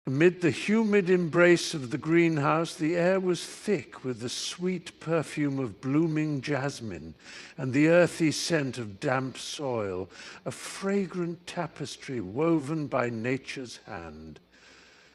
Amid the humid embrace of the greenhouse, the air was thick with the sweet perfume of blooming jasmine and the earthy scent of damp soil, a fragrant tapestry woven by nature's hand.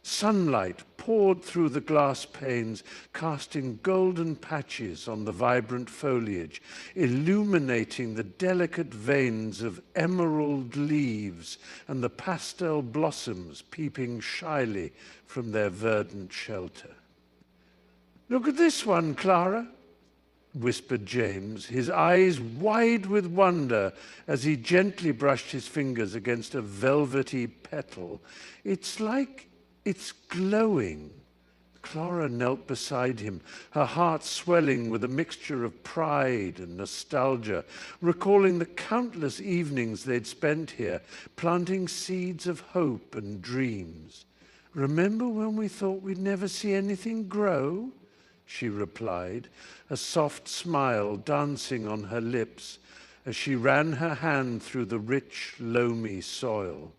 Sunlight poured through the glass panes, casting golden patches on the vibrant foliage, illuminating the delicate veins of emerald leaves and the pastel blossoms peeping shyly from their verdant shelter. "Look at this one, Clara," whispered James, his eyes wide with wonder as he gently brushed his fingers against a velvety petal. It's glowing." Clara knelt beside him, her heart swelling with a mixture of pride and nostalgia, recalling the countless evenings they'd spent here, planting seeds of hope and dreams. "Remember when we thought we'd never see anything grow?" she replied, a soft smile dancing on her lips as she ran her hand through the rich, loamy soil.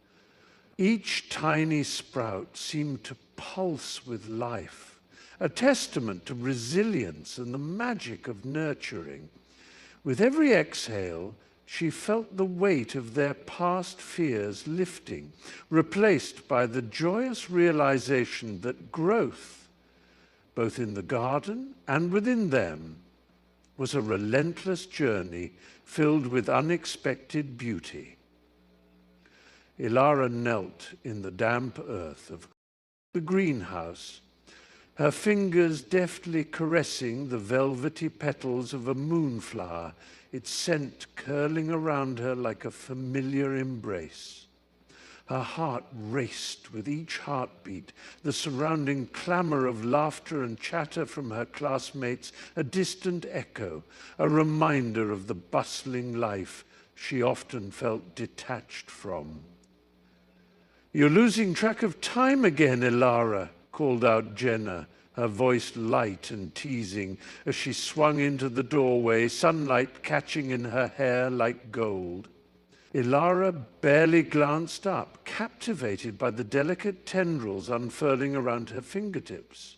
Each tiny sprout seemed to pulse with life, a testament to resilience and the magic of nurturing. With every exhale, she felt the weight of their past fears lifting, replaced by the joyous realization that growth, both in the garden and within them, was a relentless journey filled with unexpected beauty. Ilara knelt in the damp earth of the greenhouse, her fingers deftly caressing the velvety petals of a moonflower, its scent curling around her like a familiar embrace. Her heart raced with each heartbeat, the surrounding clamor of laughter and chatter from her classmates a distant echo, a reminder of the bustling life she often felt detached from. "You're losing track of time again, Ilara," called out Jenna, her voice light and teasing as she swung into the doorway, sunlight catching in her hair like gold. Ilara barely glanced up, captivated by the delicate tendrils unfurling around her fingertips.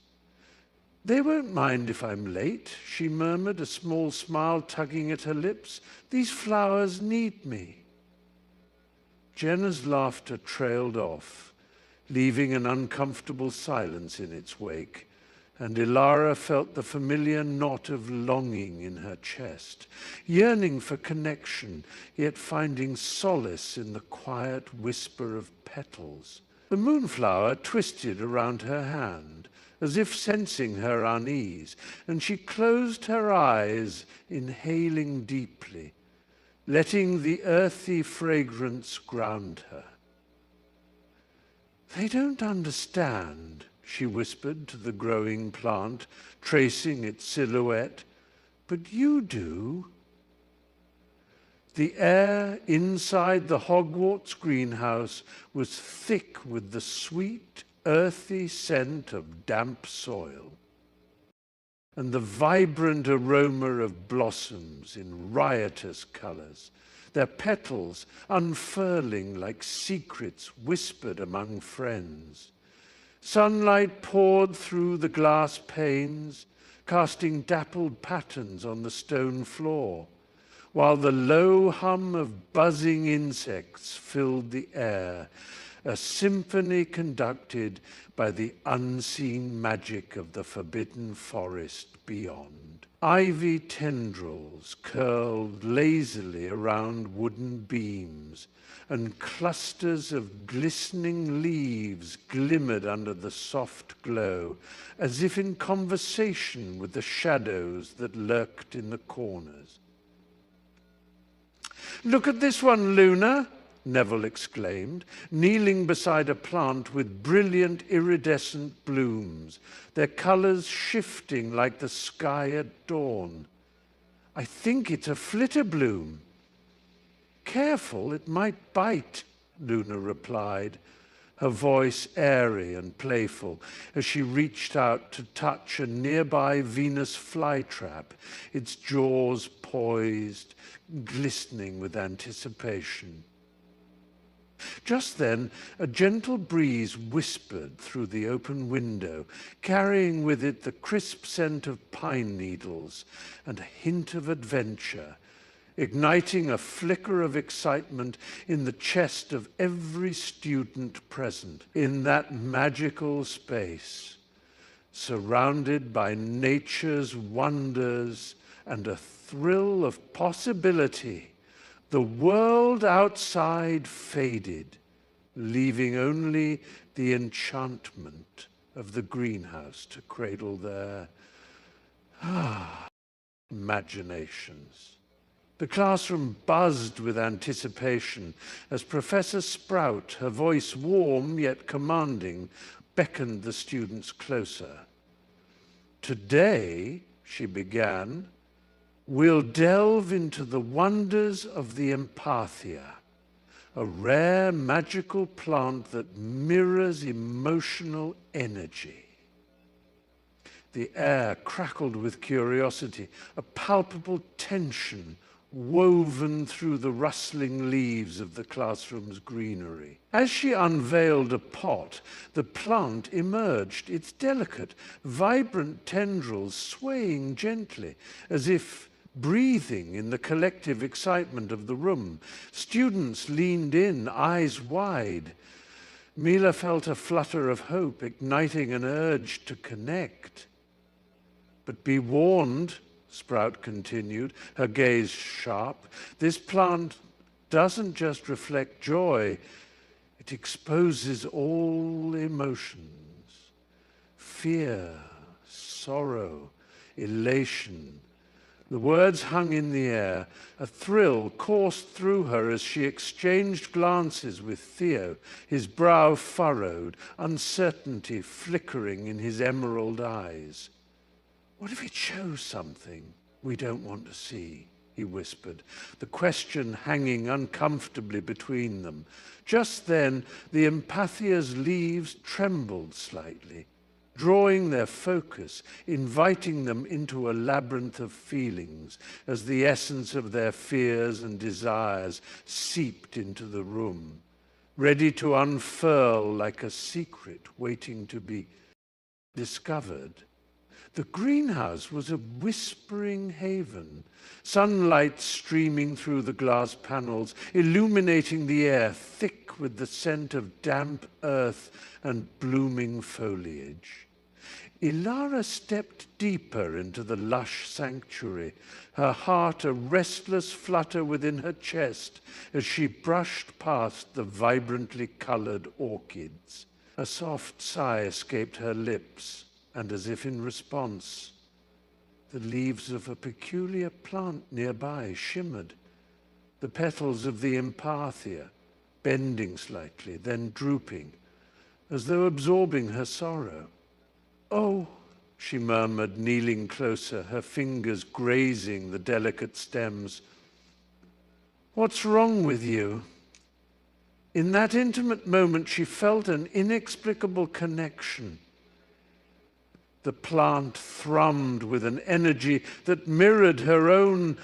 "They won't mind if I'm late," she murmured, a small smile tugging at her lips. "These flowers need me." Jenna's laughter trailed off, leaving an uncomfortable silence in its wake, and Ilara felt the familiar knot of longing in her chest, yearning for connection, yet finding solace in the quiet whisper of petals. The moonflower twisted around her hand, as if sensing her unease, and she closed her eyes, inhaling deeply, letting the earthy fragrance ground her. "They don't understand," she whispered to the growing plant, tracing its silhouette, "but you do." The air inside the Hogwarts greenhouse was thick with the sweet, earthy scent of damp soil, and the vibrant aroma of blossoms in riotous colors, their petals unfurling like secrets whispered among friends. Sunlight poured through the glass panes, casting dappled patterns on the stone floor, while the low hum of buzzing insects filled the air, a symphony conducted by the unseen magic of the forbidden forest beyond. Ivy tendrils curled lazily around wooden beams, and clusters of glistening leaves glimmered under the soft glow, as if in conversation with the shadows that lurked in the corners. "Look at this one, Luna," Neville exclaimed, kneeling beside a plant with brilliant iridescent blooms, their colors shifting like the sky at dawn. "I think it's a flitterbloom." "Careful, it might bite," Luna replied, her voice airy and playful as she reached out to touch a nearby Venus flytrap, its jaws poised, glistening with anticipation. Just then, a gentle breeze whispered through the open window, carrying with it the crisp scent of pine needles and a hint of adventure, igniting a flicker of excitement in the chest of every student present in that magical space, surrounded by nature's wonders and a thrill of possibility. The world outside faded, leaving only the enchantment of the greenhouse to cradle their imaginations. The classroom buzzed with anticipation as Professor Sprout, her voice warm yet commanding, beckoned the students closer. "Today," she began, "we'll delve into the wonders of the empathia, a rare magical plant that mirrors emotional energy." The air crackled with curiosity, a palpable tension woven through the rustling leaves of the classroom's greenery. As she unveiled a pot, the plant emerged, its delicate, vibrant tendrils swaying gently, as if breathing in the collective excitement of the room. Students leaned in, eyes wide. Mila felt a flutter of hope, igniting an urge to connect. "But be warned," Sprout continued, her gaze sharp, "this plant doesn't just reflect joy, it exposes all emotions. Fear, sorrow, elation." The words hung in the air. A thrill coursed through her as she exchanged glances with Theo, his brow furrowed, uncertainty flickering in his emerald eyes. "What if it shows something we don't want to see?" he whispered, the question hanging uncomfortably between them. Just then, the empathia's leaves trembled slightly, drawing their focus, inviting them into a labyrinth of feelings as the essence of their fears and desires seeped into the room, ready to unfurl like a secret waiting to be discovered. The greenhouse was a whispering haven, sunlight streaming through the glass panels, illuminating the air thick with the scent of damp earth and blooming foliage. Ilara stepped deeper into the lush sanctuary, her heart a restless flutter within her chest as she brushed past the vibrantly colored orchids. A soft sigh escaped her lips, and as if in response, the leaves of a peculiar plant nearby shimmered, the petals of the empathia bending slightly, then drooping, as though absorbing her sorrow. "Oh," she murmured, kneeling closer, her fingers grazing the delicate stems. "What's wrong with you?" In that intimate moment, she felt an inexplicable connection. The plant thrummed with an energy that mirrored her own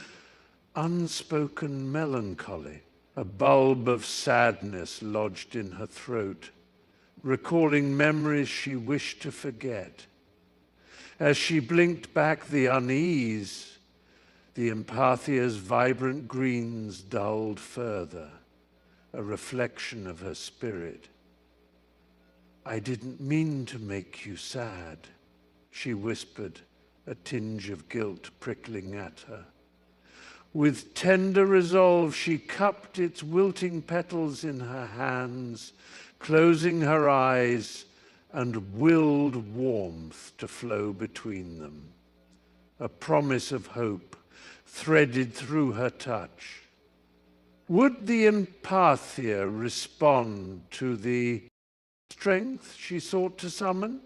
unspoken melancholy. A bulb of sadness lodged in her throat, recalling memories she wished to forget. As she blinked back the unease, the empathia's vibrant greens dulled further, a reflection of her spirit. "I didn't mean to make you sad," she whispered, a tinge of guilt prickling at her. With tender resolve, she cupped its wilting petals in her hands, closing her eyes, and willed warmth to flow between them. A promise of hope threaded through her touch. Would the empathia respond to the strength she sought to summon?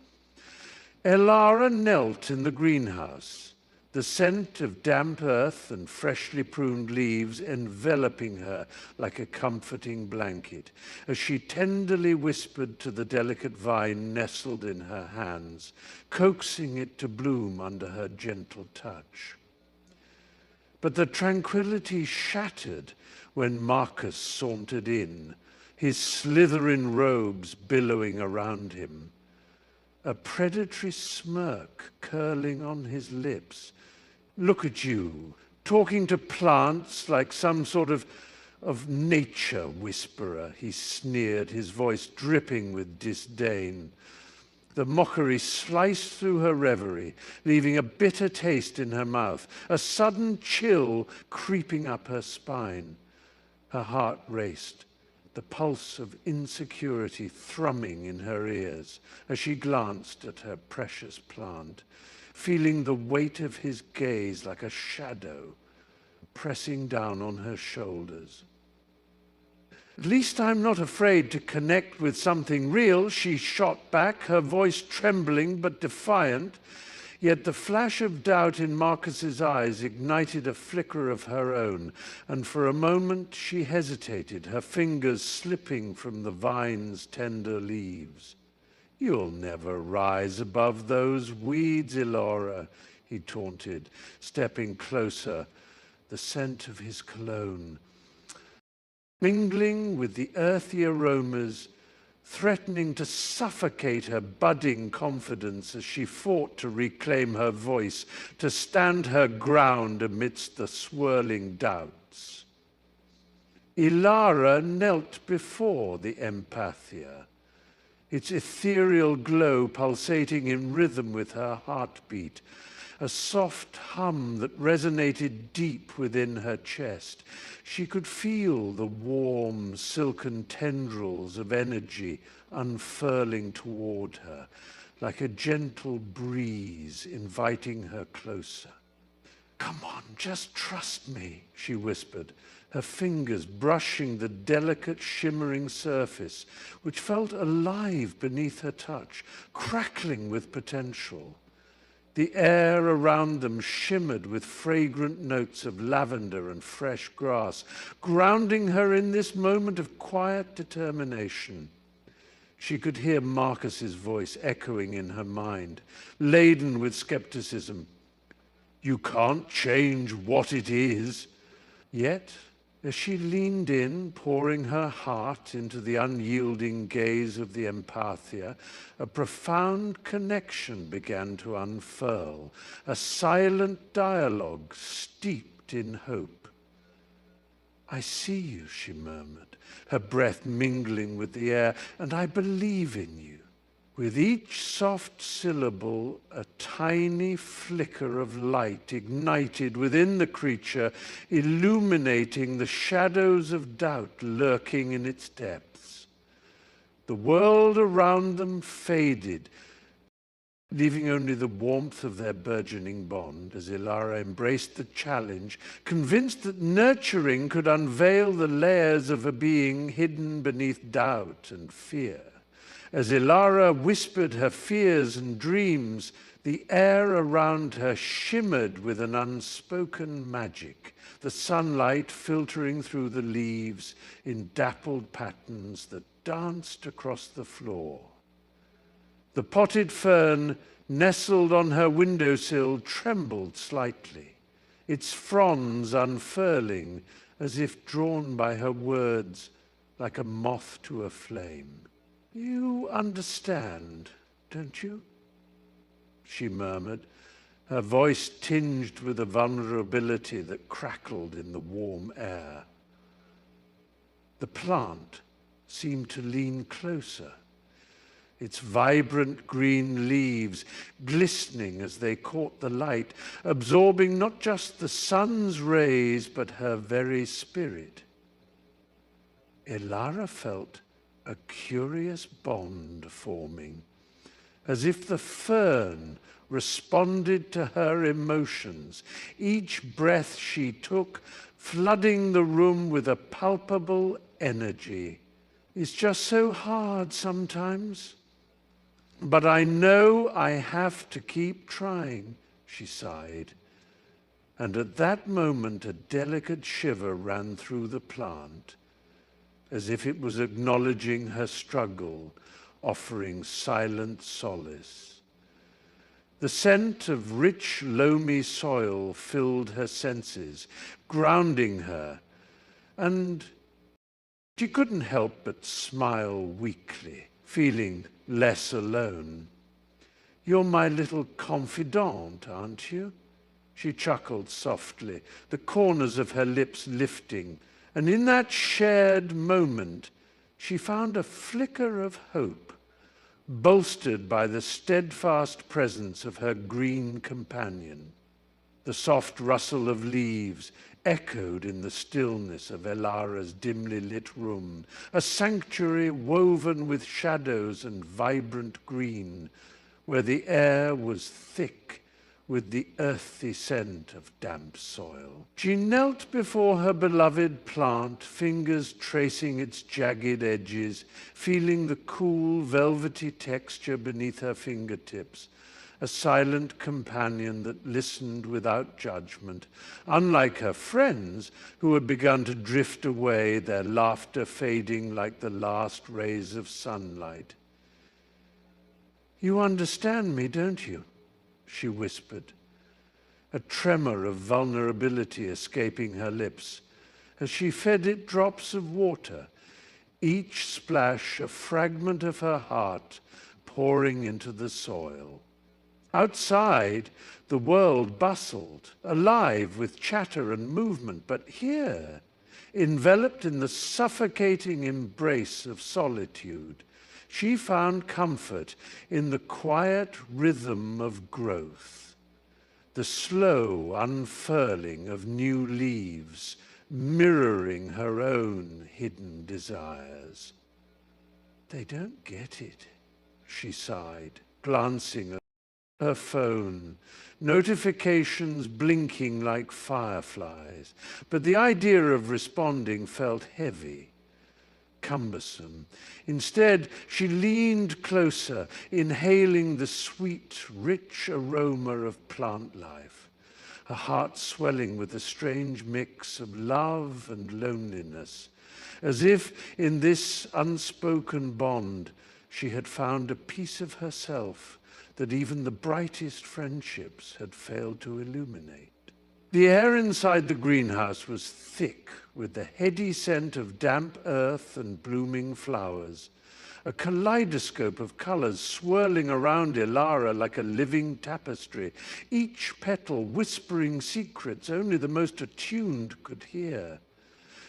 Ilara knelt in the greenhouse, the scent of damp earth and freshly pruned leaves enveloping her like a comforting blanket, as she tenderly whispered to the delicate vine nestled in her hands, coaxing it to bloom under her gentle touch. But the tranquility shattered when Marcus sauntered in, his Slytherin robes billowing around him, a predatory smirk curling on his lips. Look at you, talking to plants like some sort of nature whisperer, he sneered, his voice dripping with disdain. The mockery sliced through her reverie, leaving a bitter taste in her mouth, a sudden chill creeping up her spine. Her heart raced, the pulse of insecurity thrumming in her ears as she glanced at her precious plant, feeling the weight of his gaze like a shadow pressing down on her shoulders. At least I'm not afraid to connect with something real, she shot back, her voice trembling but defiant. Yet the flash of doubt in Marcus's eyes ignited a flicker of her own, and for a moment she hesitated, her fingers slipping from the vine's tender leaves. You'll never rise above those weeds, Elora, he taunted, stepping closer, the scent of his cologne mingling with the earthy aromas, threatening to suffocate her budding confidence as she fought to reclaim her voice, to stand her ground amidst the swirling doubts. Ilara knelt before the empathia, its ethereal glow pulsating in rhythm with her heartbeat, a soft hum that resonated deep within her chest. She could feel the warm, silken tendrils of energy unfurling toward her, like a gentle breeze inviting her closer. Come on, just trust me, she whispered, her fingers brushing the delicate, shimmering surface, which felt alive beneath her touch, crackling with potential. The air around them shimmered with fragrant notes of lavender and fresh grass, grounding her in this moment of quiet determination. She could hear Marcus's voice echoing in her mind, laden with skepticism. You can't change what it is. Yet, as she leaned in, pouring her heart into the unyielding gaze of the empathia, a profound connection began to unfurl, a silent dialogue steeped in hope. I see you, she murmured, her breath mingling with the air, and I believe in you. With each soft syllable, a tiny flicker of light ignited within the creature, illuminating the shadows of doubt lurking in its depths. The world around them faded, leaving only the warmth of their burgeoning bond as Ilara embraced the challenge, convinced that nurturing could unveil the layers of a being hidden beneath doubt and fear. As Ilara whispered her fears and dreams, the air around her shimmered with an unspoken magic, the sunlight filtering through the leaves in dappled patterns that danced across the floor. The potted fern nestled on her windowsill trembled slightly, its fronds unfurling as if drawn by her words like a moth to a flame. You understand, don't you? She murmured, her voice tinged with a vulnerability that crackled in the warm air. The plant seemed to lean closer, its vibrant green leaves glistening as they caught the light, absorbing not just the sun's rays, but her very spirit. Ilara felt a curious bond forming, as if the fern responded to her emotions, each breath she took flooding the room with a palpable energy. It's just so hard sometimes, but I know I have to keep trying, she sighed. And at that moment, a delicate shiver ran through the plant, as if it was acknowledging her struggle, offering silent solace. The scent of rich, loamy soil filled her senses, grounding her, and She couldn't help but smile weakly, feeling less alone. "You're my little confidant, aren't you?" She chuckled softly, the corners of her lips lifting, and in that shared moment, she found a flicker of hope, bolstered by the steadfast presence of her green companion. The soft rustle of leaves echoed in the stillness of Elara's dimly lit room, a sanctuary woven with shadows and vibrant green, where the air was thick with the earthy scent of damp soil. She knelt before her beloved plant, fingers tracing its jagged edges, feeling the cool, velvety texture beneath her fingertips, a silent companion that listened without judgment, unlike her friends who had begun to drift away, their laughter fading like the last rays of sunlight. "You understand me, don't you?" she whispered, a tremor of vulnerability escaping her lips as she fed it drops of water, each splash a fragment of her heart pouring into the soil. Outside, the world bustled, alive with chatter and movement, but here, enveloped in the suffocating embrace of solitude, she found comfort in the quiet rhythm of growth, the slow unfurling of new leaves, mirroring her own hidden desires. "They don't get it," she sighed, glancing at her phone, notifications blinking like fireflies, but the idea of responding felt heavy, cumbersome. Instead, she leaned closer, inhaling the sweet, rich aroma of plant life, her heart swelling with a strange mix of love and loneliness, as if in this unspoken bond she had found a piece of herself that even the brightest friendships had failed to illuminate. The air inside the greenhouse was thick with the heady scent of damp earth and blooming flowers, a kaleidoscope of colors swirling around Elara like a living tapestry, each petal whispering secrets only the most attuned could hear.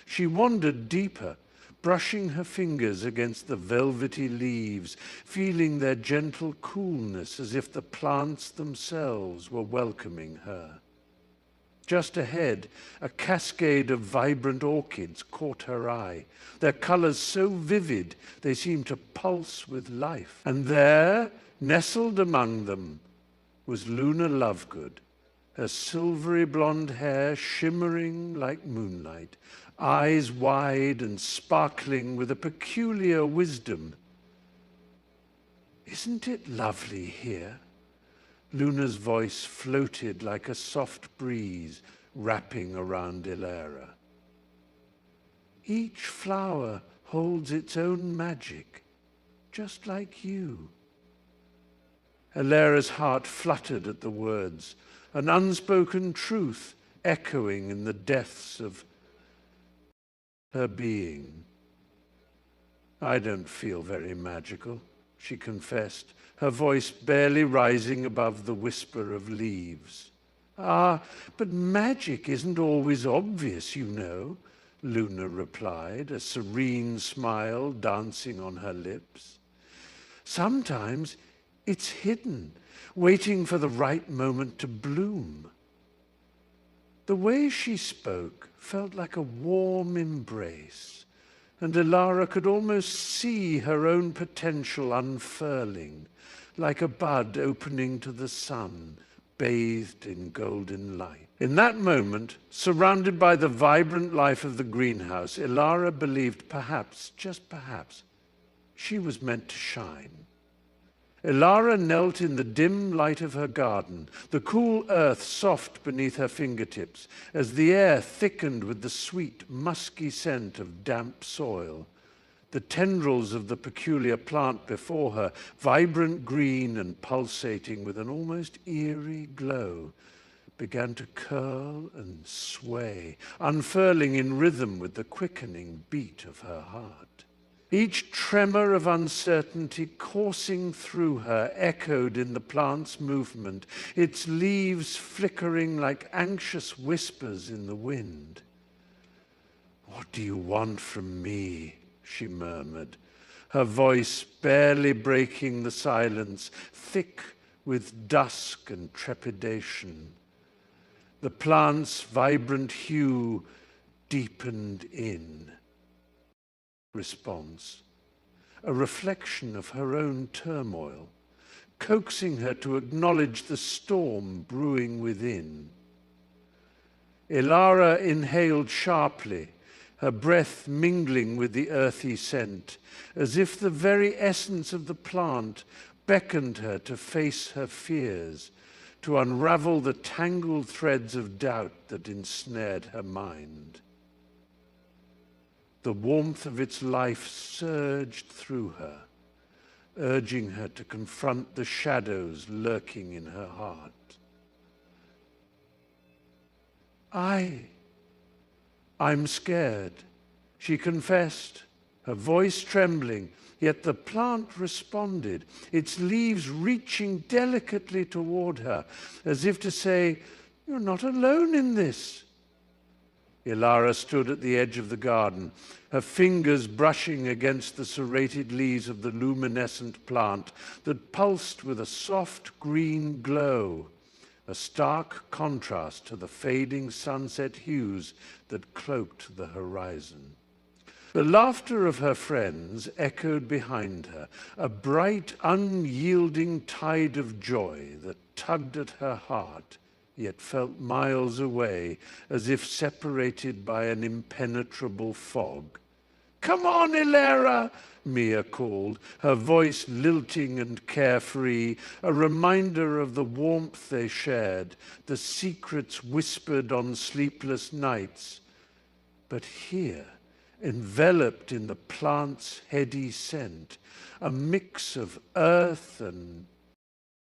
She wandered deeper, brushing her fingers against the velvety leaves, feeling their gentle coolness as if the plants themselves were welcoming her. Just ahead, a cascade of vibrant orchids caught her eye, their colors so vivid they seemed to pulse with life. And there, nestled among them, was Luna Lovegood, her silvery blonde hair shimmering like moonlight, eyes wide and sparkling with a peculiar wisdom. "Isn't it lovely here?" Luna's voice floated like a soft breeze wrapping around Elara. "Each flower holds its own magic, just like you." Elara's heart fluttered at the words, an unspoken truth echoing in the depths of her being. "I don't feel very magical," she confessed, her voice barely rising above the whisper of leaves. "Ah, but magic isn't always obvious, you know," Luna replied, a serene smile dancing on her lips. "Sometimes it's hidden, waiting for the right moment to bloom." The way she spoke felt like a warm embrace, and Elara could almost see her own potential unfurling, like a bud opening to the sun, bathed in golden light. In that moment, surrounded by the vibrant life of the greenhouse, Elara believed perhaps, just perhaps, she was meant to shine. Elara knelt in the dim light of her garden, the cool earth soft beneath her fingertips, as the air thickened with the sweet, musky scent of damp soil. The tendrils of the peculiar plant before her, vibrant green and pulsating with an almost eerie glow, began to curl and sway, unfurling in rhythm with the quickening beat of her heart. Each tremor of uncertainty coursing through her echoed in the plant's movement, its leaves flickering like anxious whispers in the wind. "What do you want from me?" she murmured, her voice barely breaking the silence, thick with dusk and trepidation. The plant's vibrant hue deepened in. Response, a reflection of her own turmoil, coaxing her to acknowledge the storm brewing within. Ilara inhaled sharply, her breath mingling with the earthy scent, as if the very essence of the plant beckoned her to face her fears, to unravel the tangled threads of doubt that ensnared her mind. The warmth of its life surged through her, urging her to confront the shadows lurking in her heart. I'm scared," she confessed, her voice trembling, yet the plant responded, its leaves reaching delicately toward her, as if to say, "You're not alone in this." Ilara stood at the edge of the garden, her fingers brushing against the serrated leaves of the luminescent plant that pulsed with a soft green glow, a stark contrast to the fading sunset hues that cloaked the horizon. The laughter of her friends echoed behind her, a bright, unyielding tide of joy that tugged at her heart, yet felt miles away, as if separated by an impenetrable fog. "Come on, Ilara!" Mia called, her voice lilting and carefree, a reminder of the warmth they shared, the secrets whispered on sleepless nights. But here, enveloped in the plant's heady scent, a mix of earth and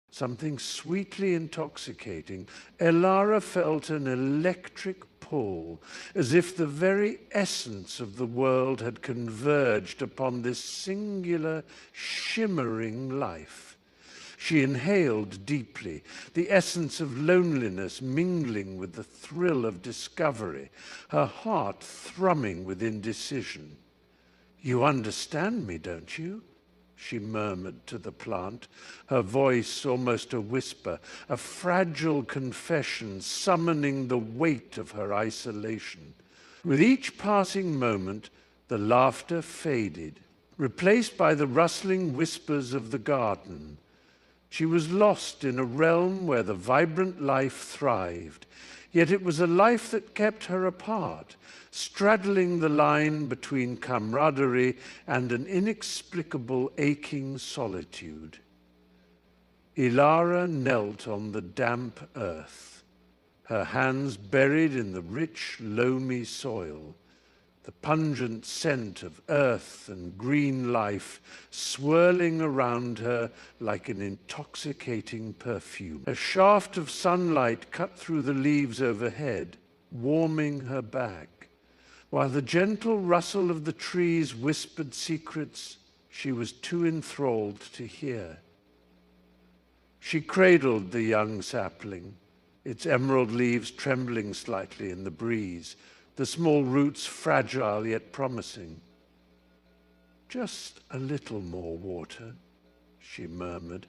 something sweetly intoxicating, Ilara felt an electric pull, as if the very essence of the world had converged upon this singular, shimmering life. She inhaled deeply, the essence of loneliness mingling with the thrill of discovery, her heart thrumming with indecision. "You understand me, don't you?" she murmured to the plant, her voice almost a whisper, a fragile confession summoning the weight of her isolation. With each passing moment, the laughter faded, replaced by the rustling whispers of the garden. She was lost in a realm where the vibrant life thrived, yet it was a life that kept her apart, straddling the line between camaraderie and an inexplicable aching solitude. Ilara knelt on the damp earth, her hands buried in the rich, loamy soil, the pungent scent of earth and green life swirling around her like an intoxicating perfume. A shaft of sunlight cut through the leaves overhead, warming her back. While the gentle rustle of the trees whispered secrets she was too enthralled to hear. She cradled the young sapling, its emerald leaves trembling slightly in the breeze, the small roots fragile yet promising. "Just a little more water," she murmured,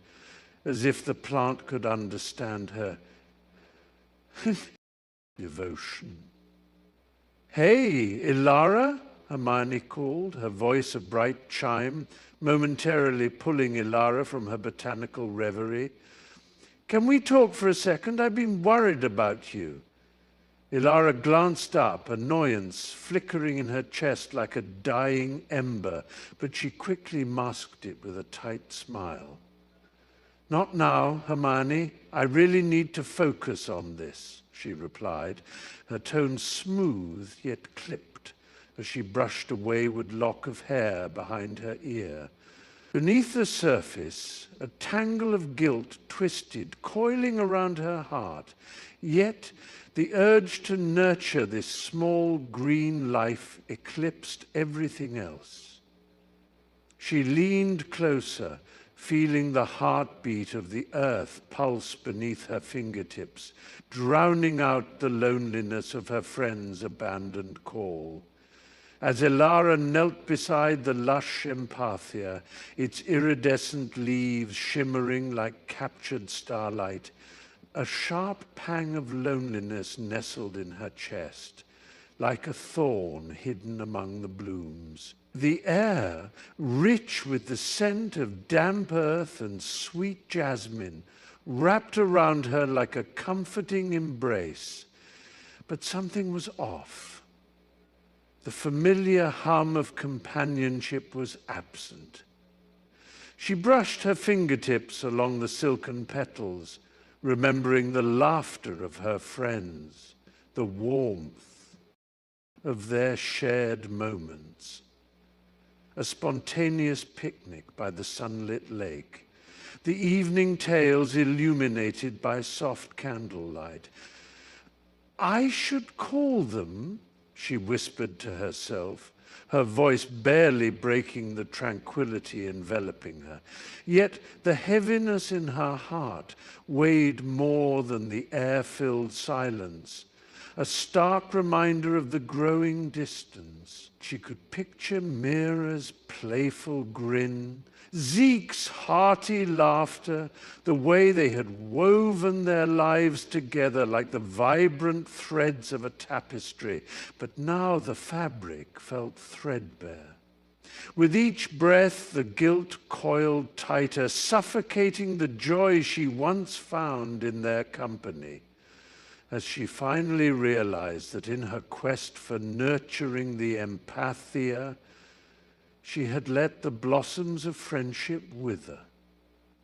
as if the plant could understand her devotion. "Hey, Ilara," Hermione called, her voice a bright chime, momentarily pulling Ilara from her botanical reverie. "Can we talk for a second? I've been worried about you." Ilara glanced up, annoyance flickering in her chest like a dying ember, but she quickly masked it with a tight smile. "Not now, Hermione. I really need to focus on this," she replied, her tone smooth yet clipped, as she brushed a wayward lock of hair behind her ear. Beneath the surface, a tangle of guilt twisted, coiling around her heart. Yet the urge to nurture this small green life eclipsed everything else. She leaned closer, feeling the heartbeat of the earth pulse beneath her fingertips, drowning out the loneliness of her friend's abandoned call. As Elara knelt beside the lush empathia, its iridescent leaves shimmering like captured starlight, a sharp pang of loneliness nestled in her chest, like a thorn hidden among the blooms. The air, rich with the scent of damp earth and sweet jasmine, wrapped around her like a comforting embrace. But something was off. The familiar hum of companionship was absent. She brushed her fingertips along the silken petals, remembering the laughter of her friends, the warmth of their shared moments. A spontaneous picnic by the sunlit lake, the evening tales illuminated by soft candlelight. I should call them, she whispered to herself, her voice barely breaking the tranquility enveloping her. Yet the heaviness in her heart weighed more than the air-filled silence, a stark reminder of the growing distance. She could picture Mira's playful grin, Zeke's hearty laughter, the way they had woven their lives together like the vibrant threads of a tapestry. But now the fabric felt threadbare. With each breath, the guilt coiled tighter, suffocating the joy she once found in their company. As she finally realized that in her quest for nurturing the empathia, she had let the blossoms of friendship wither,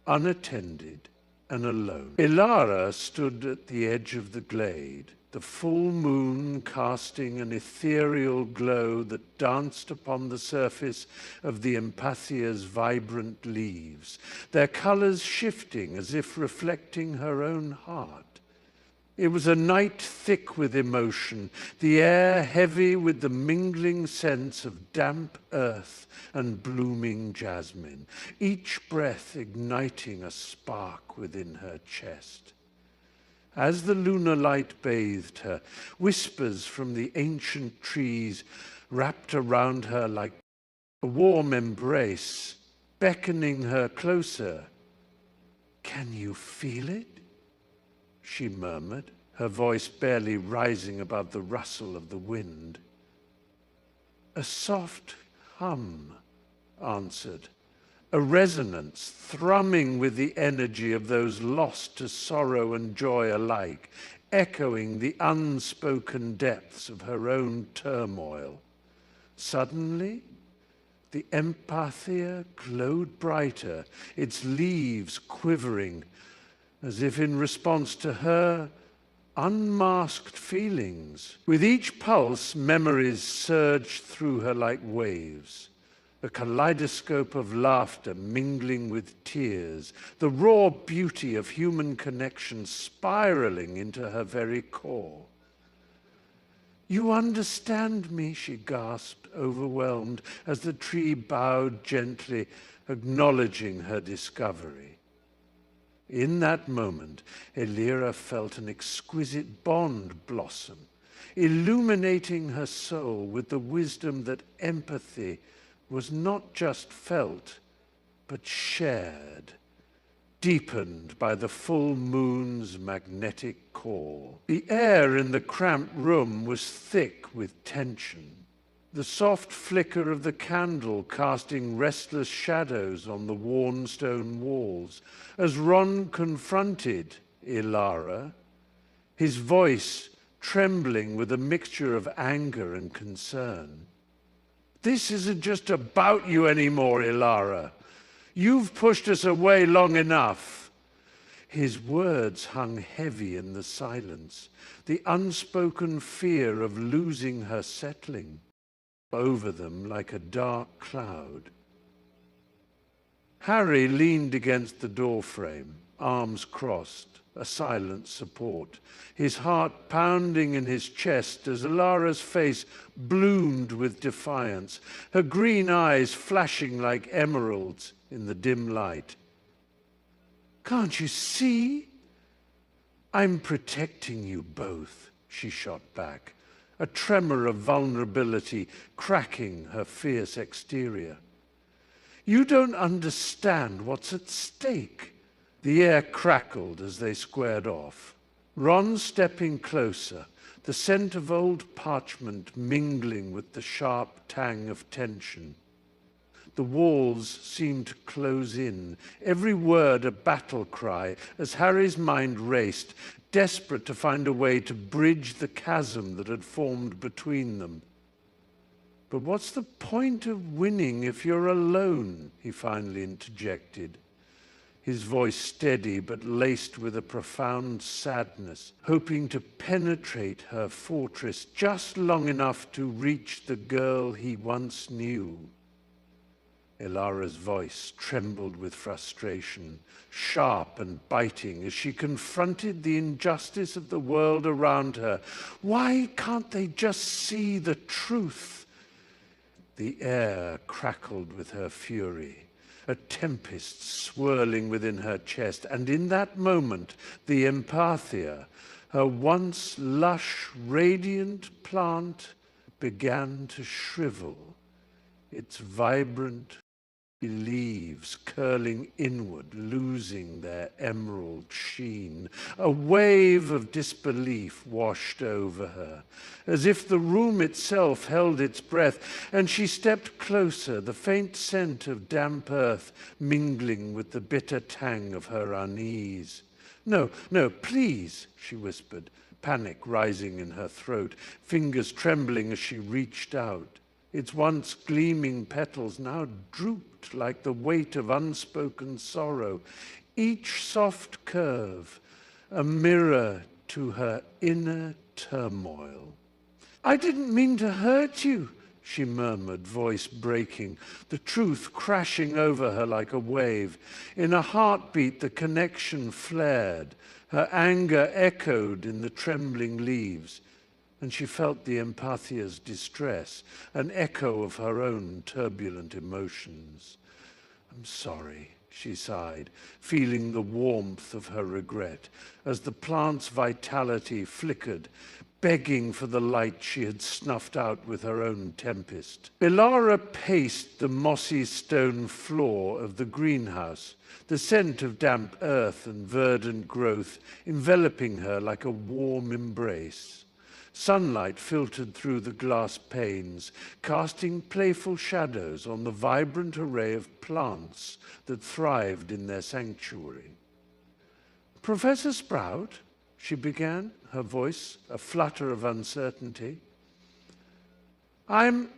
unattended and alone. Elara stood at the edge of the glade, the full moon casting an ethereal glow that danced upon the surface of the empathia's vibrant leaves, their colors shifting as if reflecting her own heart. It was a night thick with emotion, the air heavy with the mingling sense of damp earth and blooming jasmine, each breath igniting a spark within her chest. As the lunar light bathed her, whispers from the ancient trees wrapped around her like a warm embrace, beckoning her closer. "Can you feel it?" she murmured, her voice barely rising above the rustle of the wind. A soft hum answered, a resonance thrumming with the energy of those lost to sorrow and joy alike, echoing the unspoken depths of her own turmoil. Suddenly, the empathia glowed brighter, its leaves quivering, as if in response to her unmasked feelings. With each pulse, memories surged through her like waves, a kaleidoscope of laughter mingling with tears, the raw beauty of human connection spiraling into her very core. "You understand me," she gasped, overwhelmed, as the tree bowed gently, acknowledging her discovery. In that moment, Elara felt an exquisite bond blossom, illuminating her soul with the wisdom that empathy was not just felt, but shared, deepened by the full moon's magnetic call. The air in the cramped room was thick with tension, the soft flicker of the candle casting restless shadows on the worn stone walls. As Ron confronted Elara, his voice trembling with a mixture of anger and concern. "This isn't just about you anymore, Elara. You've pushed us away long enough." His words hung heavy in the silence, the unspoken fear of losing her settling over them like a dark cloud. Harry leaned against the doorframe, arms crossed, a silent support, his heart pounding in his chest as Alara's face bloomed with defiance, her green eyes flashing like emeralds in the dim light. "Can't you see? I'm protecting you both," she shot back, a tremor of vulnerability cracking her fierce exterior. "You don't understand what's at stake." The air crackled as they squared off. Ron stepping closer, the scent of old parchment mingling with the sharp tang of tension. The walls seemed to close in, every word a battle cry, as Harry's mind raced, desperate to find a way to bridge the chasm that had formed between them. "But what's the point of winning if you're alone?" he finally interjected, his voice steady but laced with a profound sadness, hoping to penetrate her fortress just long enough to reach the girl he once knew. Elara's voice trembled with frustration, sharp and biting, as she confronted the injustice of the world around her. Why can't they just see the truth? The air crackled with her fury, a tempest swirling within her chest, and in that moment, the empathia, her once lush, radiant plant, began to shrivel, its vibrant leaves curling inward, losing their emerald sheen. A wave of disbelief washed over her, as if the room itself held its breath, and she stepped closer, the faint scent of damp earth mingling with the bitter tang of her unease. "No, no, please," she whispered, panic rising in her throat, fingers trembling as she reached out. Its once gleaming petals now drooped like the weight of unspoken sorrow, each soft curve a mirror to her inner turmoil. "I didn't mean to hurt you," she murmured, voice breaking, the truth crashing over her like a wave. In a heartbeat, the connection flared, her anger echoed in the trembling leaves, and she felt the empathia's distress, an echo of her own turbulent emotions. "I'm sorry," she sighed, feeling the warmth of her regret, as the plant's vitality flickered, begging for the light she had snuffed out with her own tempest. Elara paced the mossy stone floor of the greenhouse, the scent of damp earth and verdant growth enveloping her like a warm embrace. Sunlight filtered through the glass panes, casting playful shadows on the vibrant array of plants that thrived in their sanctuary. "Professor Sprout," she began, her voice a flutter of uncertainty. I'm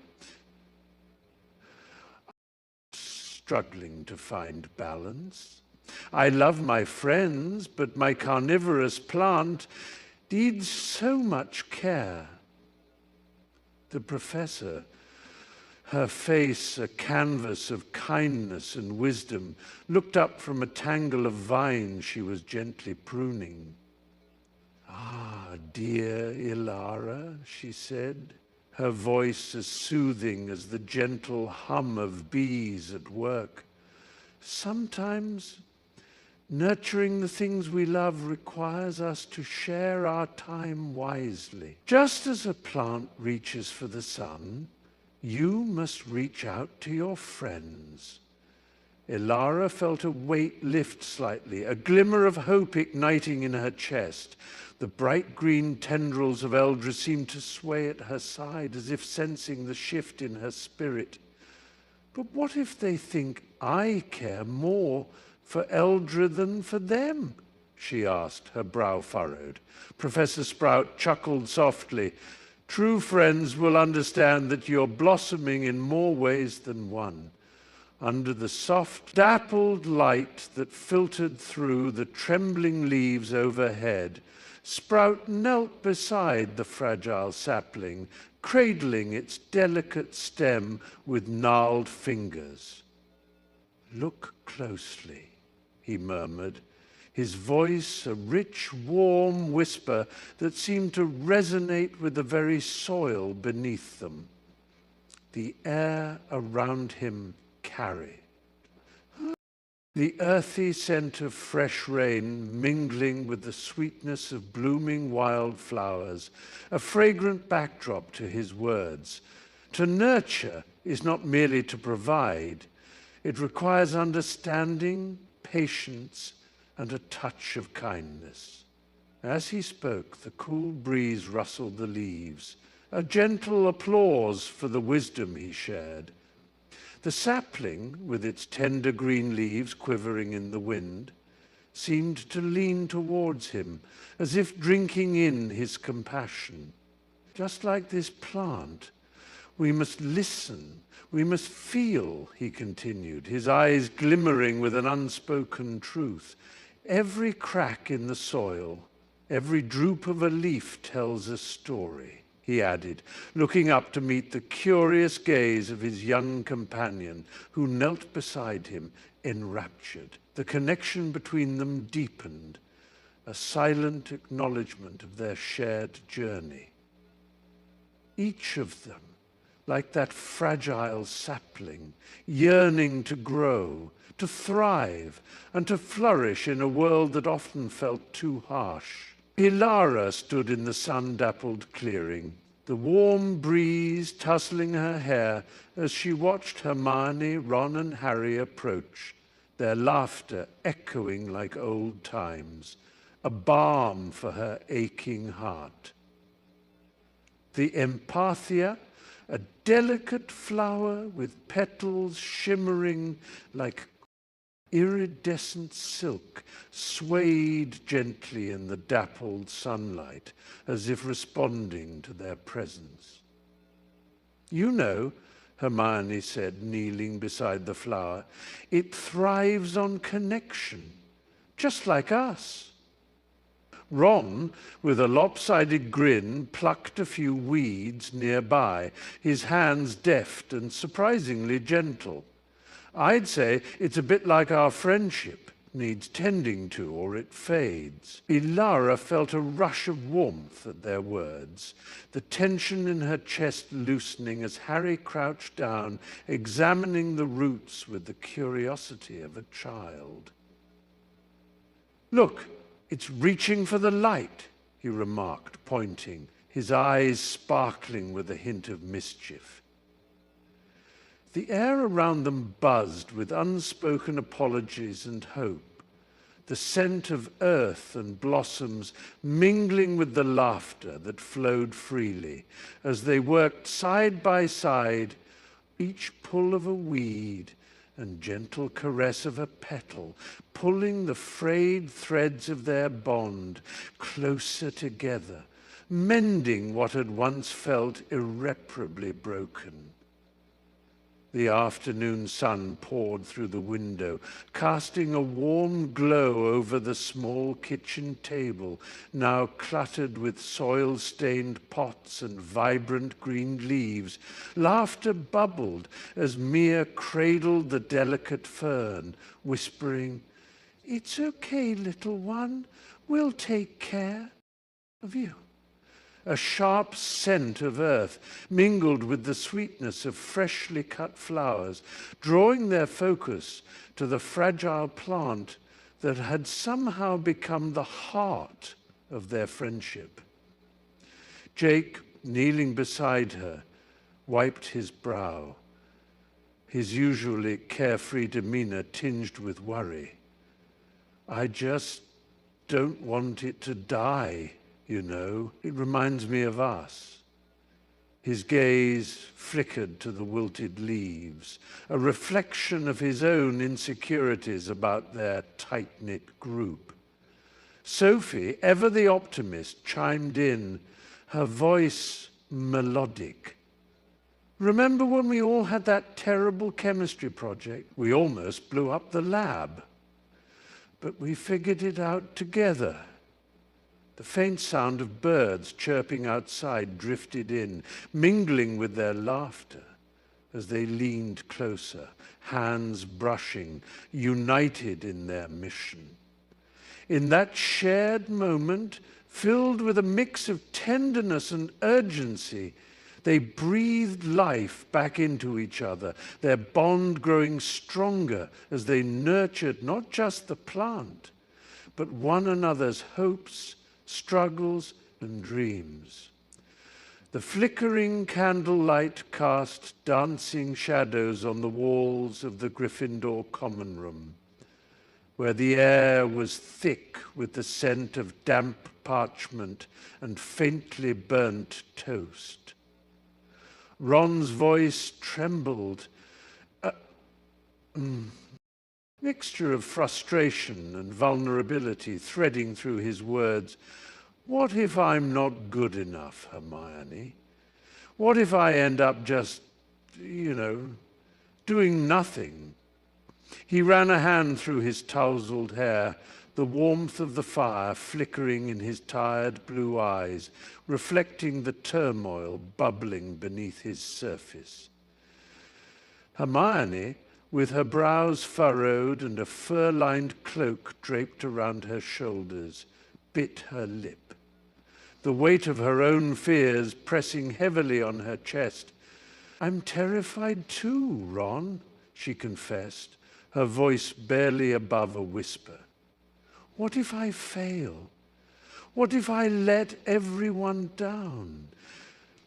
struggling to find balance. I love my friends, but my carnivorous plant needs so much care." The professor, her face a canvas of kindness and wisdom, looked up from a tangle of vines she was gently pruning. "Ah, dear Elara," she said, her voice as soothing as the gentle hum of bees at work. "Sometimes nurturing the things we love requires us to share our time wisely. Just as a plant reaches for the sun, you must reach out to your friends." Elara felt a weight lift slightly, a glimmer of hope igniting in her chest. The bright green tendrils of Eldra seemed to sway at her side, as if sensing the shift in her spirit. "But what if they think I care more for Eldra than for them?" she asked, her brow furrowed. Professor Sprout chuckled softly. "True friends will understand that you're blossoming in more ways than one." Under the soft, dappled light that filtered through the trembling leaves overhead, Sprout knelt beside the fragile sapling, cradling its delicate stem with gnarled fingers. "Look closely," he murmured, his voice a rich, warm whisper that seemed to resonate with the very soil beneath them. The air around him carried the earthy scent of fresh rain mingling with the sweetness of blooming wildflowers, a fragrant backdrop to his words. To nurture is not merely to provide. It requires understanding, patience, and a touch of kindness. As he spoke, the cool breeze rustled the leaves, a gentle applause for the wisdom he shared. The sapling, with its tender green leaves quivering in the wind, seemed to lean towards him, as if drinking in his compassion. Just like this plant, we must listen, we must feel, he continued, his eyes glimmering with an unspoken truth. Every crack in the soil, every droop of a leaf tells a story, he added, looking up to meet the curious gaze of his young companion, who knelt beside him, enraptured. The connection between them deepened, a silent acknowledgement of their shared journey. Each of them, like that fragile sapling, yearning to grow, to thrive, and to flourish in a world that often felt too harsh. Ilara stood in the sun-dappled clearing, the warm breeze tussling her hair as she watched Hermione, Ron, and Harry approach, their laughter echoing like old times, a balm for her aching heart. The Empathia, a delicate flower with petals shimmering like iridescent silk, swayed gently in the dappled sunlight, as if responding to their presence. You know, Hermione said, kneeling beside the flower, it thrives on connection, just like us. Ron, with a lopsided grin, plucked a few weeds nearby, his hands deft and surprisingly gentle. I'd say it's a bit like our friendship, needs tending to or it fades. Ilara felt a rush of warmth at their words, the tension in her chest loosening as Harry crouched down, examining the roots with the curiosity of a child. Look, it's reaching for the light, he remarked, pointing, his eyes sparkling with a hint of mischief. The air around them buzzed with unspoken apologies and hope, the scent of earth and blossoms mingling with the laughter that flowed freely as they worked side by side, each pull of a weed and gentle caress of a petal, pulling the frayed threads of their bond closer together, mending what had once felt irreparably broken. The afternoon sun poured through the window, casting a warm glow over the small kitchen table, now cluttered with soil-stained pots and vibrant green leaves. Laughter bubbled as Mia cradled the delicate fern, whispering, "It's okay, little one. We'll take care of you." A sharp scent of earth mingled with the sweetness of freshly cut flowers, drawing their focus to the fragile plant that had somehow become the heart of their friendship. Jake, kneeling beside her, wiped his brow, his usually carefree demeanor tinged with worry. "I just don't want it to die. You know, it reminds me of us." His gaze flickered to the wilted leaves, a reflection of his own insecurities about their tight-knit group. Sophie, ever the optimist, chimed in, her voice melodic. "Remember when we all had that terrible chemistry project? We almost blew up the lab. But we figured it out together." The faint sound of birds chirping outside drifted in, mingling with their laughter as they leaned closer, hands brushing, united in their mission. In that shared moment, filled with a mix of tenderness and urgency, they breathed life back into each other, their bond growing stronger as they nurtured not just the plant, but one another's hopes, struggles, and dreams. The flickering candlelight cast dancing shadows on the walls of the Gryffindor common room, where the air was thick with the scent of damp parchment and faintly burnt toast. Ron's voice trembled, a mixture of frustration and vulnerability threading through his words. What if I'm not good enough, Hermione? What if I end up just, doing nothing? He ran a hand through his tousled hair, the warmth of the fire flickering in his tired blue eyes, reflecting the turmoil bubbling beneath his surface. Hermione, with her brows furrowed and a fur-lined cloak draped around her shoulders, bit her lip, the weight of her own fears pressing heavily on her chest. "I'm terrified too, Ron," she confessed, her voice barely above a whisper. "What if I fail? What if I let everyone down?"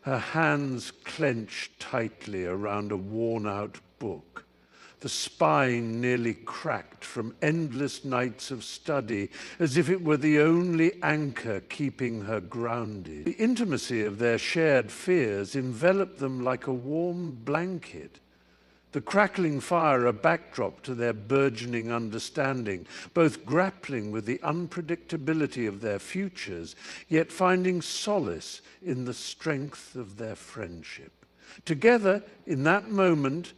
Her hands clenched tightly around a worn-out book, the spine nearly cracked from endless nights of study, as if it were the only anchor keeping her grounded. The intimacy of their shared fears enveloped them like a warm blanket, the crackling fire a backdrop to their burgeoning understanding, both grappling with the unpredictability of their futures, yet finding solace in the strength of their friendship. Together, in that moment,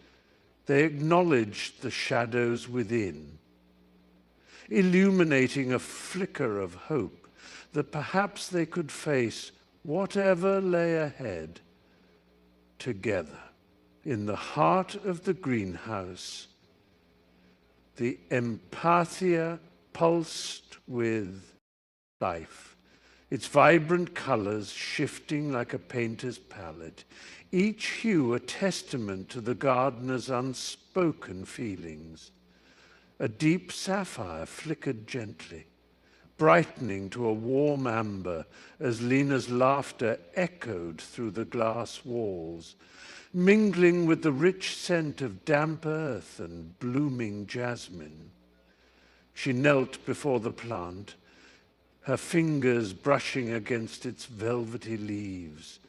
they acknowledged the shadows within, illuminating a flicker of hope that perhaps they could face whatever lay ahead together. In the heart of the greenhouse, the empathia pulsed with life, its vibrant colors shifting like a painter's palette, each hue a testament to the gardener's unspoken feelings. A deep sapphire flickered gently, brightening to a warm amber as Lena's laughter echoed through the glass walls, mingling with the rich scent of damp earth and blooming jasmine. She knelt before the plant, her fingers brushing against its velvety leaves,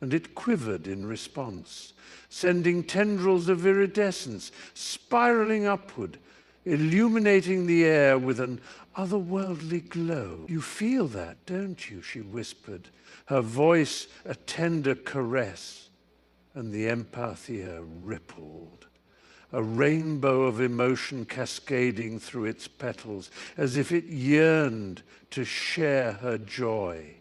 and it quivered in response, sending tendrils of iridescence spiraling upward, illuminating the air with an otherworldly glow. "You feel that, don't you?" she whispered, her voice a tender caress. And the empathia rippled, a rainbow of emotion cascading through its petals, as if it yearned to share her joy.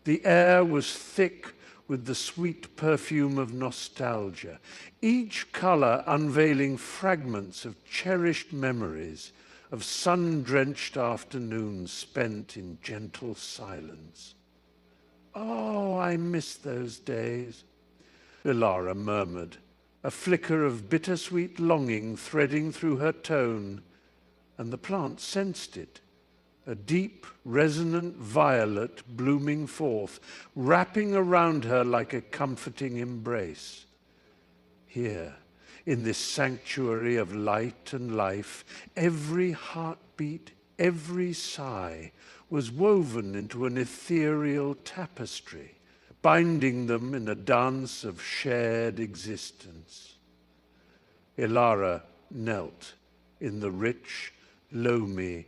The air was thick with the sweet perfume of nostalgia, each color unveiling fragments of cherished memories, of sun-drenched afternoons spent in gentle silence. "Oh, I miss those days," Elara murmured, a flicker of bittersweet longing threading through her tone, and the plant sensed it, a deep, resonant violet blooming forth, wrapping around her like a comforting embrace. Here, in this sanctuary of light and life, every heartbeat, every sigh was woven into an ethereal tapestry, binding them in a dance of shared existence. Elara knelt in the rich, loamy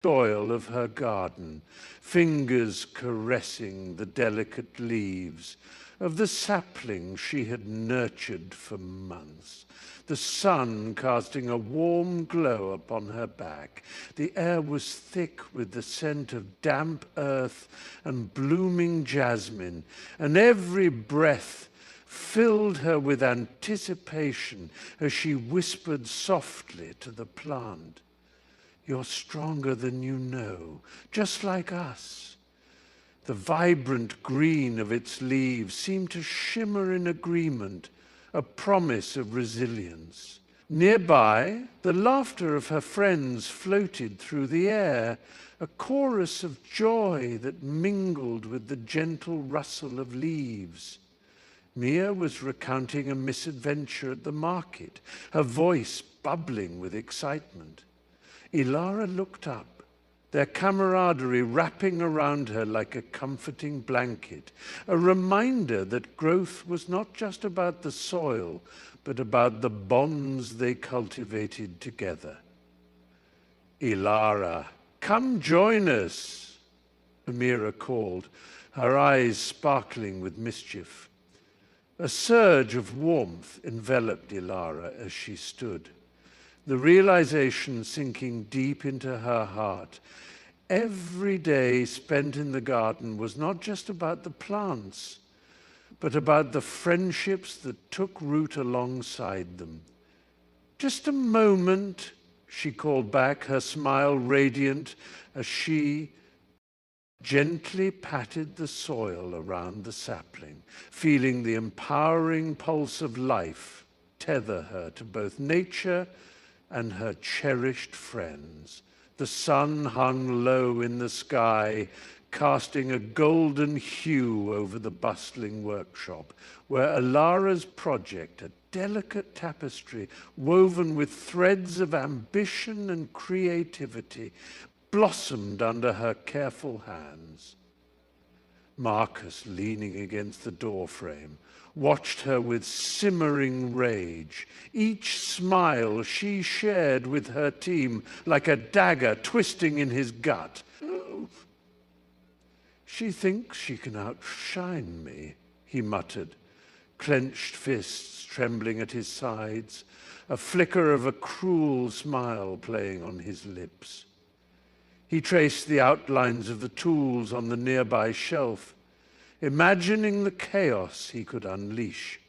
soil of her garden, fingers caressing the delicate leaves of the sapling she had nurtured for months, the sun casting a warm glow upon her back. The air was thick with the scent of damp earth and blooming jasmine, and every breath filled her with anticipation as she whispered softly to the plant, You're stronger than you know, just like us. The vibrant green of its leaves seemed to shimmer in agreement, a promise of resilience. Nearby, the laughter of her friends floated through the air, a chorus of joy that mingled with the gentle rustle of leaves. Mia was recounting a misadventure at the market, her voice bubbling with excitement. Ilara looked up, their camaraderie wrapping around her like a comforting blanket, a reminder that growth was not just about the soil, but about the bonds they cultivated together. Ilara, come join us, Amira called, her eyes sparkling with mischief. A surge of warmth enveloped Ilara as she stood, the realization sinking deep into her heart. Every day spent in the garden was not just about the plants, but about the friendships that took root alongside them. Just a moment, she called back, her smile radiant as she gently patted the soil around the sapling, feeling the empowering pulse of life tether her to both nature and her cherished friends. The sun hung low in the sky, casting a golden hue over the bustling workshop, where Ilara's project, a delicate tapestry woven with threads of ambition and creativity, blossomed under her careful hands. Marcus, leaning against the doorframe, watched her with simmering rage, each smile she shared with her team like a dagger twisting in his gut. She thinks she can outshine me, he muttered, clenched fists trembling at his sides, a flicker of a cruel smile playing on his lips. He traced the outlines of the tools on the nearby shelf, imagining the chaos he could unleash,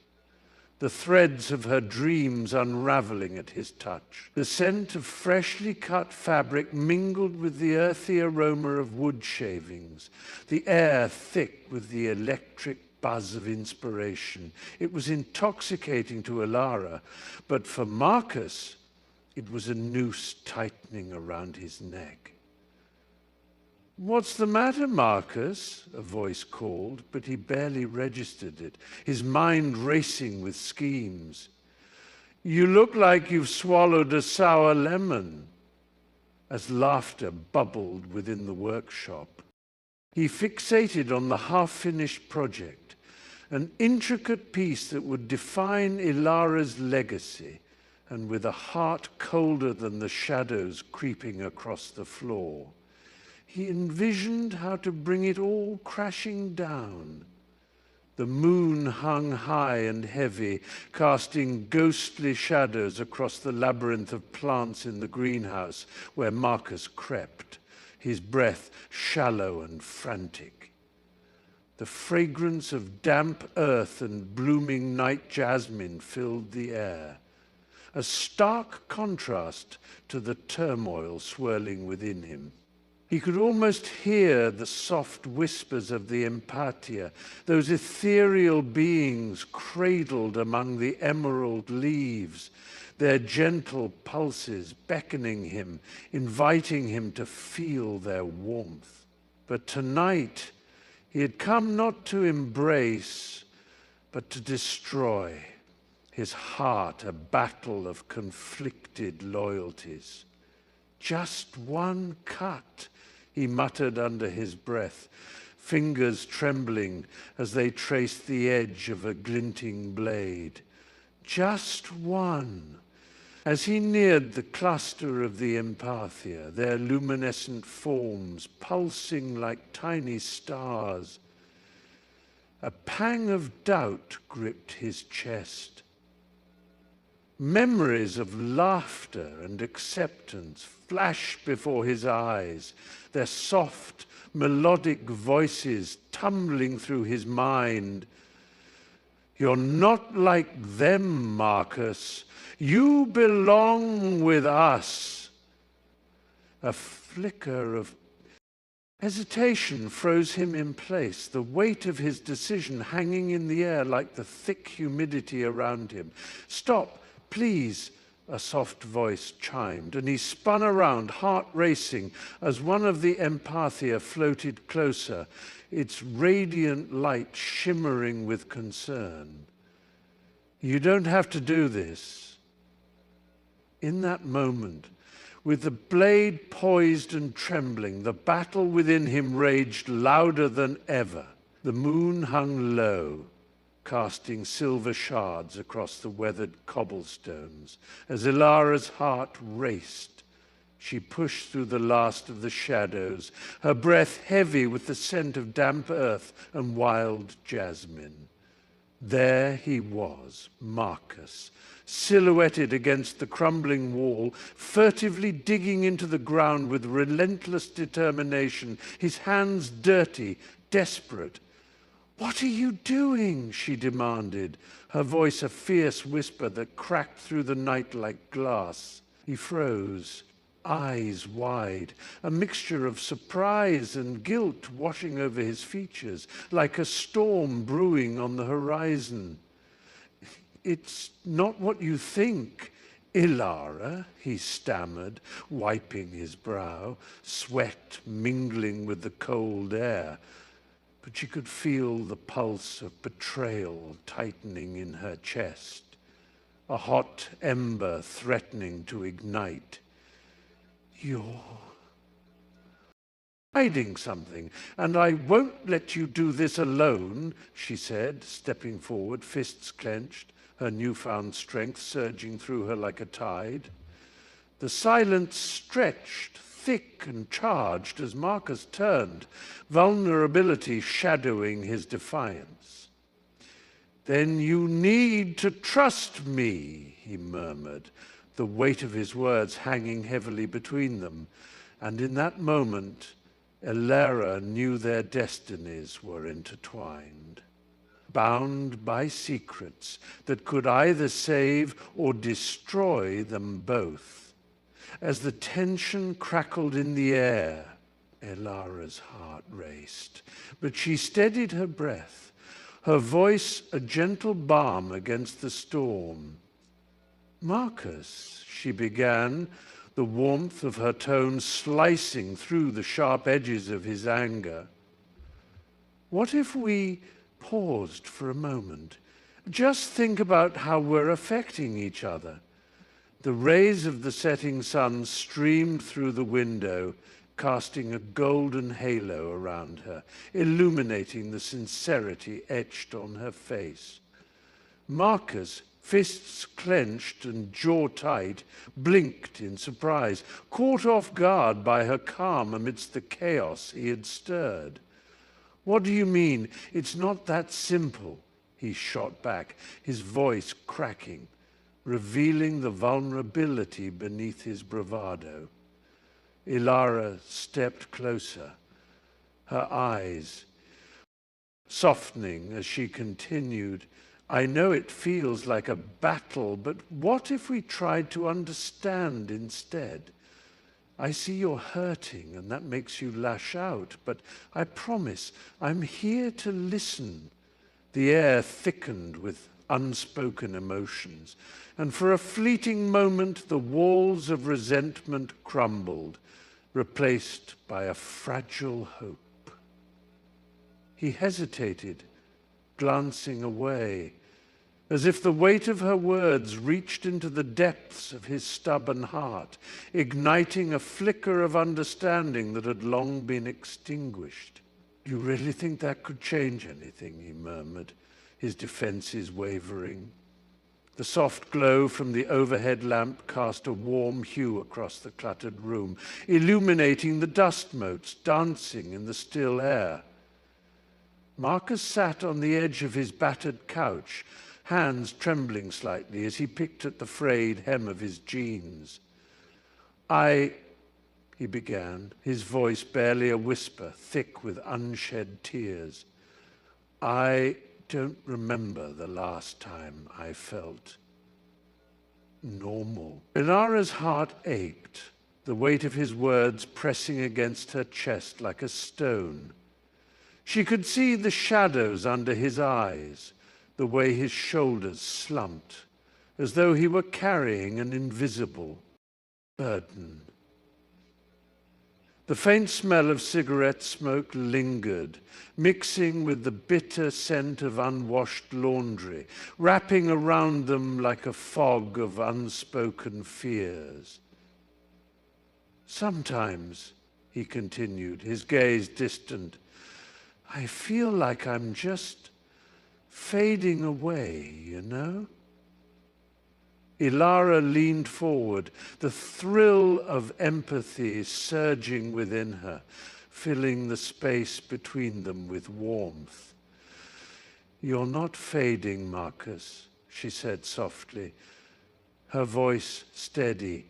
the threads of her dreams unraveling at his touch. The scent of freshly cut fabric mingled with the earthy aroma of wood shavings, the air thick with the electric buzz of inspiration. It was intoxicating to Ilara, but for Marcus, it was a noose tightening around his neck. "What's the matter, Marcus?" a voice called, but he barely registered it, his mind racing with schemes. "You look like you've swallowed a sour lemon," as laughter bubbled within the workshop. He fixated on the half-finished project, an intricate piece that would define Ilara's legacy, and with a heart colder than the shadows creeping across the floor, he envisioned how to bring it all crashing down. The moon hung high and heavy, casting ghostly shadows across the labyrinth of plants in the greenhouse where Marcus crept, his breath shallow and frantic. The fragrance of damp earth and blooming night jasmine filled the air, a stark contrast to the turmoil swirling within him. He could almost hear the soft whispers of the empathia, those ethereal beings cradled among the emerald leaves, their gentle pulses beckoning him, inviting him to feel their warmth. But tonight, he had come not to embrace, but to destroy. His heart a battle of conflicted loyalties. "Just one cut," he muttered under his breath, fingers trembling as they traced the edge of a glinting blade. Just one. As he neared the cluster of the empathia, their luminescent forms pulsing like tiny stars, a pang of doubt gripped his chest. Memories of laughter and acceptance flashed before his eyes, their soft, melodic voices tumbling through his mind. "You're not like them, Marcus. You belong with us." A flicker of hesitation froze him in place, the weight of his decision hanging in the air like the thick humidity around him. "Stop, please," a soft voice chimed, and he spun around, heart racing, as one of the empathia floated closer, its radiant light shimmering with concern. "You don't have to do this." In that moment, with the blade poised and trembling, the battle within him raged louder than ever. The moon hung low, casting silver shards across the weathered cobblestones. As Ilara's heart raced, she pushed through the last of the shadows, her breath heavy with the scent of damp earth and wild jasmine. There he was, Marcus, silhouetted against the crumbling wall, furtively digging into the ground with relentless determination, his hands dirty, desperate. "What are you doing?" she demanded, her voice a fierce whisper that cracked through the night like glass. He froze, eyes wide, a mixture of surprise and guilt washing over his features, like a storm brewing on the horizon. "It's not what you think, Ilara," he stammered, wiping his brow, sweat mingling with the cold air. But she could feel the pulse of betrayal tightening in her chest, a hot ember threatening to ignite. "You're hiding something, and I won't let you do this alone," she said, stepping forward, fists clenched, her newfound strength surging through her like a tide. The silence stretched, thick and charged, as Marcus turned, vulnerability shadowing his defiance. "Then you need to trust me," he murmured, the weight of his words hanging heavily between them. And in that moment, Ilara knew their destinies were intertwined, bound by secrets that could either save or destroy them both. As the tension crackled in the air, Ilara's heart raced, but she steadied her breath, her voice a gentle balm against the storm. "Marcus," she began, the warmth of her tone slicing through the sharp edges of his anger. "What if we paused for a moment? Just think about how we're affecting each other." The rays of the setting sun streamed through the window, casting a golden halo around her, illuminating the sincerity etched on her face. Marcus, fists clenched and jaw tight, blinked in surprise, caught off guard by her calm amidst the chaos he had stirred. "What do you mean? It's not that simple," he shot back, his voice cracking, revealing the vulnerability beneath his bravado. Ilara stepped closer, her eyes softening as she continued, "I know it feels like a battle, but what if we tried to understand instead? I see you're hurting and that makes you lash out, but I promise I'm here to listen." The air thickened with unspoken emotions, and for a fleeting moment the walls of resentment crumbled, replaced by a fragile hope. He hesitated, glancing away, as if the weight of her words reached into the depths of his stubborn heart, igniting a flicker of understanding that had long been extinguished. "You really think that could change anything?" he murmured, his defenses wavering. The soft glow from the overhead lamp cast a warm hue across the cluttered room, illuminating the dust motes dancing in the still air. Marcus sat on the edge of his battered couch, hands trembling slightly as he picked at the frayed hem of his jeans. He began, his voice barely a whisper, thick with unshed tears. "I don't remember the last time I felt normal." Ilara's heart ached, the weight of his words pressing against her chest like a stone. She could see the shadows under his eyes, the way his shoulders slumped, as though he were carrying an invisible burden. The faint smell of cigarette smoke lingered, mixing with the bitter scent of unwashed laundry, wrapping around them like a fog of unspoken fears. Sometimes, he continued, his gaze distant, I feel like I'm just fading away, you know? Ilara leaned forward, the thrill of empathy surging within her, filling the space between them with warmth. You're not fading, Marcus, she said softly, her voice steady.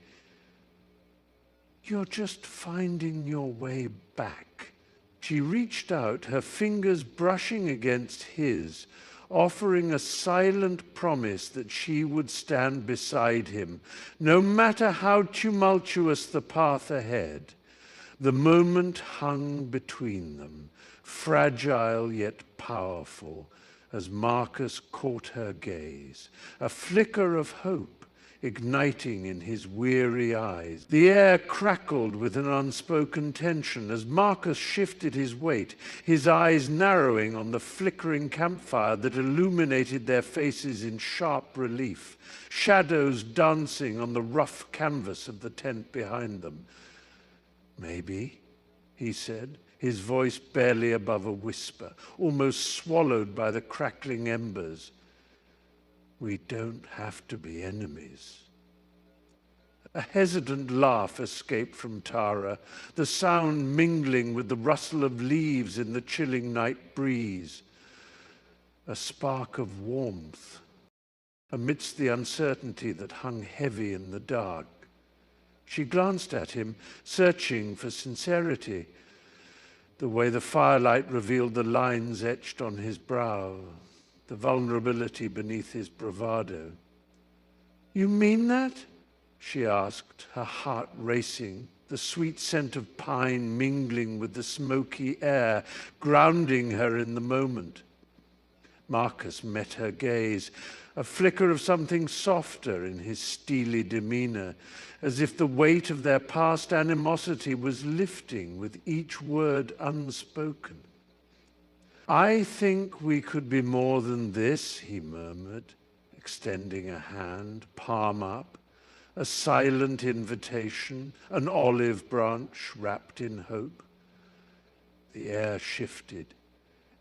You're just finding your way back. She reached out, her fingers brushing against his, offering a silent promise that she would stand beside him, no matter how tumultuous the path ahead. The moment hung between them, fragile yet powerful, as Marcus caught her gaze, a flicker of hope igniting in his weary eyes. The air crackled with an unspoken tension as Marcus shifted his weight, his eyes narrowing on the flickering campfire that illuminated their faces in sharp relief, shadows dancing on the rough canvas of the tent behind them. Maybe, he said, his voice barely above a whisper, almost swallowed by the crackling embers. We don't have to be enemies. A hesitant laugh escaped from Tara, the sound mingling with the rustle of leaves in the chilling night breeze. A spark of warmth amidst the uncertainty that hung heavy in the dark. She glanced at him, searching for sincerity, the way the firelight revealed the lines etched on his brow, the vulnerability beneath his bravado. You mean that? She asked, her heart racing, the sweet scent of pine mingling with the smoky air, grounding her in the moment. Marcus met her gaze, a flicker of something softer in his steely demeanor, as if the weight of their past animosity was lifting with each word unspoken. I think we could be more than this, he murmured, extending a hand, palm up, a silent invitation, an olive branch wrapped in hope. The air shifted,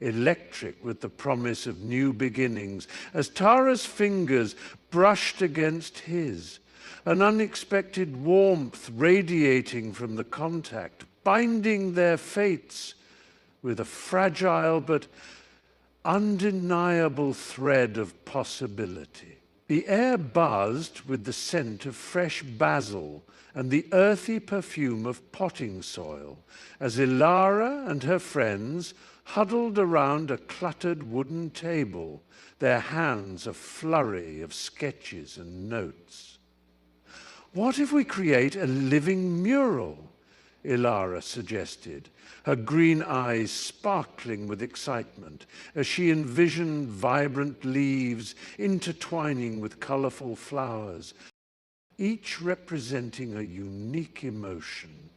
electric with the promise of new beginnings, as Tara's fingers brushed against his, an unexpected warmth radiating from the contact, binding their fates with a fragile but undeniable thread of possibility. The air buzzed with the scent of fresh basil and the earthy perfume of potting soil as Ilara and her friends huddled around a cluttered wooden table, their hands a flurry of sketches and notes. What if we create a living mural? Ilara suggested, her green eyes sparkling with excitement as she envisioned vibrant leaves intertwining with colorful flowers, each representing a unique emotion.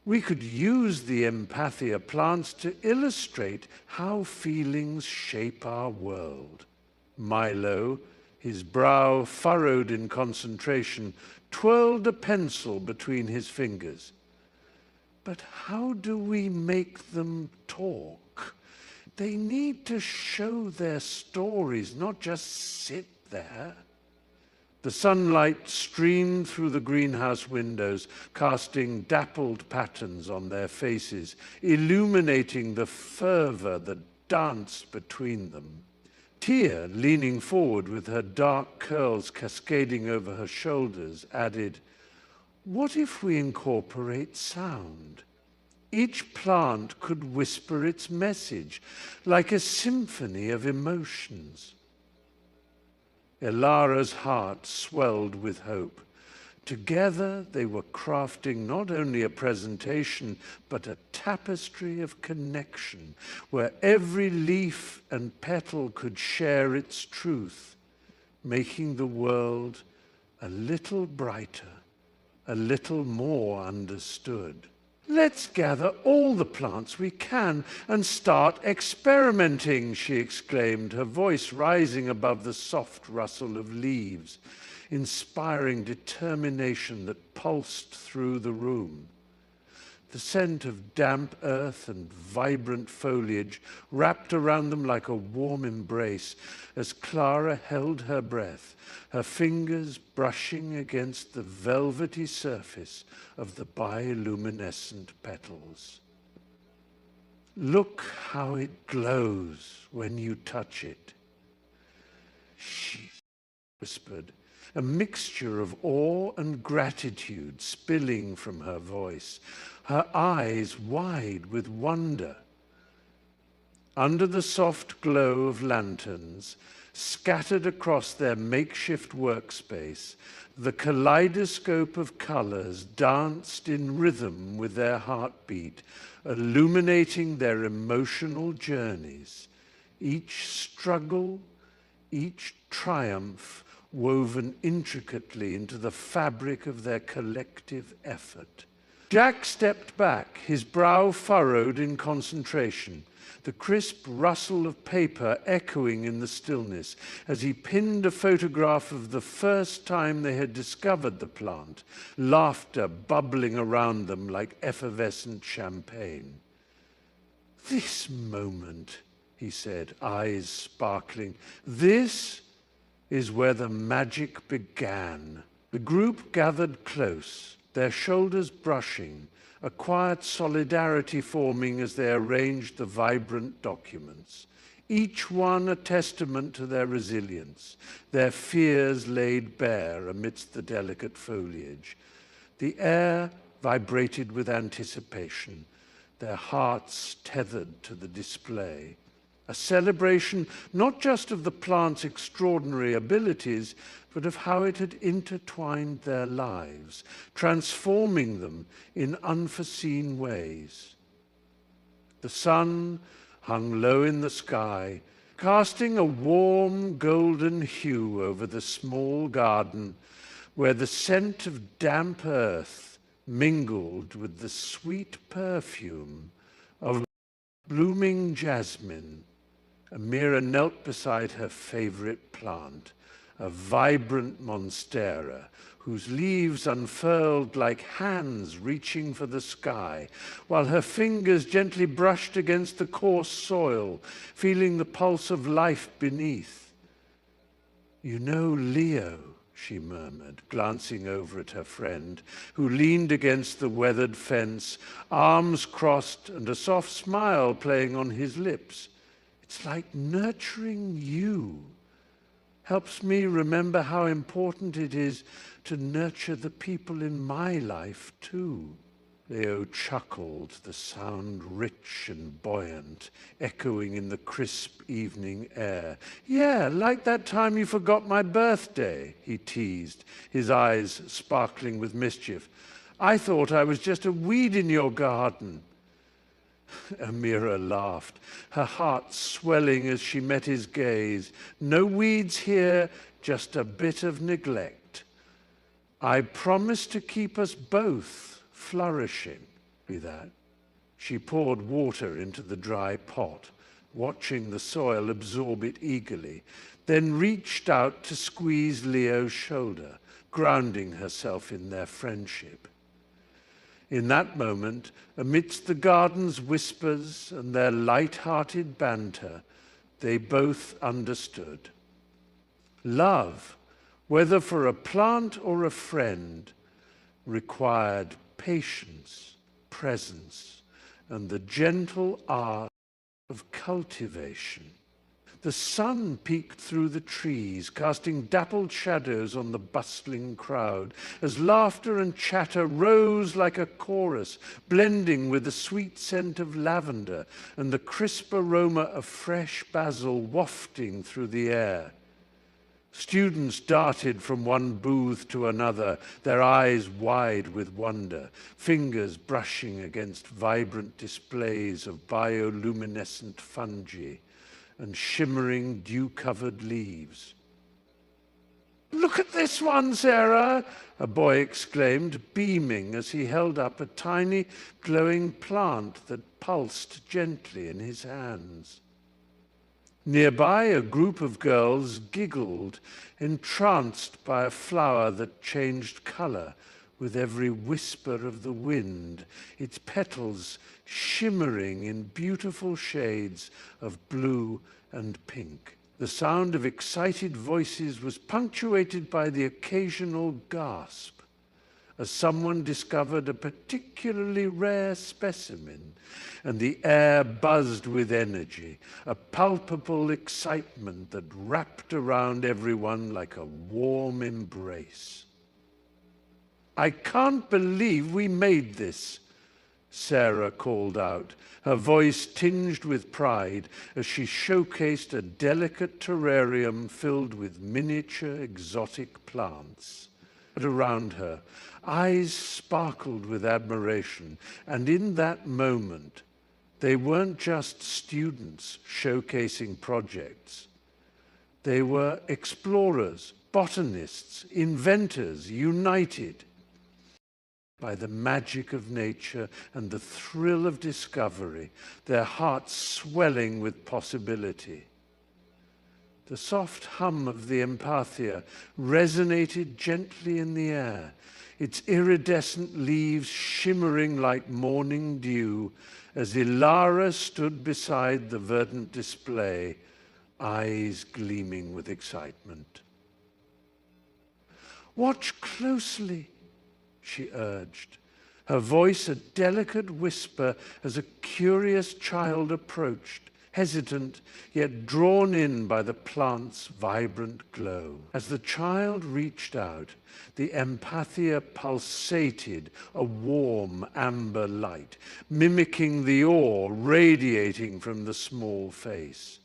We could use the empathia plants to illustrate how feelings shape our world. Milo, his brow furrowed in concentration, twirled a pencil between his fingers. But how do we make them talk? They need to show their stories, not just sit there. The sunlight streamed through the greenhouse windows, casting dappled patterns on their faces, illuminating the fervor that danced between them. Tia, leaning forward with her dark curls cascading over her shoulders, added, what if we incorporate sound? Each plant could whisper its message, like a symphony of emotions. Ilara's heart swelled with hope. Together they were crafting not only a presentation, but a tapestry of connection, where every leaf and petal could share its truth, making the world a little brighter, a little more understood. "Let's gather all the plants we can and start experimenting," she exclaimed, her voice rising above the soft rustle of leaves, inspiring determination that pulsed through the room. The scent of damp earth and vibrant foliage wrapped around them like a warm embrace as Clara held her breath, her fingers brushing against the velvety surface of the bioluminescent petals. "Look how it glows when you touch it," she whispered, a mixture of awe and gratitude spilling from her voice, her eyes wide with wonder. Under the soft glow of lanterns, scattered across their makeshift workspace, the kaleidoscope of colors danced in rhythm with their heartbeat, illuminating their emotional journeys, each struggle, each triumph woven intricately into the fabric of their collective effort. Jack stepped back, his brow furrowed in concentration, the crisp rustle of paper echoing in the stillness as he pinned a photograph of the first time they had discovered the plant, laughter bubbling around them like effervescent champagne. "This moment," he said, eyes sparkling, "this is where the magic began." The group gathered close, their shoulders brushing, a quiet solidarity forming as they arranged the vibrant documents, each one a testament to their resilience, their fears laid bare amidst the delicate foliage. The air vibrated with anticipation, their hearts tethered to the display. A celebration not just of the plant's extraordinary abilities, but of how it had intertwined their lives, transforming them in unforeseen ways. The sun hung low in the sky, casting a warm golden hue over the small garden, where the scent of damp earth mingled with the sweet perfume of blooming jasmine. Amira knelt beside her favorite plant, a vibrant monstera, whose leaves unfurled like hands reaching for the sky, while her fingers gently brushed against the coarse soil, feeling the pulse of life beneath. "You know Leo," she murmured, glancing over at her friend, who leaned against the weathered fence, arms crossed and a soft smile playing on his lips. "It's like nurturing you. Helps me remember how important it is to nurture the people in my life, too." Leo chuckled, the sound rich and buoyant, echoing in the crisp evening air. "Yeah, like that time you forgot my birthday," he teased, his eyes sparkling with mischief. "I thought I was just a weed in your garden." Amira laughed, her heart swelling as she met his gaze. "No weeds here, just a bit of neglect. I promise to keep us both flourishing." With that, she poured water into the dry pot, watching the soil absorb it eagerly, then reached out to squeeze Leo's shoulder, grounding herself in their friendship. In that moment, amidst the garden's whispers and their light-hearted banter, they both understood. Love, whether for a plant or a friend, required patience, presence, and the gentle art of cultivation. The sun peeked through the trees, casting dappled shadows on the bustling crowd, as laughter and chatter rose like a chorus, blending with the sweet scent of lavender and the crisp aroma of fresh basil wafting through the air. Students darted from one booth to another, their eyes wide with wonder, fingers brushing against vibrant displays of bioluminescent fungi and shimmering dew-covered leaves. "Look at this one, Sarah!" a boy exclaimed, beaming as he held up a tiny glowing plant that pulsed gently in his hands. Nearby, a group of girls giggled, entranced by a flower that changed color with every whisper of the wind, its petals shimmering in beautiful shades of blue and pink. The sound of excited voices was punctuated by the occasional gasp as someone discovered a particularly rare specimen, and the air buzzed with energy, a palpable excitement that wrapped around everyone like a warm embrace. "I can't believe we made this," Sarah called out, her voice tinged with pride as she showcased a delicate terrarium filled with miniature exotic plants. But around her, eyes sparkled with admiration, and in that moment, they weren't just students showcasing projects. They were explorers, botanists, inventors, united by the magic of nature and the thrill of discovery, their hearts swelling with possibility. The soft hum of the empathia resonated gently in the air, its iridescent leaves shimmering like morning dew as Ilara stood beside the verdant display, eyes gleaming with excitement. "Watch closely," she urged, her voice a delicate whisper as a curious child approached, hesitant yet drawn in by the plant's vibrant glow. As the child reached out, the empathia pulsated a warm amber light, mimicking the awe radiating from the small face.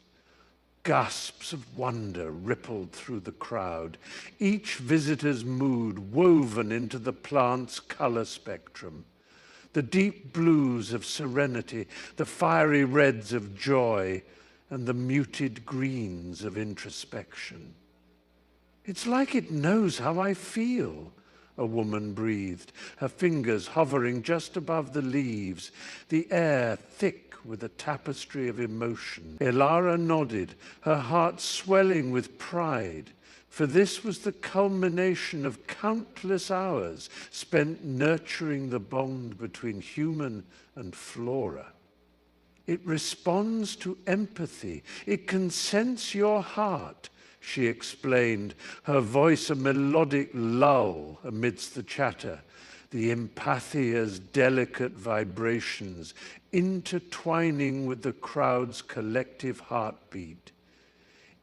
Gasps of wonder rippled through the crowd, each visitor's mood woven into the plant's color spectrum. The deep blues of serenity, the fiery reds of joy, and the muted greens of introspection. "It's like it knows how I feel," a woman breathed, her fingers hovering just above the leaves, the air thick with a tapestry of emotion. Ilara nodded, her heart swelling with pride, for this was the culmination of countless hours spent nurturing the bond between human and flora. "It responds to empathy. It can sense your heart," she explained, her voice a melodic lull amidst the chatter, the empathia's delicate vibrations intertwining with the crowd's collective heartbeat.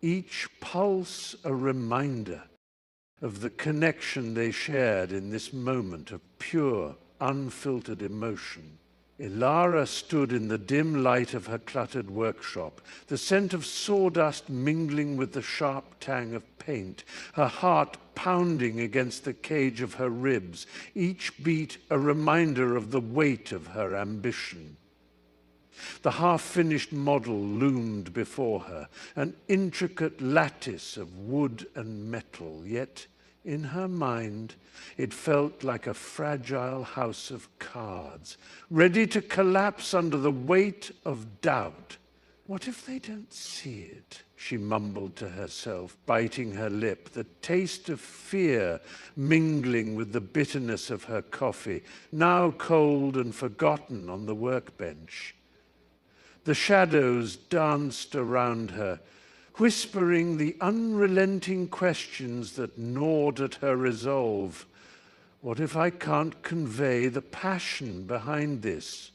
Each pulse a reminder of the connection they shared in this moment of pure, unfiltered emotion. Ilara stood in the dim light of her cluttered workshop, the scent of sawdust mingling with the sharp tang of paint, her heart pounding against the cage of her ribs, each beat a reminder of the weight of her ambition. The half-finished model loomed before her, an intricate lattice of wood and metal, yet in her mind it felt like a fragile house of cards, ready to collapse under the weight of doubt. "What if they don't see it?" she mumbled to herself, biting her lip, the taste of fear mingling with the bitterness of her coffee, now cold and forgotten on the workbench. The shadows danced around her, whispering the unrelenting questions that gnawed at her resolve. What if I can't convey the passion behind this?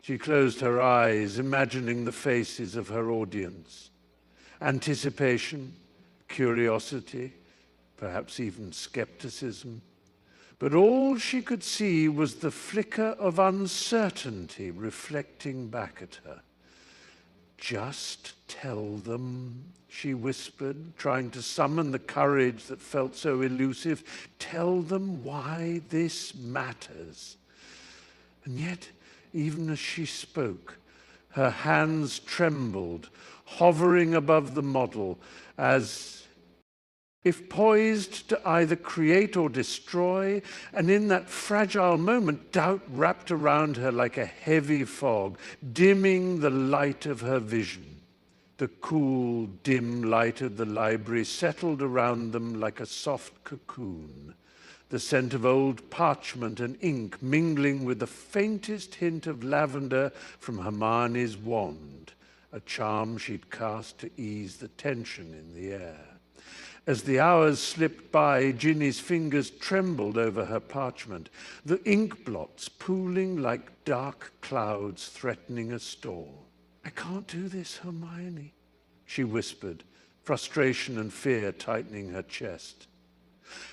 She closed her eyes, imagining the faces of her audience. Anticipation, curiosity, perhaps even skepticism. But all she could see was the flicker of uncertainty reflecting back at her. Just tell them, she whispered, trying to summon the courage that felt so elusive. Tell them why this matters. And yet, even as she spoke, her hands trembled, hovering above the model, as if poised to either create or destroy, and in that fragile moment, doubt wrapped around her like a heavy fog, dimming the light of her vision. The cool, dim light of the library settled around them like a soft cocoon, the scent of old parchment and ink mingling with the faintest hint of lavender from Hermione's wand, a charm she'd cast to ease the tension in the air. As the hours slipped by, Ginny's fingers trembled over her parchment, the ink blots pooling like dark clouds threatening a storm. "I can't do this, Hermione," she whispered, frustration and fear tightening her chest.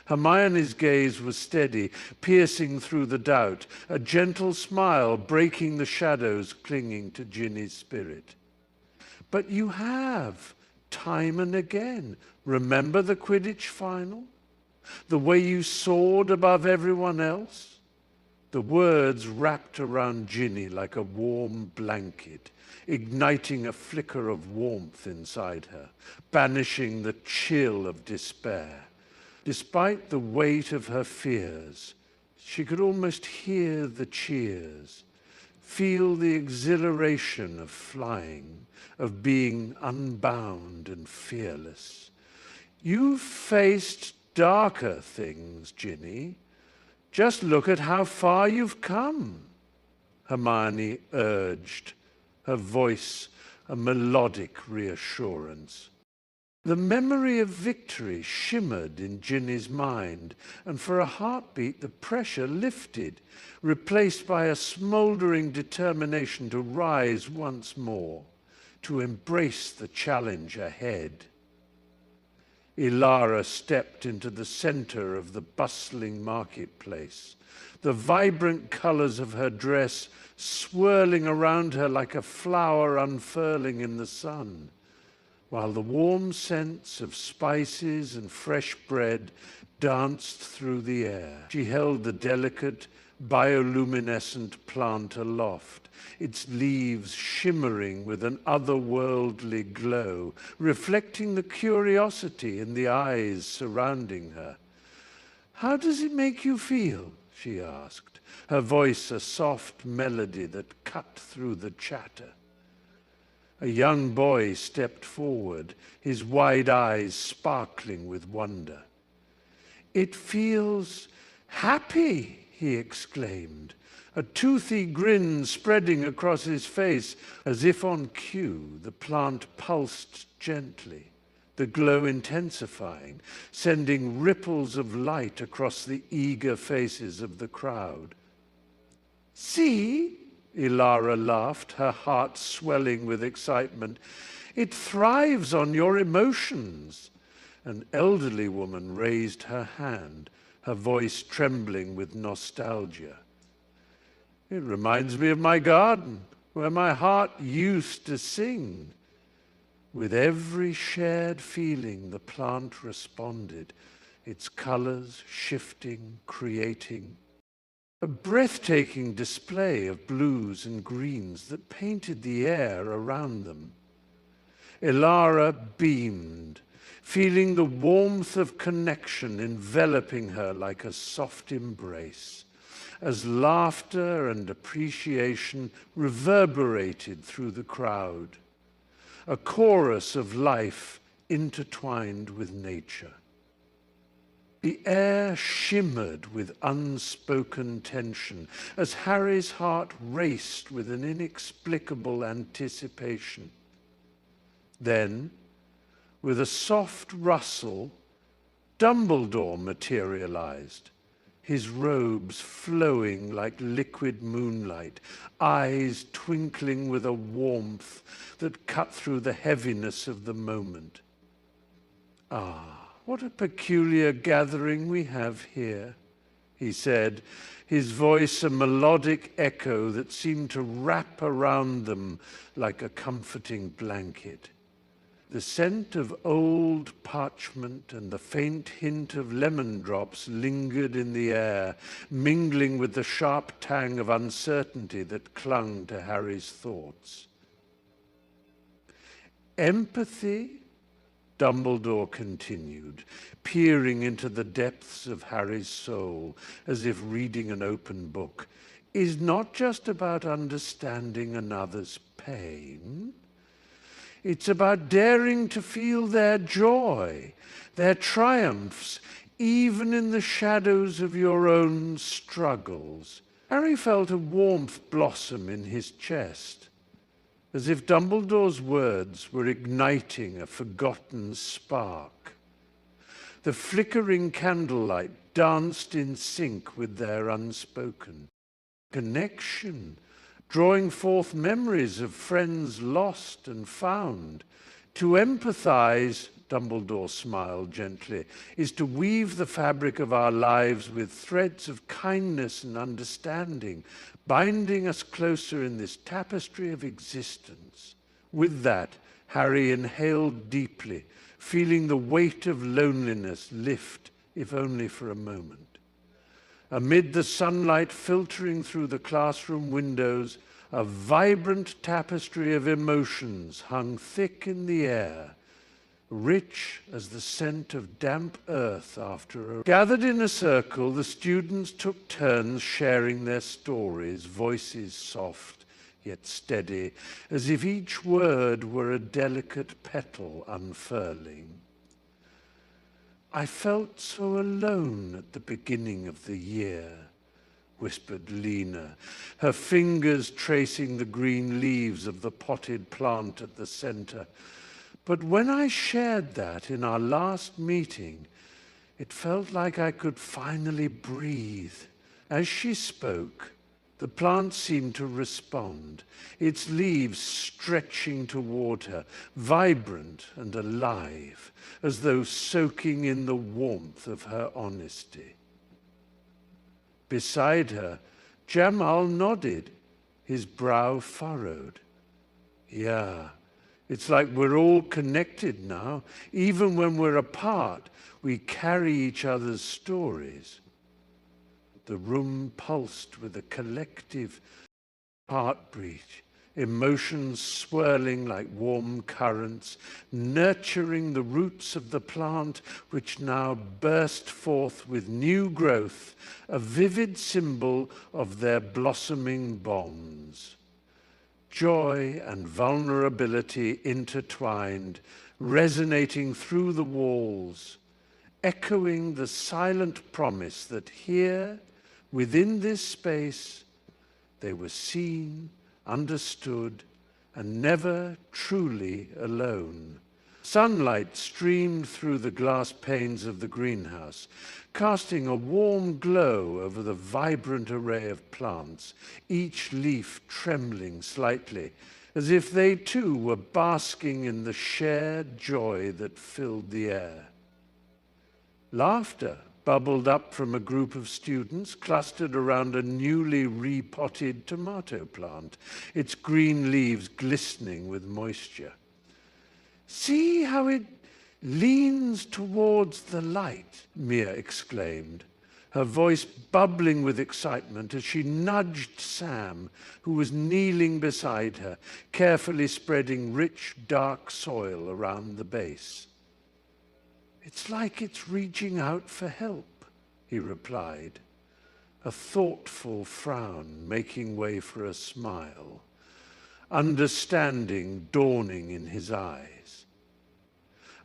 Hermione's gaze was steady, piercing through the doubt, a gentle smile breaking the shadows clinging to Ginny's spirit. "But you have, time and again. Remember the Quidditch final? The way you soared above everyone else?" The words wrapped around Ginny like a warm blanket, igniting a flicker of warmth inside her, banishing the chill of despair. Despite the weight of her fears, she could almost hear the cheers, feel the exhilaration of flying, of being unbound and fearless. "You've faced darker things, Ginny. Just look at how far you've come," Hermione urged, her voice a melodic reassurance. The memory of victory shimmered in Ginny's mind, and for a heartbeat the pressure lifted, replaced by a smouldering determination to rise once more, to embrace the challenge ahead. Ilara stepped into the center of the bustling marketplace, the vibrant colors of her dress swirling around her like a flower unfurling in the sun, while the warm scents of spices and fresh bread danced through the air. She held the delicate, bioluminescent plant aloft, its leaves shimmering with an otherworldly glow, reflecting the curiosity in the eyes surrounding her. "How does it make you feel?" she asked, her voice a soft melody that cut through the chatter. A young boy stepped forward, his wide eyes sparkling with wonder. "It feels happy," he exclaimed, a toothy grin spreading across his face. As if on cue, the plant pulsed gently, the glow intensifying, sending ripples of light across the eager faces of the crowd. "See?" Ilara laughed, her heart swelling with excitement. "It thrives on your emotions." An elderly woman raised her hand, her voice trembling with nostalgia. "It reminds me of my garden, where my heart used to sing." With every shared feeling, the plant responded, its colors shifting, creating a breathtaking display of blues and greens that painted the air around them. Ilara beamed, feeling the warmth of connection enveloping her like a soft embrace, as laughter and appreciation reverberated through the crowd, a chorus of life intertwined with nature. The air shimmered with unspoken tension as Harry's heart raced with an inexplicable anticipation. Then, with a soft rustle, Dumbledore materialized, his robes flowing like liquid moonlight, eyes twinkling with a warmth that cut through the heaviness of the moment. "Ah, what a peculiar gathering we have here," he said, his voice a melodic echo that seemed to wrap around them like a comforting blanket. The scent of old parchment and the faint hint of lemon drops lingered in the air, mingling with the sharp tang of uncertainty that clung to Harry's thoughts. Empathy, Dumbledore continued, peering into the depths of Harry's soul as if reading an open book, is not just about understanding another's pain. It's about daring to feel their joy, their triumphs, even in the shadows of your own struggles. Harry felt a warmth blossom in his chest, as if Dumbledore's words were igniting a forgotten spark. The flickering candlelight danced in sync with their unspoken connection, drawing forth memories of friends lost and found. To empathize, Dumbledore smiled gently, is to weave the fabric of our lives with threads of kindness and understanding, binding us closer in this tapestry of existence. With that, Harry inhaled deeply, feeling the weight of loneliness lift, if only for a moment. Amid the sunlight filtering through the classroom windows, a vibrant tapestry of emotions hung thick in the air, rich as the scent of damp earth after a... Gathered in a circle, the students took turns sharing their stories, voices soft yet steady, as if each word were a delicate petal unfurling. I felt so alone at the beginning of the year, whispered Lena, her fingers tracing the green leaves of the potted plant at the center. But when I shared that in our last meeting, it felt like I could finally breathe. As she spoke, the plant seemed to respond, its leaves stretching toward her, vibrant and alive, as though soaking in the warmth of her honesty. Beside her, Jamal nodded, his brow furrowed. Yeah, it's like we're all connected now. Even when we're apart, we carry each other's stories. The room pulsed with a collective heartbeat, emotions swirling like warm currents, nurturing the roots of the plant which now burst forth with new growth, a vivid symbol of their blossoming bonds. Joy and vulnerability intertwined, resonating through the walls, echoing the silent promise that here, within this space, they were seen, understood, and never truly alone. Sunlight streamed through the glass panes of the greenhouse, casting a warm glow over the vibrant array of plants, each leaf trembling slightly, as if they too were basking in the shared joy that filled the air. Laughter bubbled up from a group of students clustered around a newly repotted tomato plant, its green leaves glistening with moisture. See how it leans towards the light, Mia exclaimed, her voice bubbling with excitement as she nudged Sam, who was kneeling beside her, carefully spreading rich, dark soil around the base. It's like it's reaching out for help, he replied, a thoughtful frown making way for a smile, understanding dawning in his eyes.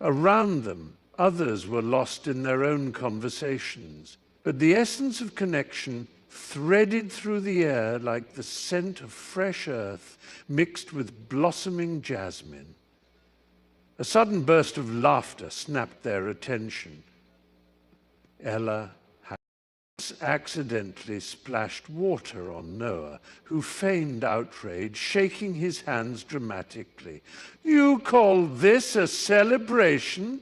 Around them, others were lost in their own conversations, but the essence of connection threaded through the air like the scent of fresh earth mixed with blossoming jasmine. A sudden burst of laughter snapped their attention. Ella had accidentally splashed water on Noah, who feigned outrage, shaking his hands dramatically. "You call this a celebration?"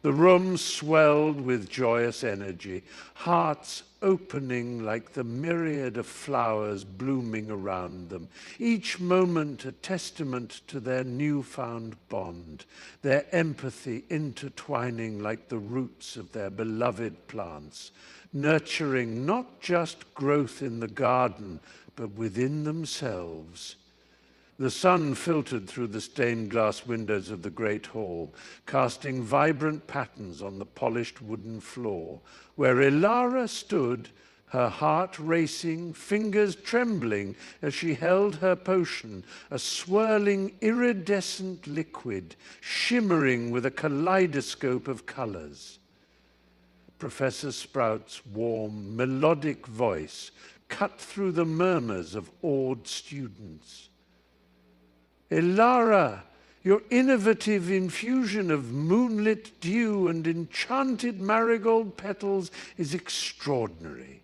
The room swelled with joyous energy, hearts opening like the myriad of flowers blooming around them, each moment a testament to their newfound bond, their empathy intertwining like the roots of their beloved plants, nurturing not just growth in the garden, but within themselves. The sun filtered through the stained glass windows of the great hall, casting vibrant patterns on the polished wooden floor, where Ilara stood, her heart racing, fingers trembling as she held her potion, a swirling, iridescent liquid, shimmering with a kaleidoscope of colors. Professor Sprout's warm, melodic voice cut through the murmurs of awed students. Ilara, your innovative infusion of moonlit dew and enchanted marigold petals is extraordinary.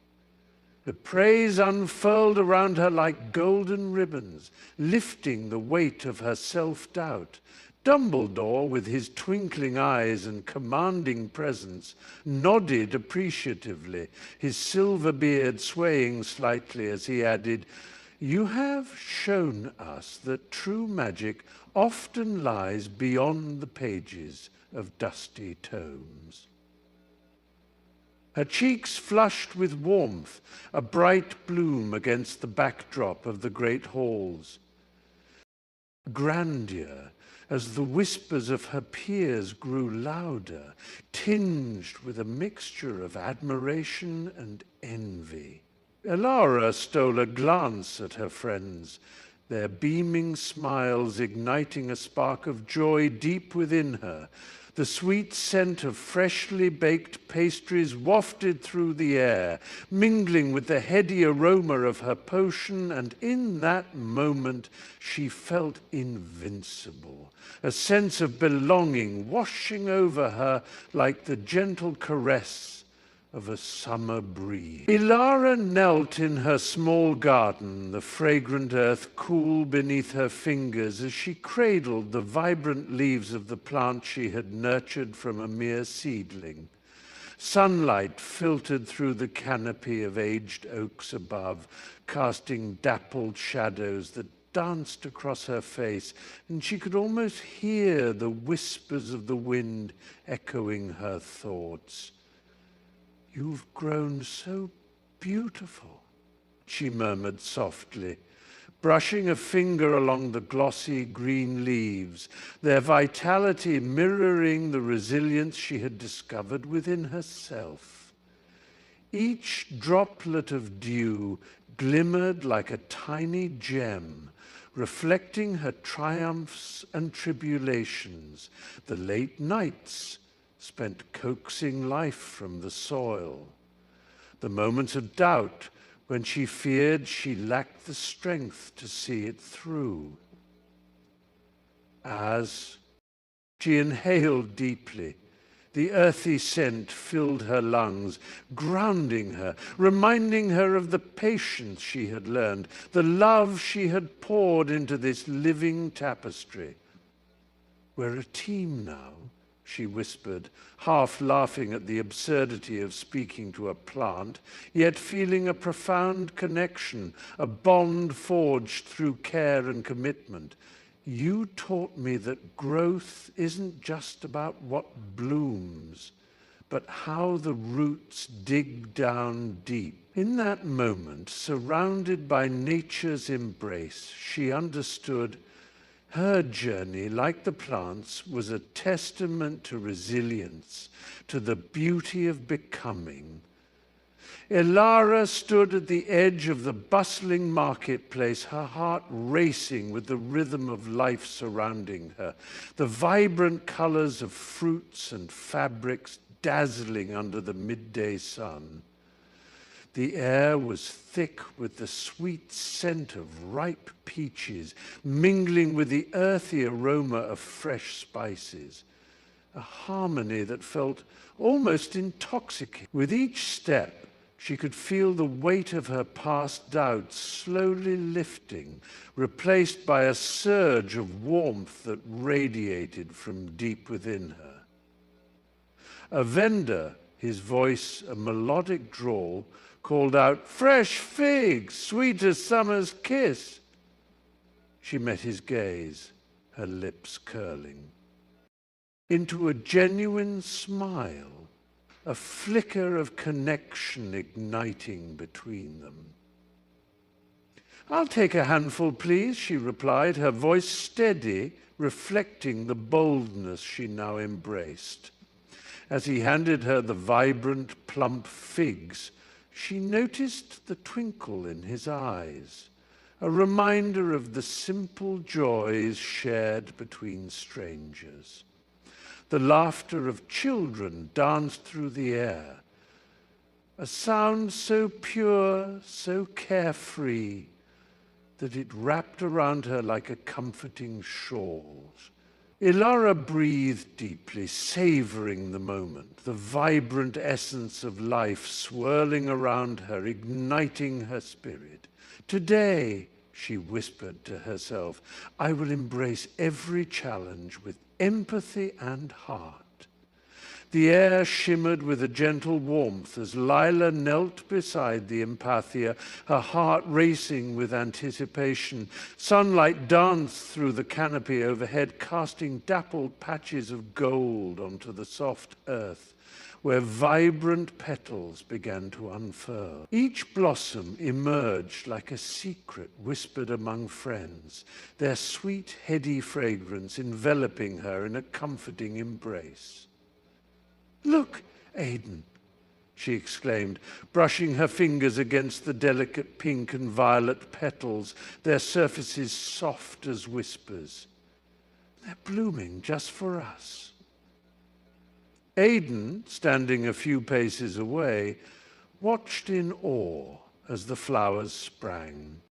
The praise unfurled around her like golden ribbons, lifting the weight of her self-doubt. Dumbledore, with his twinkling eyes and commanding presence, nodded appreciatively, his silver beard swaying slightly as he added, "You have shown us that true magic often lies beyond the pages of dusty tomes." Her cheeks flushed with warmth, a bright bloom against the backdrop of the great halls. Grandeur, as the whispers of her peers grew louder, tinged with a mixture of admiration and envy. Ilara stole a glance at her friends, their beaming smiles igniting a spark of joy deep within her. The sweet scent of freshly baked pastries wafted through the air, mingling with the heady aroma of her potion, and in that moment she felt invincible, a sense of belonging washing over her like the gentle caress of a summer breeze. Ilara knelt in her small garden, the fragrant earth cool beneath her fingers as she cradled the vibrant leaves of the plant she had nurtured from a mere seedling. Sunlight filtered through the canopy of aged oaks above, casting dappled shadows that danced across her face, and she could almost hear the whispers of the wind echoing her thoughts. "You've grown so beautiful," she murmured softly, brushing a finger along the glossy green leaves, their vitality mirroring the resilience she had discovered within herself. Each droplet of dew glimmered like a tiny gem, reflecting her triumphs and tribulations, the late nights spent coaxing life from the soil, the moments of doubt when she feared she lacked the strength to see it through. As she inhaled deeply, the earthy scent filled her lungs, grounding her, reminding her of the patience she had learned, the love she had poured into this living tapestry. "We're a team now," she whispered, half laughing at the absurdity of speaking to a plant, yet feeling a profound connection, a bond forged through care and commitment. "You taught me that growth isn't just about what blooms, but how the roots dig down deep." In that moment, surrounded by nature's embrace, she understood her journey, like the plants, was a testament to resilience, to the beauty of becoming. Ilara stood at the edge of the bustling marketplace, her heart racing with the rhythm of life surrounding her, the vibrant colors of fruits and fabrics dazzling under the midday sun. The air was thick with the sweet scent of ripe peaches, mingling with the earthy aroma of fresh spices, a harmony that felt almost intoxicating. With each step, she could feel the weight of her past doubts slowly lifting, replaced by a surge of warmth that radiated from deep within her. A vendor, his voice a melodic drawl, called out, "Fresh figs, sweet as summer's kiss." She met his gaze, her lips curling. Into a genuine smile, a flicker of connection igniting between them. "I'll take a handful, please," she replied, her voice steady, reflecting the boldness she now embraced. As he handed her the vibrant, plump figs, she noticed the twinkle in his eyes, a reminder of the simple joys shared between strangers. The laughter of children danced through the air, a sound so pure, so carefree, that it wrapped around her like a comforting shawl. Elara breathed deeply, savoring the moment, the vibrant essence of life swirling around her, igniting her spirit. "Today," she whispered to herself, "I will embrace every challenge with empathy and heart." The air shimmered with a gentle warmth as Lila knelt beside the empathia, her heart racing with anticipation. Sunlight danced through the canopy overhead, casting dappled patches of gold onto the soft earth, where vibrant petals began to unfurl. Each blossom emerged like a secret whispered among friends, their sweet, heady fragrance enveloping her in a comforting embrace. "Look, Aidan," she exclaimed, brushing her fingers against the delicate pink and violet petals, their surfaces soft as whispers. "They're blooming just for us." Aidan, standing a few paces away, watched in awe as the flowers sprang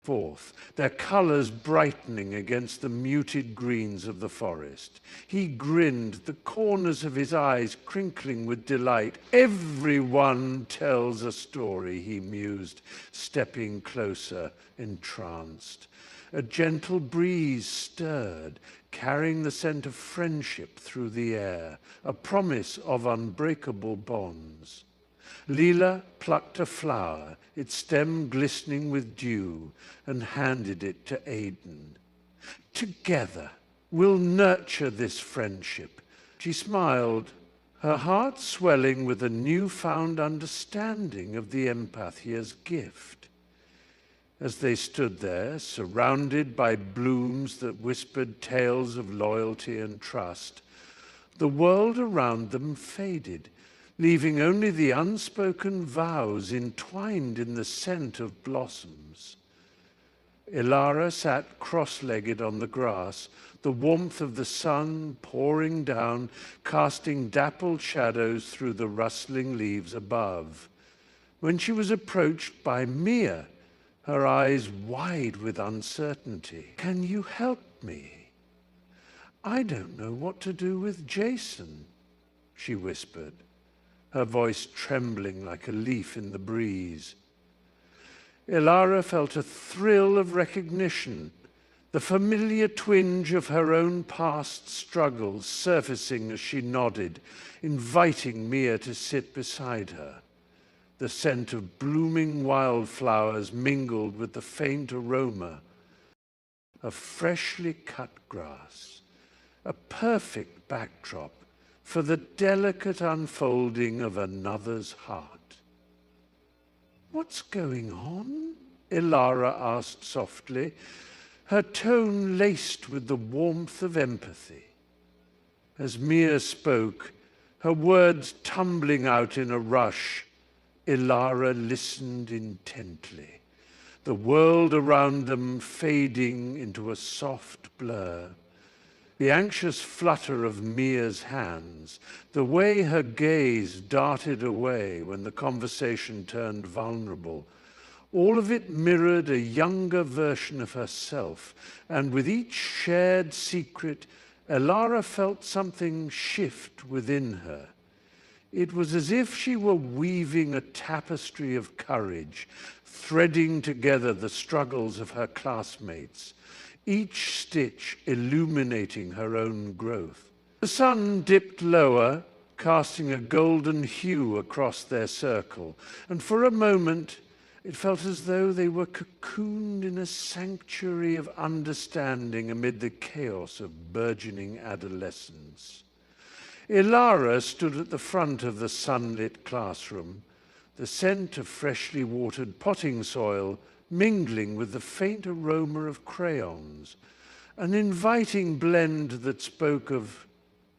forth, their colors brightening against the muted greens of the forest. He grinned, the corners of his eyes crinkling with delight. "Everyone tells a story," he mused, stepping closer, entranced. A gentle breeze stirred, carrying the scent of friendship through the air, a promise of unbreakable bonds. Leela plucked a flower, its stem glistening with dew, and handed it to Aidan. "Together, we'll nurture this friendship." She smiled, her heart swelling with a newfound understanding of the empathia's gift. As they stood there, surrounded by blooms that whispered tales of loyalty and trust, the world around them faded, leaving only the unspoken vows entwined in the scent of blossoms. Elara sat cross-legged on the grass, the warmth of the sun pouring down, casting dappled shadows through the rustling leaves above. When she was approached by Mia, her eyes wide with uncertainty. "Can you help me? I don't know what to do with Jason," she whispered, her voice trembling like a leaf in the breeze. Elara felt a thrill of recognition, the familiar twinge of her own past struggles surfacing as she nodded, inviting Mia to sit beside her. The scent of blooming wildflowers mingled with the faint aroma of freshly cut grass, a perfect backdrop for the delicate unfolding of another's heart. "What's going on?" Elara asked softly, her tone laced with the warmth of empathy. As Mia spoke, her words tumbling out in a rush, Elara listened intently, the world around them fading into a soft blur. The anxious flutter of Mia's hands, the way her gaze darted away when the conversation turned vulnerable, all of it mirrored a younger version of herself, and with each shared secret, Elara felt something shift within her. It was as if she were weaving a tapestry of courage, threading together the struggles of her classmates, each stitch illuminating her own growth. The sun dipped lower, casting a golden hue across their circle, and for a moment it felt as though they were cocooned in a sanctuary of understanding amid the chaos of burgeoning adolescence. Ilara stood at the front of the sunlit classroom, the scent of freshly watered potting soil mingling with the faint aroma of crayons, an inviting blend that spoke of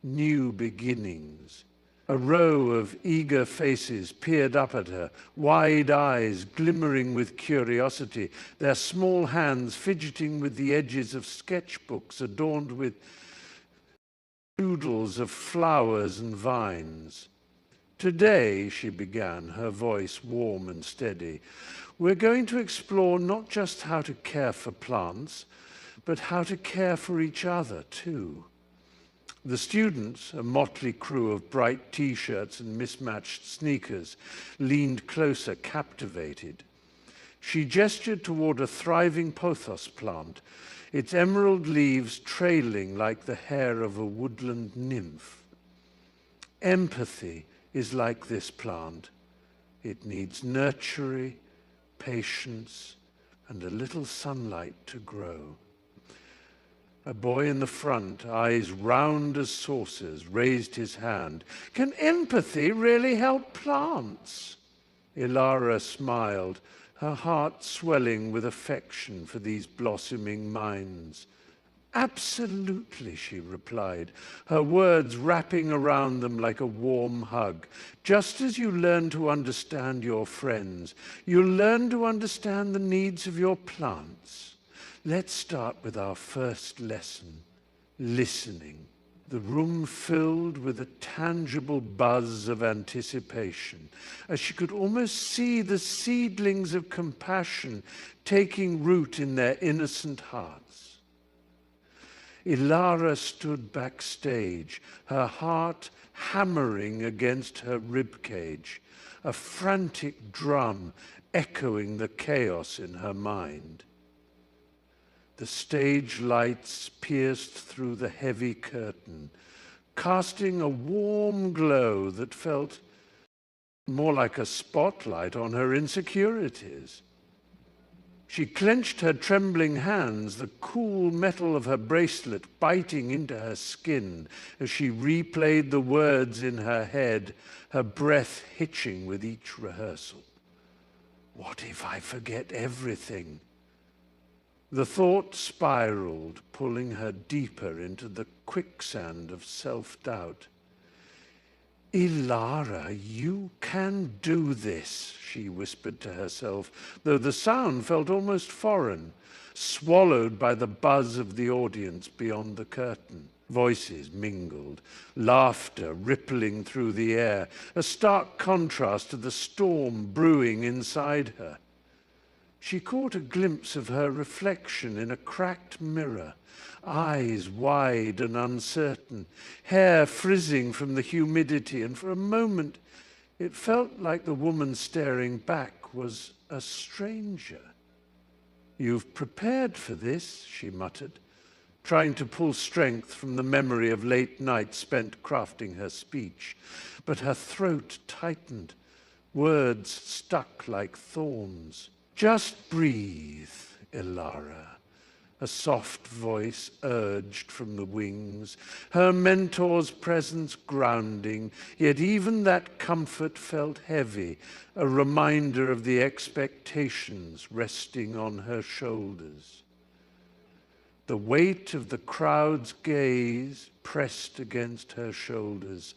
new beginnings. A row of eager faces peered up at her, wide eyes glimmering with curiosity, their small hands fidgeting with the edges of sketchbooks adorned with doodles of flowers and vines. "Today," she began, her voice warm and steady, "we're going to explore not just how to care for plants, but how to care for each other too." The students, a motley crew of bright T-shirts and mismatched sneakers, leaned closer, captivated. She gestured toward a thriving pothos plant, its emerald leaves trailing like the hair of a woodland nymph. "Empathy is like this plant. It needs nurturing, patience, and a little sunlight to grow." A boy in the front, eyes round as saucers, raised his hand. "Can empathy really help plants?" Ilara smiled, her heart swelling with affection for these blossoming minds. "Absolutely," she replied, her words wrapping around them like a warm hug. "Just as you learn to understand your friends, you'll learn to understand the needs of your plants. Let's start with our first lesson, listening." The room filled with a tangible buzz of anticipation, as she could almost see the seedlings of compassion taking root in their innocent hearts. Ilara stood backstage, her heart hammering against her ribcage, a frantic drum echoing the chaos in her mind. The stage lights pierced through the heavy curtain, casting a warm glow that felt more like a spotlight on her insecurities. She clenched her trembling hands, the cool metal of her bracelet biting into her skin as she replayed the words in her head, her breath hitching with each rehearsal. "What if I forget everything?" The thought spiraled, pulling her deeper into the quicksand of self-doubt. "Ilara, you can do this," she whispered to herself, though the sound felt almost foreign, swallowed by the buzz of the audience beyond the curtain. Voices mingled, laughter rippling through the air, a stark contrast to the storm brewing inside her. She caught a glimpse of her reflection in a cracked mirror, eyes wide and uncertain, hair frizzing from the humidity, and for a moment it felt like the woman staring back was a stranger. "You've prepared for this," she muttered, trying to pull strength from the memory of late nights spent crafting her speech. But her throat tightened, words stuck like thorns. "Just breathe, Ilara," a soft voice urged from the wings, her mentor's presence grounding, yet even that comfort felt heavy, a reminder of the expectations resting on her shoulders. The weight of the crowd's gaze pressed against her shoulders,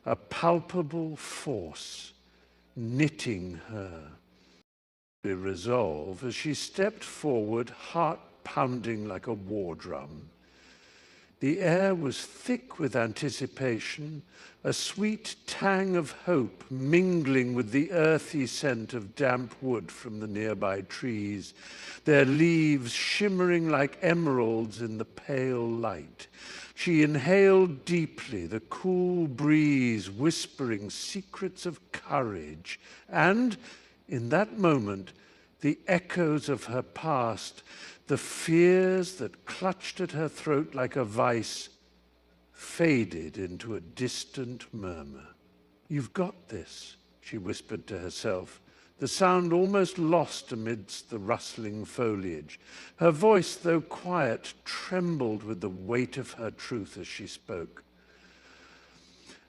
a palpable force knitting her. Resolve as she stepped forward, heart pounding like a war drum. The air was thick with anticipation, a sweet tang of hope mingling with the earthy scent of damp wood from the nearby trees, their leaves shimmering like emeralds in the pale light. She inhaled deeply, the cool breeze whispering secrets of courage, and in that moment, the echoes of her past, the fears that clutched at her throat like a vice, faded into a distant murmur. "You've got this," she whispered to herself, the sound almost lost amidst the rustling foliage. Her voice, though quiet, trembled with the weight of her truth as she spoke.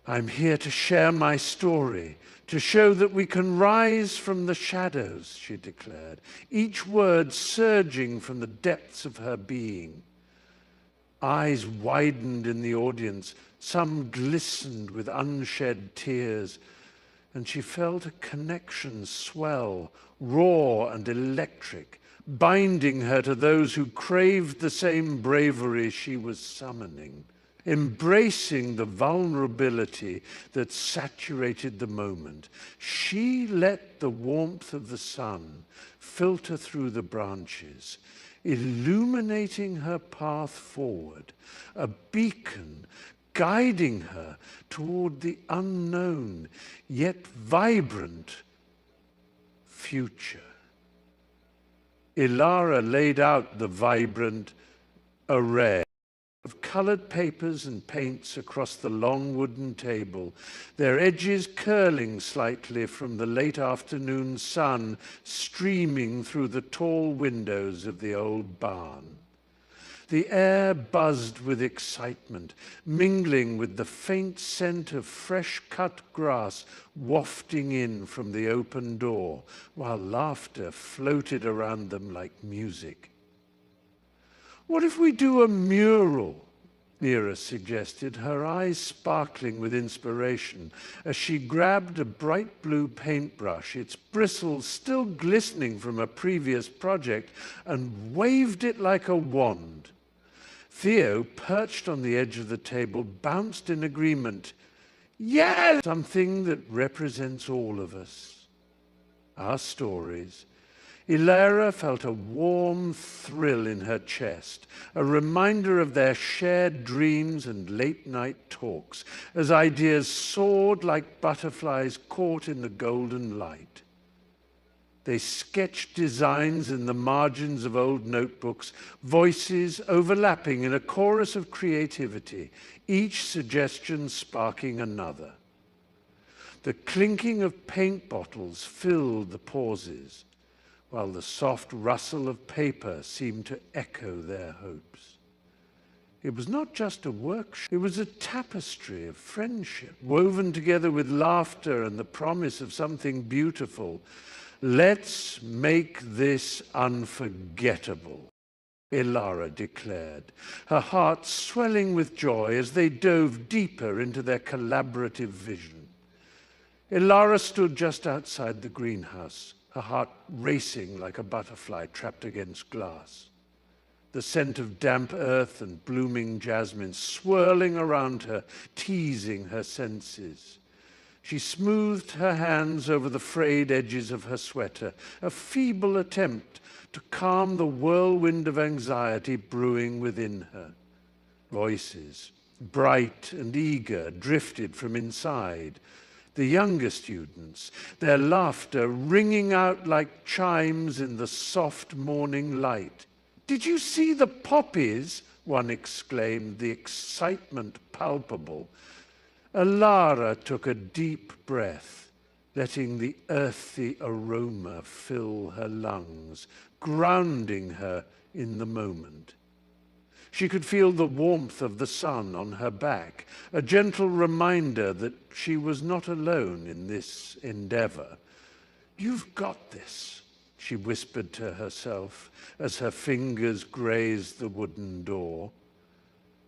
"I'm here to share my story, to show that we can rise from the shadows," she declared, each word surging from the depths of her being. Eyes widened in the audience, some glistened with unshed tears, and she felt a connection swell, raw and electric, binding her to those who craved the same bravery she was summoning. Embracing the vulnerability that saturated the moment, she let the warmth of the sun filter through the branches, illuminating her path forward, a beacon guiding her toward the unknown, yet vibrant future. Ilara laid out the vibrant array of colored papers and paints across the long wooden table, their edges curling slightly from the late afternoon sun streaming through the tall windows of the old barn. The air buzzed with excitement, mingling with the faint scent of fresh-cut grass wafting in from the open door, while laughter floated around them like music. "What if we do a mural?" Mira suggested, her eyes sparkling with inspiration as she grabbed a bright blue paintbrush, its bristles still glistening from a previous project, and waved it like a wand. Theo, perched on the edge of the table, bounced in agreement. "Yes!" Something that represents all of us, our stories. Ilara felt a warm thrill in her chest, a reminder of their shared dreams and late-night talks, as ideas soared like butterflies caught in the golden light. They sketched designs in the margins of old notebooks, voices overlapping in a chorus of creativity, each suggestion sparking another. The clinking of paint bottles filled the pauses, while the soft rustle of paper seemed to echo their hopes. It was not just a workshop, it was a tapestry of friendship, woven together with laughter and the promise of something beautiful. "Let's make this unforgettable," Ilara declared, her heart swelling with joy as they dove deeper into their collaborative vision. Ilara stood just outside the greenhouse, her heart racing like a butterfly trapped against glass. The scent of damp earth and blooming jasmine swirling around her, teasing her senses. She smoothed her hands over the frayed edges of her sweater, a feeble attempt to calm the whirlwind of anxiety brewing within her. Voices, bright and eager, drifted from inside. The younger students, their laughter ringing out like chimes in the soft morning light. "Did you see the poppies?" one exclaimed, the excitement palpable. Ilara took a deep breath, letting the earthy aroma fill her lungs, grounding her in the moment. She could feel the warmth of the sun on her back, a gentle reminder that she was not alone in this endeavor. "You've got this," she whispered to herself as her fingers grazed the wooden door.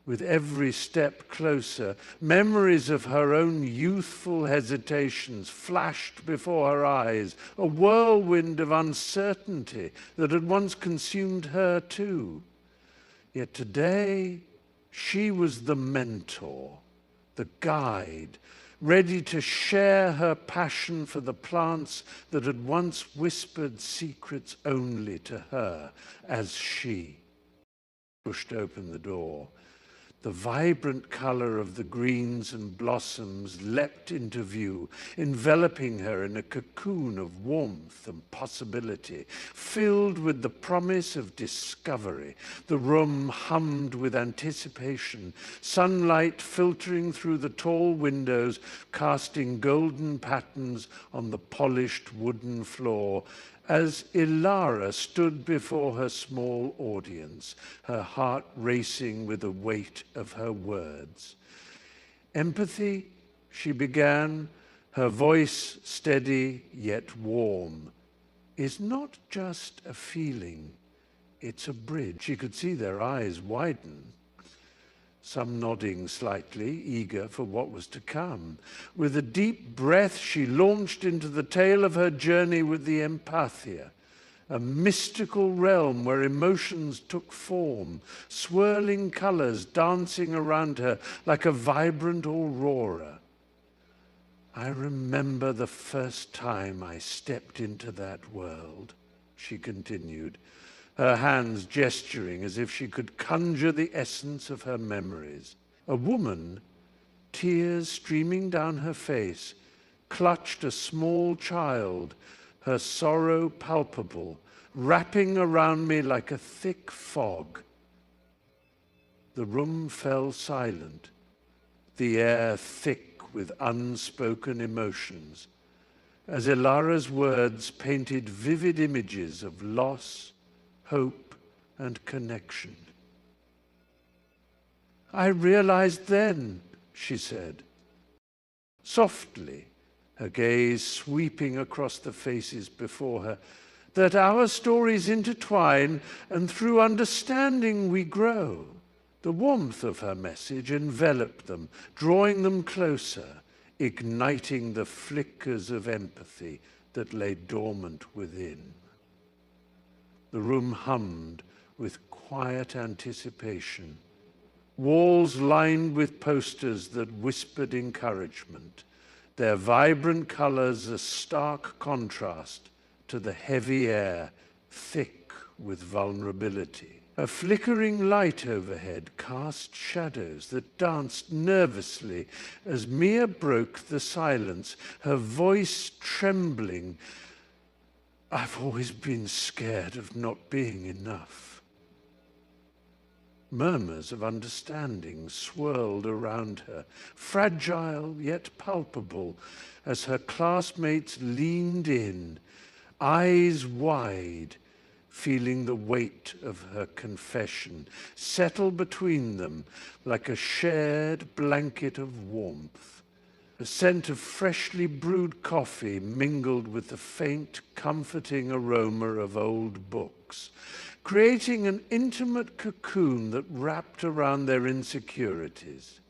With every step closer, memories of her own youthful hesitations flashed before her eyes, a whirlwind of uncertainty that had once consumed her too. Yet today, she was the mentor, the guide, ready to share her passion for the plants that had once whispered secrets only to her as she pushed open the door. The vibrant color of the greens and blossoms leapt into view, enveloping her in a cocoon of warmth and possibility, filled with the promise of discovery. The room hummed with anticipation, sunlight filtering through the tall windows, casting golden patterns on the polished wooden floor, as Ilara stood before her small audience, her heart racing with the weight of her words. Empathy, she began, her voice steady yet warm, is not just a feeling, it's a bridge. She could see their eyes widen, some nodding slightly, eager for what was to come. With a deep breath, she launched into the tale of her journey with the empathia, a mystical realm where emotions took form, swirling colors dancing around her like a vibrant aurora. I remember the first time I stepped into that world, she continued, her hands gesturing as if she could conjure the essence of her memories. A woman, tears streaming down her face, clutched a small child, her sorrow palpable, wrapping around me like a thick fog. The room fell silent, the air thick with unspoken emotions, as Ilara's words painted vivid images of loss, hope, and connection. I realized then, she said, softly, her gaze sweeping across the faces before her, that our stories intertwine and through understanding we grow. The warmth of her message enveloped them, drawing them closer, igniting the flickers of empathy that lay dormant within. The room hummed with quiet anticipation, walls lined with posters that whispered encouragement, their vibrant colors a stark contrast to the heavy air, thick with vulnerability. A flickering light overhead cast shadows that danced nervously as Mia broke the silence, her voice trembling. I've always been scared of not being enough. Murmurs of understanding swirled around her, fragile yet palpable, as her classmates leaned in, eyes wide, feeling the weight of her confession settle between them like a shared blanket of warmth. The scent of freshly brewed coffee mingled with the faint, comforting aroma of old books, creating an intimate cocoon that wrapped around their insecurities.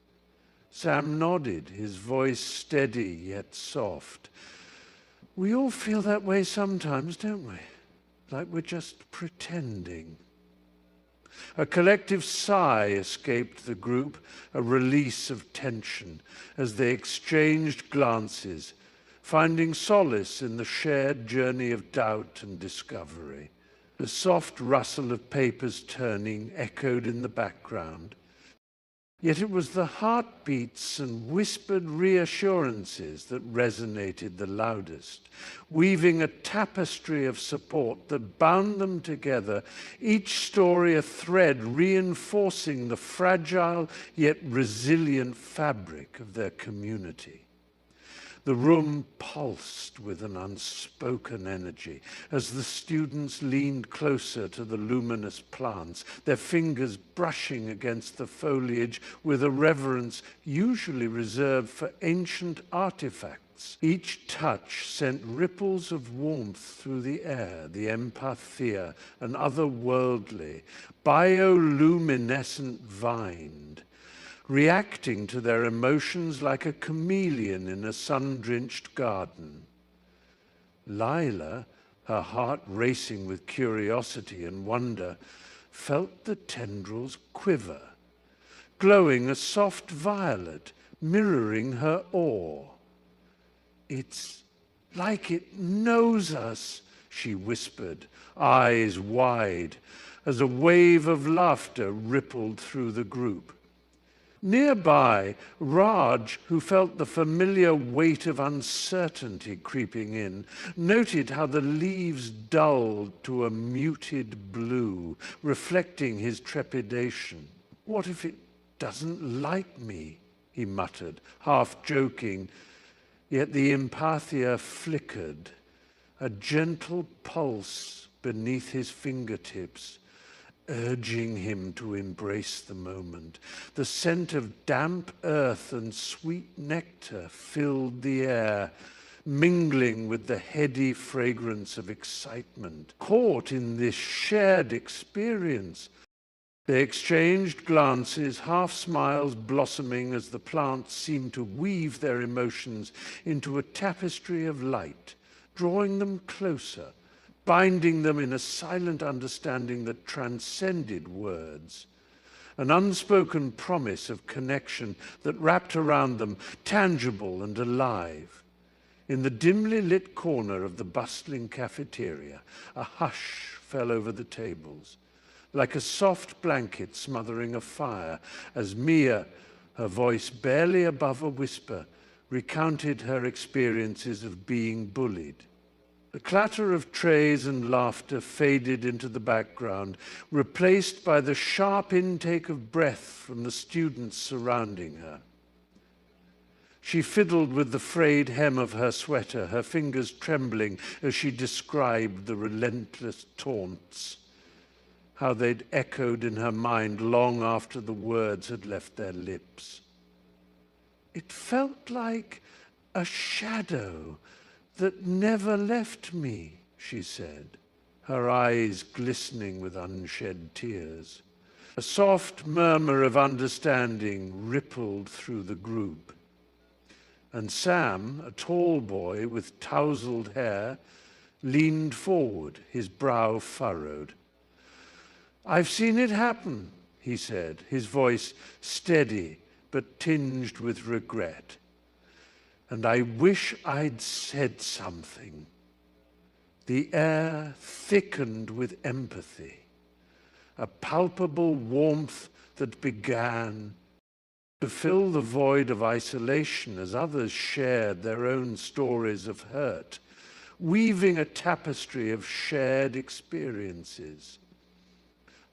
Sam nodded, his voice steady yet soft. We all feel that way sometimes, don't we? Like we're just pretending. A collective sigh escaped the group, a release of tension, as they exchanged glances, finding solace in the shared journey of doubt and discovery. The soft rustle of papers turning echoed in the background. Yet it was the heartbeats and whispered reassurances that resonated the loudest, weaving a tapestry of support that bound them together, each story a thread reinforcing the fragile yet resilient fabric of their community. The room pulsed with an unspoken energy as the students leaned closer to the luminous plants, their fingers brushing against the foliage with a reverence usually reserved for ancient artifacts. Each touch sent ripples of warmth through the air, the empathia, an otherworldly, bioluminescent vine, reacting to their emotions like a chameleon in a sun-drenched garden. Lila, her heart racing with curiosity and wonder, felt the tendrils quiver, glowing a soft violet, mirroring her awe. It's like it knows us, she whispered, eyes wide, as a wave of laughter rippled through the group. Nearby, Raj, who felt the familiar weight of uncertainty creeping in, noted how the leaves dulled to a muted blue, reflecting his trepidation. "What if it doesn't like me?" he muttered, half joking, yet the empathia flickered, a gentle pulse beneath his fingertips, urging him to embrace the moment. The scent of damp earth and sweet nectar filled the air, mingling with the heady fragrance of excitement. Caught in this shared experience, they exchanged glances, half smiles blossoming as the plants seemed to weave their emotions into a tapestry of light, drawing them closer, binding them in a silent understanding that transcended words, an unspoken promise of connection that wrapped around them, tangible and alive. In the dimly lit corner of the bustling cafeteria, a hush fell over the tables, like a soft blanket smothering a fire, as Mia, her voice barely above a whisper, recounted her experiences of being bullied. The clatter of trays and laughter faded into the background, replaced by the sharp intake of breath from the students surrounding her. She fiddled with the frayed hem of her sweater, her fingers trembling as she described the relentless taunts, how they'd echoed in her mind long after the words had left their lips. It felt like a shadow that never left me, she said, her eyes glistening with unshed tears. A soft murmur of understanding rippled through the group. And Sam, a tall boy with tousled hair, leaned forward, his brow furrowed. "I've seen it happen," he said, his voice steady but tinged with regret. "And I wish I'd said something." The air thickened with empathy, a palpable warmth that began to fill the void of isolation as others shared their own stories of hurt, weaving a tapestry of shared experiences.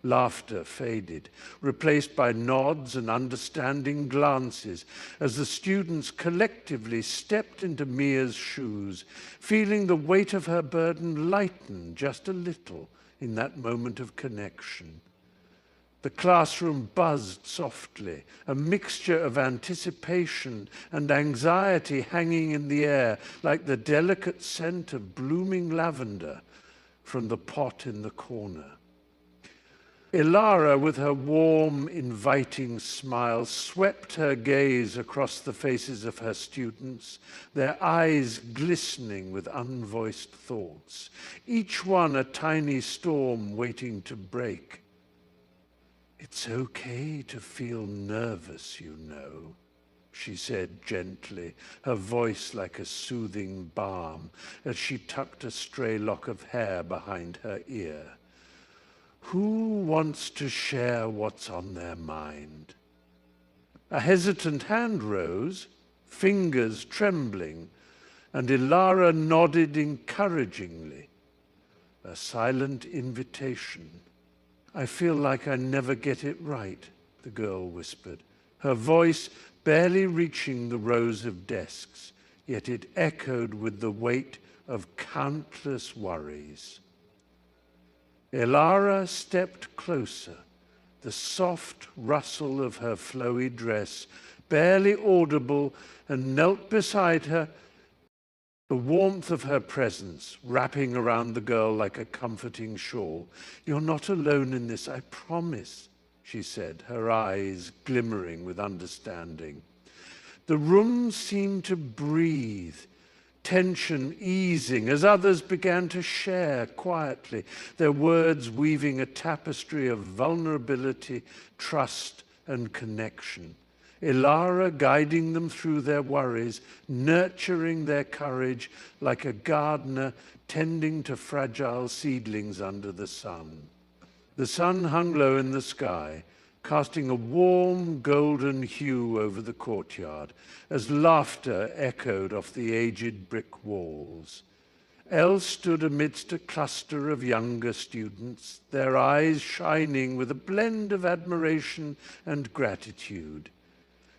Laughter faded, replaced by nods and understanding glances as the students collectively stepped into Mia's shoes, feeling the weight of her burden lighten just a little in that moment of connection. The classroom buzzed softly, a mixture of anticipation and anxiety hanging in the air like the delicate scent of blooming lavender from the pot in the corner. Ilara, with her warm, inviting smile, swept her gaze across the faces of her students, their eyes glistening with unvoiced thoughts, each one a tiny storm waiting to break. "It's okay to feel nervous, you know," she said gently, her voice like a soothing balm, as she tucked a stray lock of hair behind her ear. "Who wants to share what's on their mind?" A hesitant hand rose, fingers trembling, and Ilara nodded encouragingly, a silent invitation. "I feel like I never get it right," the girl whispered, her voice barely reaching the rows of desks, yet it echoed with the weight of countless worries. Ilara stepped closer, the soft rustle of her flowy dress barely audible, and knelt beside her, the warmth of her presence wrapping around the girl like a comforting shawl. "You're not alone in this, I promise," she said, her eyes glimmering with understanding. The room seemed to breathe, tension easing as others began to share quietly, their words weaving a tapestry of vulnerability, trust, and connection. Ilara guiding them through their worries, nurturing their courage like a gardener tending to fragile seedlings under the sun. The sun hung low in the sky, casting a warm golden hue over the courtyard as laughter echoed off the aged brick walls. Elle stood amidst a cluster of younger students, their eyes shining with a blend of admiration and gratitude.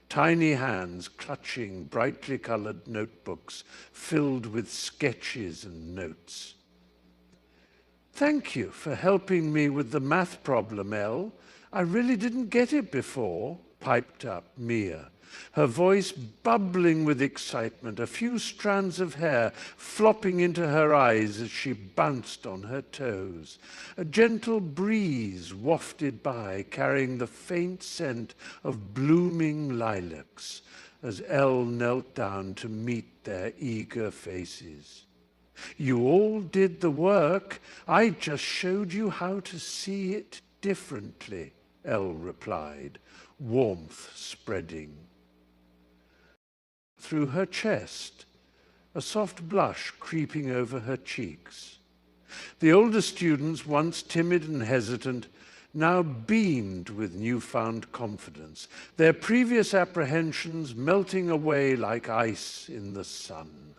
Tiny hands clutching brightly colored notebooks filled with sketches and notes. "Thank you for helping me with the math problem, Elle. I really didn't get it before," piped up Mia, her voice bubbling with excitement, a few strands of hair flopping into her eyes as she bounced on her toes. A gentle breeze wafted by, carrying the faint scent of blooming lilacs, as Elle knelt down to meet their eager faces. "You all did the work. I just showed you how to see it differently," Elle replied, warmth spreading. Through her chest, a soft blush creeping over her cheeks. The older students, once timid and hesitant, now beamed with newfound confidence, their previous apprehensions melting away like ice in the sun.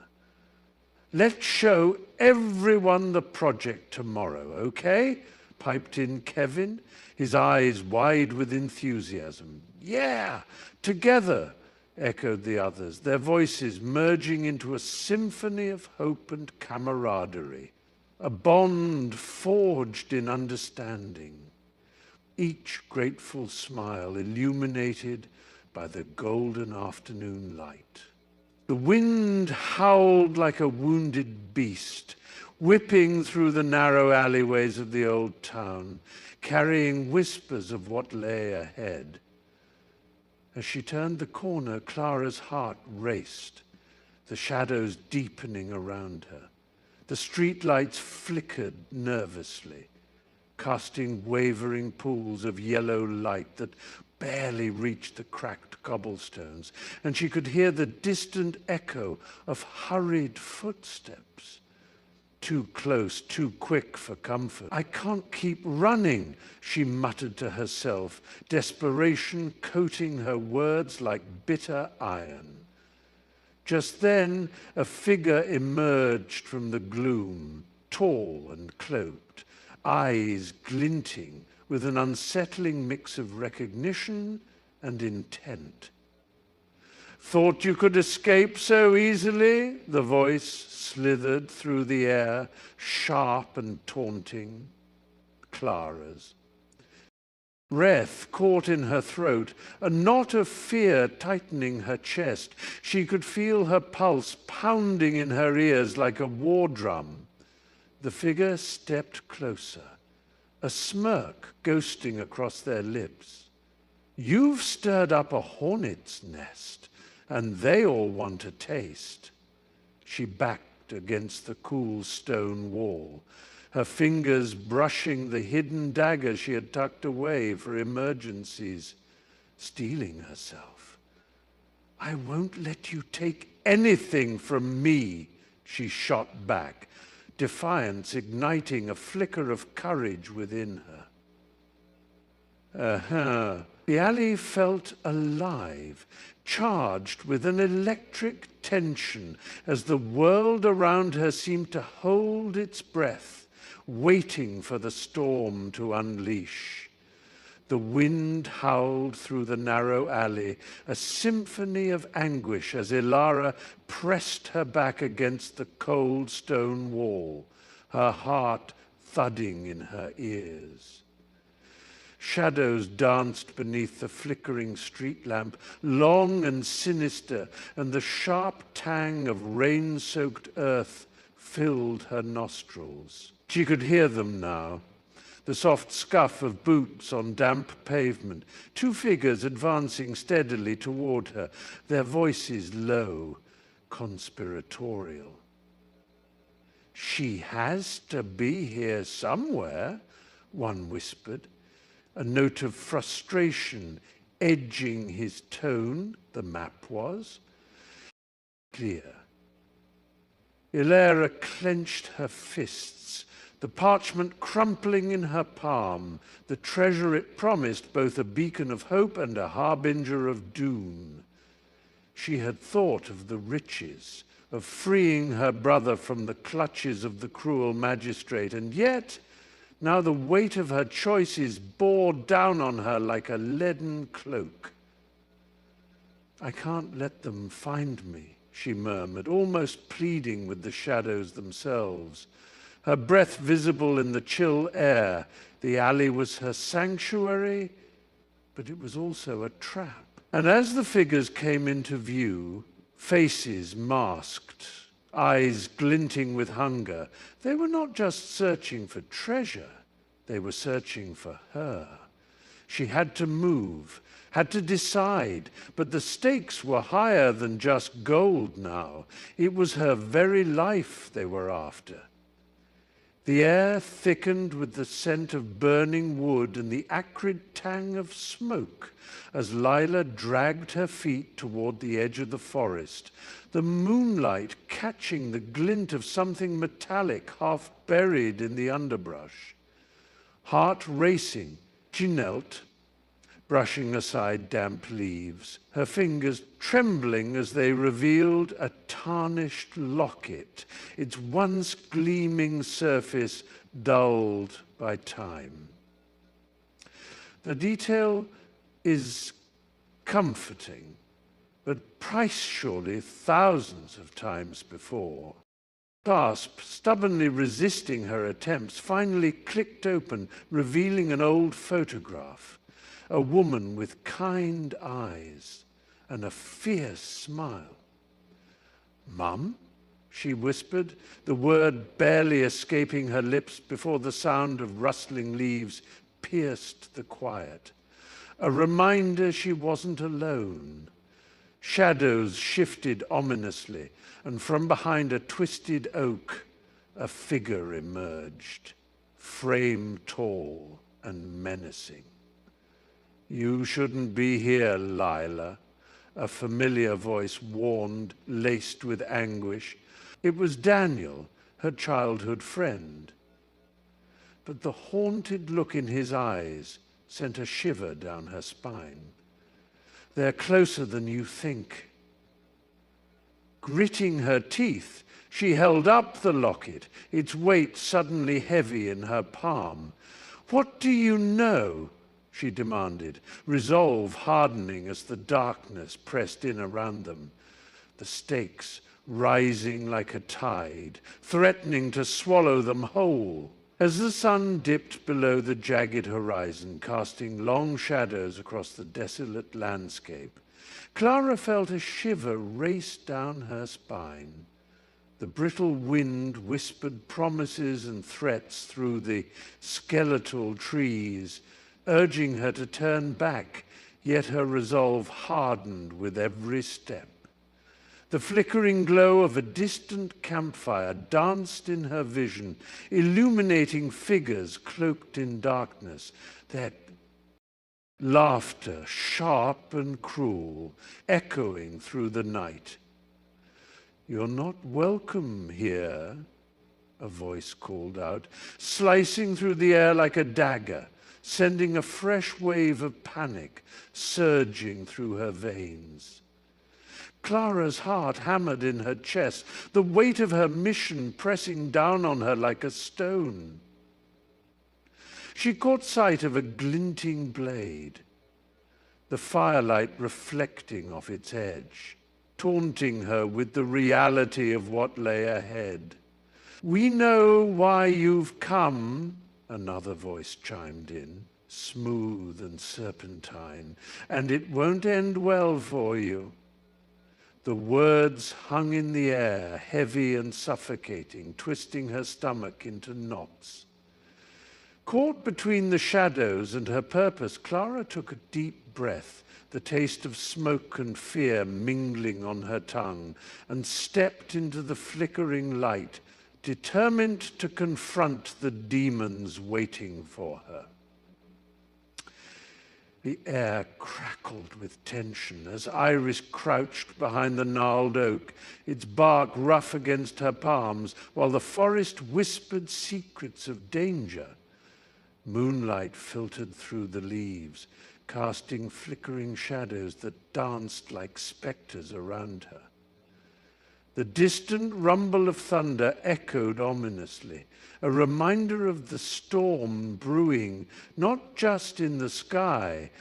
"Let's show everyone the project tomorrow, okay?" piped in Kevin, his eyes wide with enthusiasm. "Yeah, together," echoed the others, their voices merging into a symphony of hope and camaraderie, a bond forged in understanding, each grateful smile illuminated by the golden afternoon light. The wind howled like a wounded beast, whipping through the narrow alleyways of the old town, carrying whispers of what lay ahead. As she turned the corner, Clara's heart raced, the shadows deepening around her. The streetlights flickered nervously, casting wavering pools of yellow light that barely reached the cracked cobblestones, and she could hear the distant echo of hurried footsteps. Too close, too quick for comfort. "I can't keep running," she muttered to herself, desperation coating her words like bitter iron. Just then, a figure emerged from the gloom, tall and cloaked, eyes glinting with an unsettling mix of recognition and intent. "Thought you could escape so easily?" The voice slithered through the air, sharp and taunting. Clara's. Breath caught in her throat, a knot of fear tightening her chest. She could feel her pulse pounding in her ears like a war drum. The figure stepped closer, a smirk ghosting across their lips. "You've stirred up a hornet's nest, and they all want a taste." She backed against the cool stone wall, her fingers brushing the hidden dagger she had tucked away for emergencies, steeling herself. "I won't let you take anything from me," she shot back, defiance igniting a flicker of courage within her. The alley felt alive, charged with an electric tension as the world around her seemed to hold its breath, waiting for the storm to unleash. The wind howled through the narrow alley, a symphony of anguish as Ilara pressed her back against the cold stone wall, her heart thudding in her ears. Shadows danced beneath the flickering street lamp, long and sinister, and the sharp tang of rain-soaked earth filled her nostrils. She could hear them now, the soft scuff of boots on damp pavement, two figures advancing steadily toward her, their voices low, conspiratorial. "She has to be here somewhere," one whispered, a note of frustration edging his tone. The map was clear. Ilara clenched her fists, the parchment crumpling in her palm, the treasure it promised, both a beacon of hope and a harbinger of doom. She had thought of the riches, of freeing her brother from the clutches of the cruel magistrate, and yet now the weight of her choices bore down on her like a leaden cloak. "I can't let them find me," she murmured, almost pleading with the shadows themselves. Her breath visible in the chill air. The alley was her sanctuary, but it was also a trap. And as the figures came into view, faces masked, eyes glinting with hunger, they were not just searching for treasure, they were searching for her. She had to move, had to decide, but the stakes were higher than just gold now. It was her very life they were after. The air thickened with the scent of burning wood and the acrid tang of smoke as Lila dragged her feet toward the edge of the forest, the moonlight catching the glint of something metallic half buried in the underbrush. Heart racing, she knelt, brushing aside damp leaves, her fingers trembling as they revealed a tarnished locket, its once gleaming surface dulled by time. The detail is comforting, but priced surely thousands of times before. Clasp, stubbornly resisting her attempts, finally clicked open, revealing an old photograph. A woman with kind eyes and a fierce smile. "Mum?" she whispered, the word barely escaping her lips before the sound of rustling leaves pierced the quiet. A reminder she wasn't alone. Shadows shifted ominously, and from behind a twisted oak, a figure emerged, frame tall and menacing. "You shouldn't be here, Lila," a familiar voice warned, laced with anguish. It was Daniel, her childhood friend. But the haunted look in his eyes sent a shiver down her spine. "They're closer than you think." Gritting her teeth, she held up the locket, its weight suddenly heavy in her palm. "What do you know?" she demanded, resolve hardening as the darkness pressed in around them, the stakes rising like a tide, threatening to swallow them whole. As the sun dipped below the jagged horizon, casting long shadows across the desolate landscape, Clara felt a shiver race down her spine. The brittle wind whispered promises and threats through the skeletal trees, urging her to turn back, yet her resolve hardened with every step. The flickering glow of a distant campfire danced in her vision, illuminating figures cloaked in darkness, their laughter sharp and cruel, echoing through the night. "You're not welcome here," a voice called out, slicing through the air like a dagger, sending a fresh wave of panic surging through her veins. Clara's heart hammered in her chest, the weight of her mission pressing down on her like a stone. She caught sight of a glinting blade, the firelight reflecting off its edge, taunting her with the reality of what lay ahead. "We know why you've come," another voice chimed in, smooth and serpentine, "and it won't end well for you." The words hung in the air, heavy and suffocating, twisting her stomach into knots. Caught between the shadows and her purpose, Clara took a deep breath, the taste of smoke and fear mingling on her tongue, and stepped into the flickering light, determined to confront the demons waiting for her. The air crackled buckled with tension as Iris crouched behind the gnarled oak, its bark rough against her palms, while the forest whispered secrets of danger. Moonlight filtered through the leaves, casting flickering shadows that danced like spectres around her. The distant rumble of thunder echoed ominously, a reminder of the storm brewing, not just in the sky,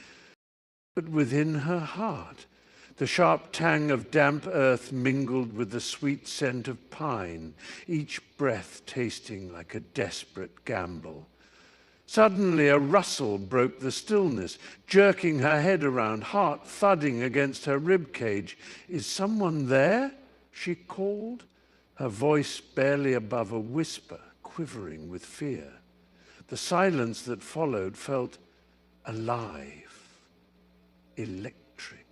but within her heart. The sharp tang of damp earth mingled with the sweet scent of pine, each breath tasting like a desperate gamble. Suddenly a rustle broke the stillness, jerking her head around, heart thudding against her ribcage. "Is someone there?" she called, her voice barely above a whisper, quivering with fear. The silence that followed felt alive, electric,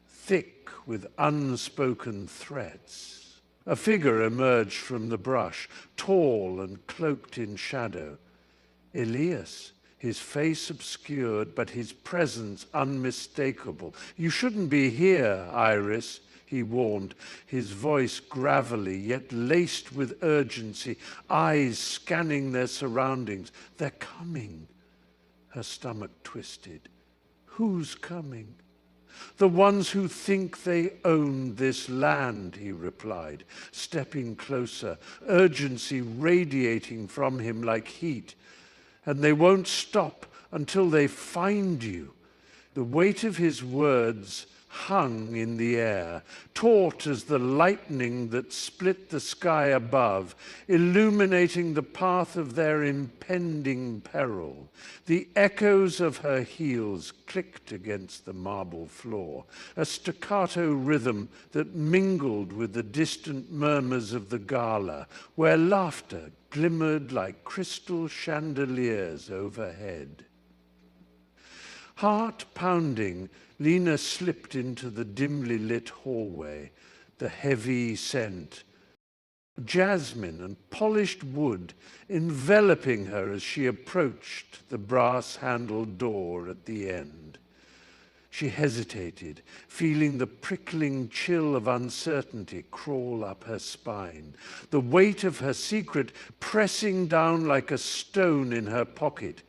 thick with unspoken threats. A figure emerged from the brush, tall and cloaked in shadow. Elias, his face obscured, but his presence unmistakable. "You shouldn't be here, Iris," he warned, his voice gravelly yet laced with urgency, eyes scanning their surroundings. "They're coming." Her stomach twisted. "Who's coming?" "The ones who think they own this land," he replied, stepping closer, urgency radiating from him like heat. "And they won't stop until they find you." The weight of his words hung in the air, taut as the lightning that split the sky above, illuminating the path of their impending peril. The echoes of her heels clicked against the marble floor, a staccato rhythm that mingled with the distant murmurs of the gala, where laughter glimmered like crystal chandeliers overhead. Heart pounding, Lena slipped into the dimly lit hallway, the heavy scent, jasmine and polished wood enveloping her as she approached the brass-handled door at the end. She hesitated, feeling the prickling chill of uncertainty crawl up her spine, the weight of her secret pressing down like a stone in her pocket.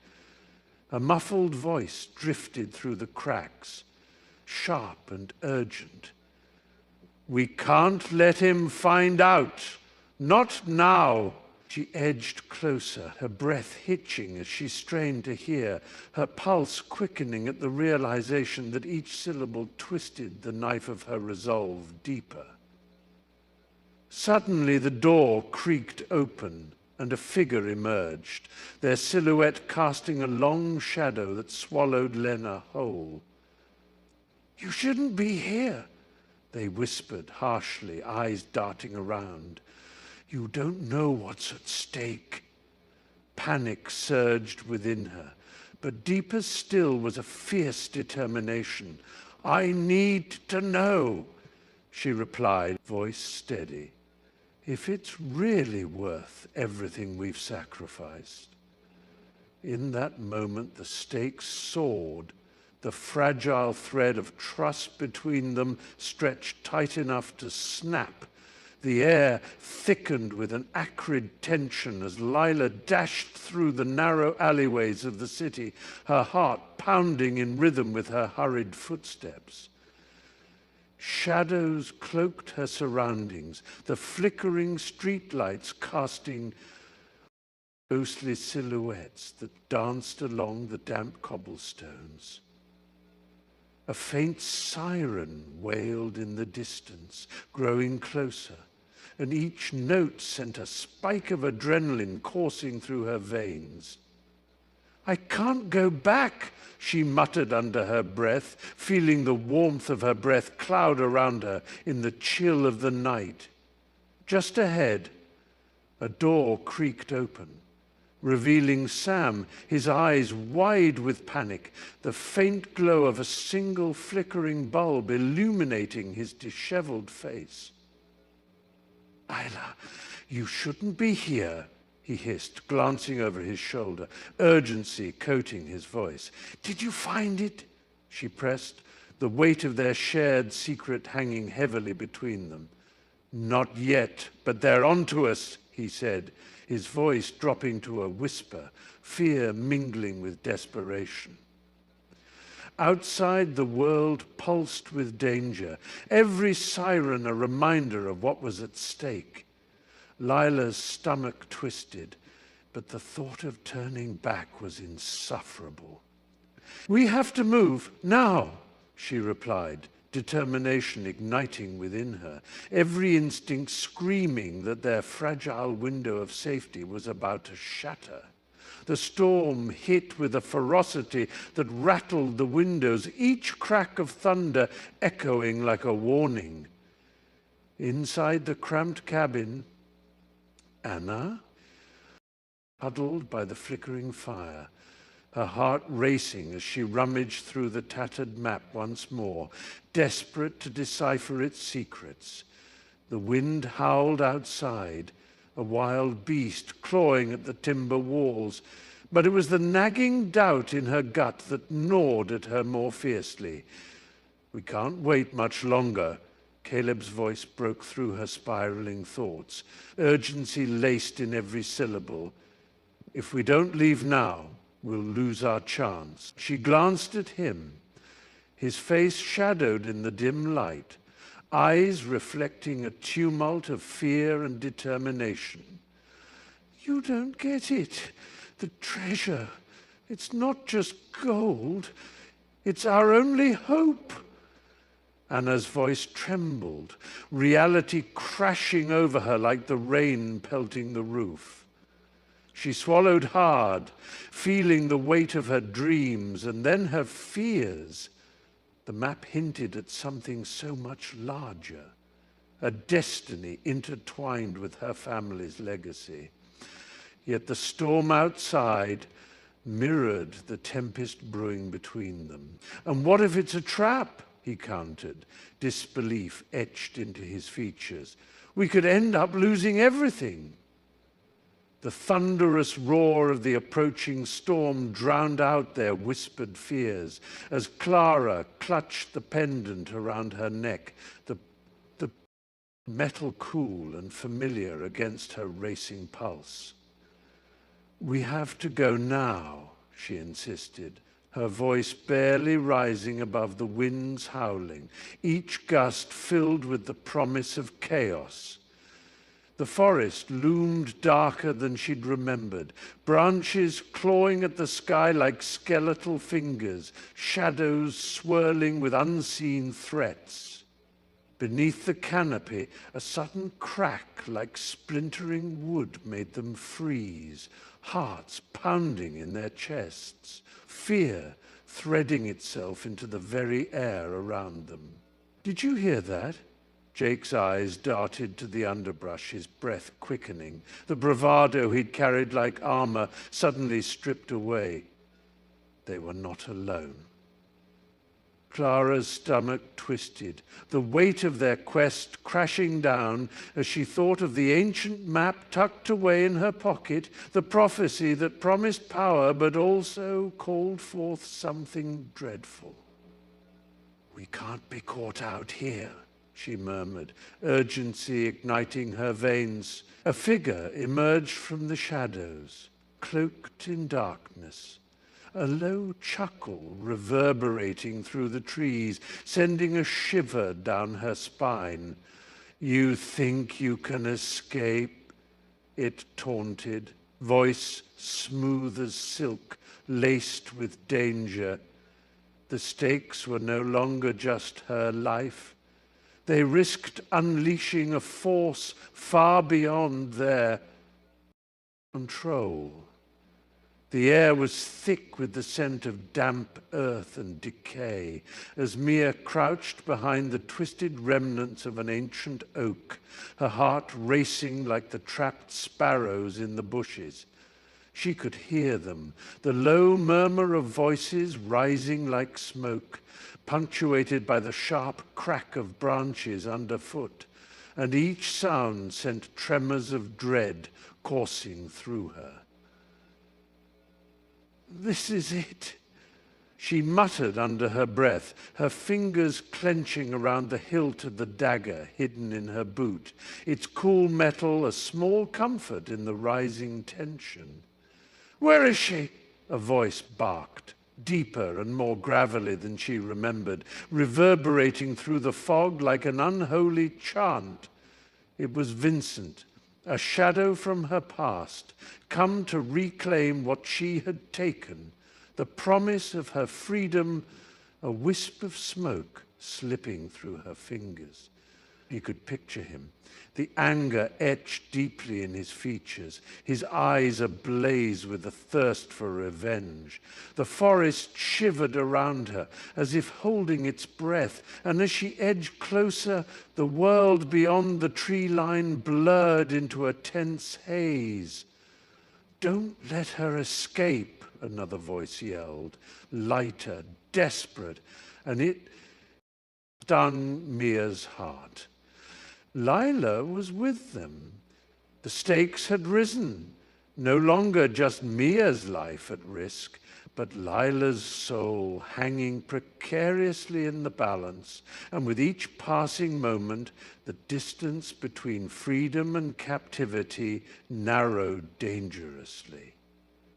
A muffled voice drifted through the cracks, sharp and urgent. "We can't let him find out. Not now." She edged closer, her breath hitching as she strained to hear, her pulse quickening at the realization that each syllable twisted the knife of her resolve deeper. Suddenly the door creaked open and a figure emerged, their silhouette casting a long shadow that swallowed Lena whole. "You shouldn't be here," they whispered harshly, eyes darting around. "You don't know what's at stake." Panic surged within her, but deeper still was a fierce determination. "I need to know," she replied, voice steady, "if it's really worth everything we've sacrificed." In that moment, the stakes soared. The fragile thread of trust between them stretched tight enough to snap. The air thickened with an acrid tension as Lila dashed through the narrow alleyways of the city, her heart pounding in rhythm with her hurried footsteps. Shadows cloaked her surroundings, the flickering streetlights casting ghostly silhouettes that danced along the damp cobblestones. A faint siren wailed in the distance, growing closer, and each note sent a spike of adrenaline coursing through her veins. "I can't go back," she muttered under her breath, feeling the warmth of her breath cloud around her in the chill of the night. Just ahead, a door creaked open, revealing Sam, his eyes wide with panic, the faint glow of a single flickering bulb illuminating his disheveled face. "Lila, you shouldn't be here," he hissed, glancing over his shoulder, urgency coating his voice. "Did you find it?" she pressed, the weight of their shared secret hanging heavily between them. "Not yet, but they're onto us," he said, his voice dropping to a whisper, fear mingling with desperation. Outside, the world pulsed with danger, every siren a reminder of what was at stake. Lila's stomach twisted, but the thought of turning back was insufferable. "We have to move, now," she replied, determination igniting within her, every instinct screaming that their fragile window of safety was about to shatter. The storm hit with a ferocity that rattled the windows, each crack of thunder echoing like a warning. Inside the cramped cabin, Anna, huddled by the flickering fire, her heart racing as she rummaged through the tattered map once more, desperate to decipher its secrets. The wind howled outside, a wild beast clawing at the timber walls, but it was the nagging doubt in her gut that gnawed at her more fiercely. "We can't wait much longer." Caleb's voice broke through her spiraling thoughts, urgency laced in every syllable. "If we don't leave now, we'll lose our chance." She glanced at him, his face shadowed in the dim light, eyes reflecting a tumult of fear and determination. "You don't get it. The treasure, it's not just gold. It's our only hope." Anna's voice trembled, reality crashing over her like the rain pelting the roof. She swallowed hard, feeling the weight of her dreams and then her fears. The map hinted at something so much larger, a destiny intertwined with her family's legacy. Yet the storm outside mirrored the tempest brewing between them. "And what if it's a trap?" he countered, disbelief etched into his features. "We could end up losing everything." The thunderous roar of the approaching storm drowned out their whispered fears as Clara clutched the pendant around her neck, the metal cool and familiar against her racing pulse. "We have to go now," she insisted, her voice barely rising above the wind's howling, each gust filled with the promise of chaos. The forest loomed darker than she'd remembered, branches clawing at the sky like skeletal fingers, shadows swirling with unseen threats. Beneath the canopy, a sudden crack like splintering wood made them freeze, hearts pounding in their chests, fear threading itself into the very air around them. "Did you hear that?" Jake's eyes darted to the underbrush, his breath quickening, the bravado he'd carried like armor suddenly stripped away. They were not alone. Clara's stomach twisted, the weight of their quest crashing down as she thought of the ancient map tucked away in her pocket, the prophecy that promised power but also called forth something dreadful. "We can't be caught out here," she murmured, urgency igniting her veins. A figure emerged from the shadows, cloaked in darkness. A low chuckle reverberating through the trees, sending a shiver down her spine. "You think you can escape?" it taunted, voice smooth as silk, laced with danger. The stakes were no longer just her life. They risked unleashing a force far beyond their control. The air was thick with the scent of damp earth and decay, as Mia crouched behind the twisted remnants of an ancient oak, her heart racing like the trapped sparrows in the bushes. She could hear them, the low murmur of voices rising like smoke, punctuated by the sharp crack of branches underfoot, and each sound sent tremors of dread coursing through her. "This is it." She muttered under her breath, her fingers clenching around the hilt of the dagger hidden in her boot, its cool metal a small comfort in the rising tension. "Where is she?" a voice barked, deeper and more gravelly than she remembered, reverberating through the fog like an unholy chant. It was Vincent, a shadow from her past, come to reclaim what she had taken, the promise of her freedom, a wisp of smoke slipping through her fingers. He could picture him, the anger etched deeply in his features, his eyes ablaze with a thirst for revenge. The forest shivered around her, as if holding its breath, and as she edged closer, the world beyond the tree line blurred into a tense haze. "Don't let her escape," another voice yelled, lighter, desperate, and it stung Mia's heart. Lila was with them. The stakes had risen. No longer just Mia's life at risk, but Lila's soul hanging precariously in the balance, and with each passing moment, the distance between freedom and captivity narrowed dangerously.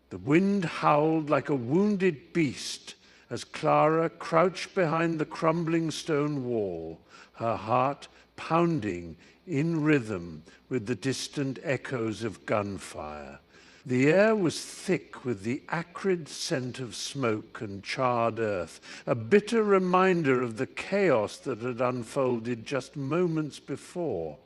The wind howled like a wounded beast as Clara crouched behind the crumbling stone wall, her heart pounding in rhythm with the distant echoes of gunfire. The air was thick with the acrid scent of smoke and charred earth, a bitter reminder of the chaos that had unfolded just moments before.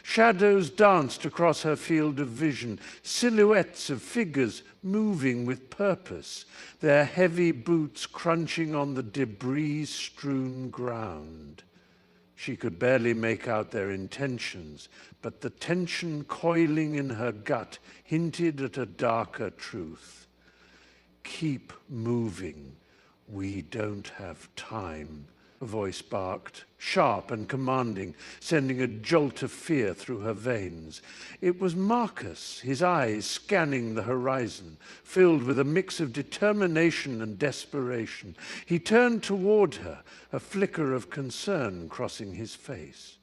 Shadows danced across her field of vision, silhouettes of figures moving with purpose, their heavy boots crunching on the debris-strewn ground. She could barely make out their intentions, but the tension coiling in her gut hinted at a darker truth. "Keep moving. We don't have time," a voice barked, sharp and commanding, sending a jolt of fear through her veins. It was Marcus, his eyes scanning the horizon, filled with a mix of determination and desperation. He turned toward her, a flicker of concern crossing his face.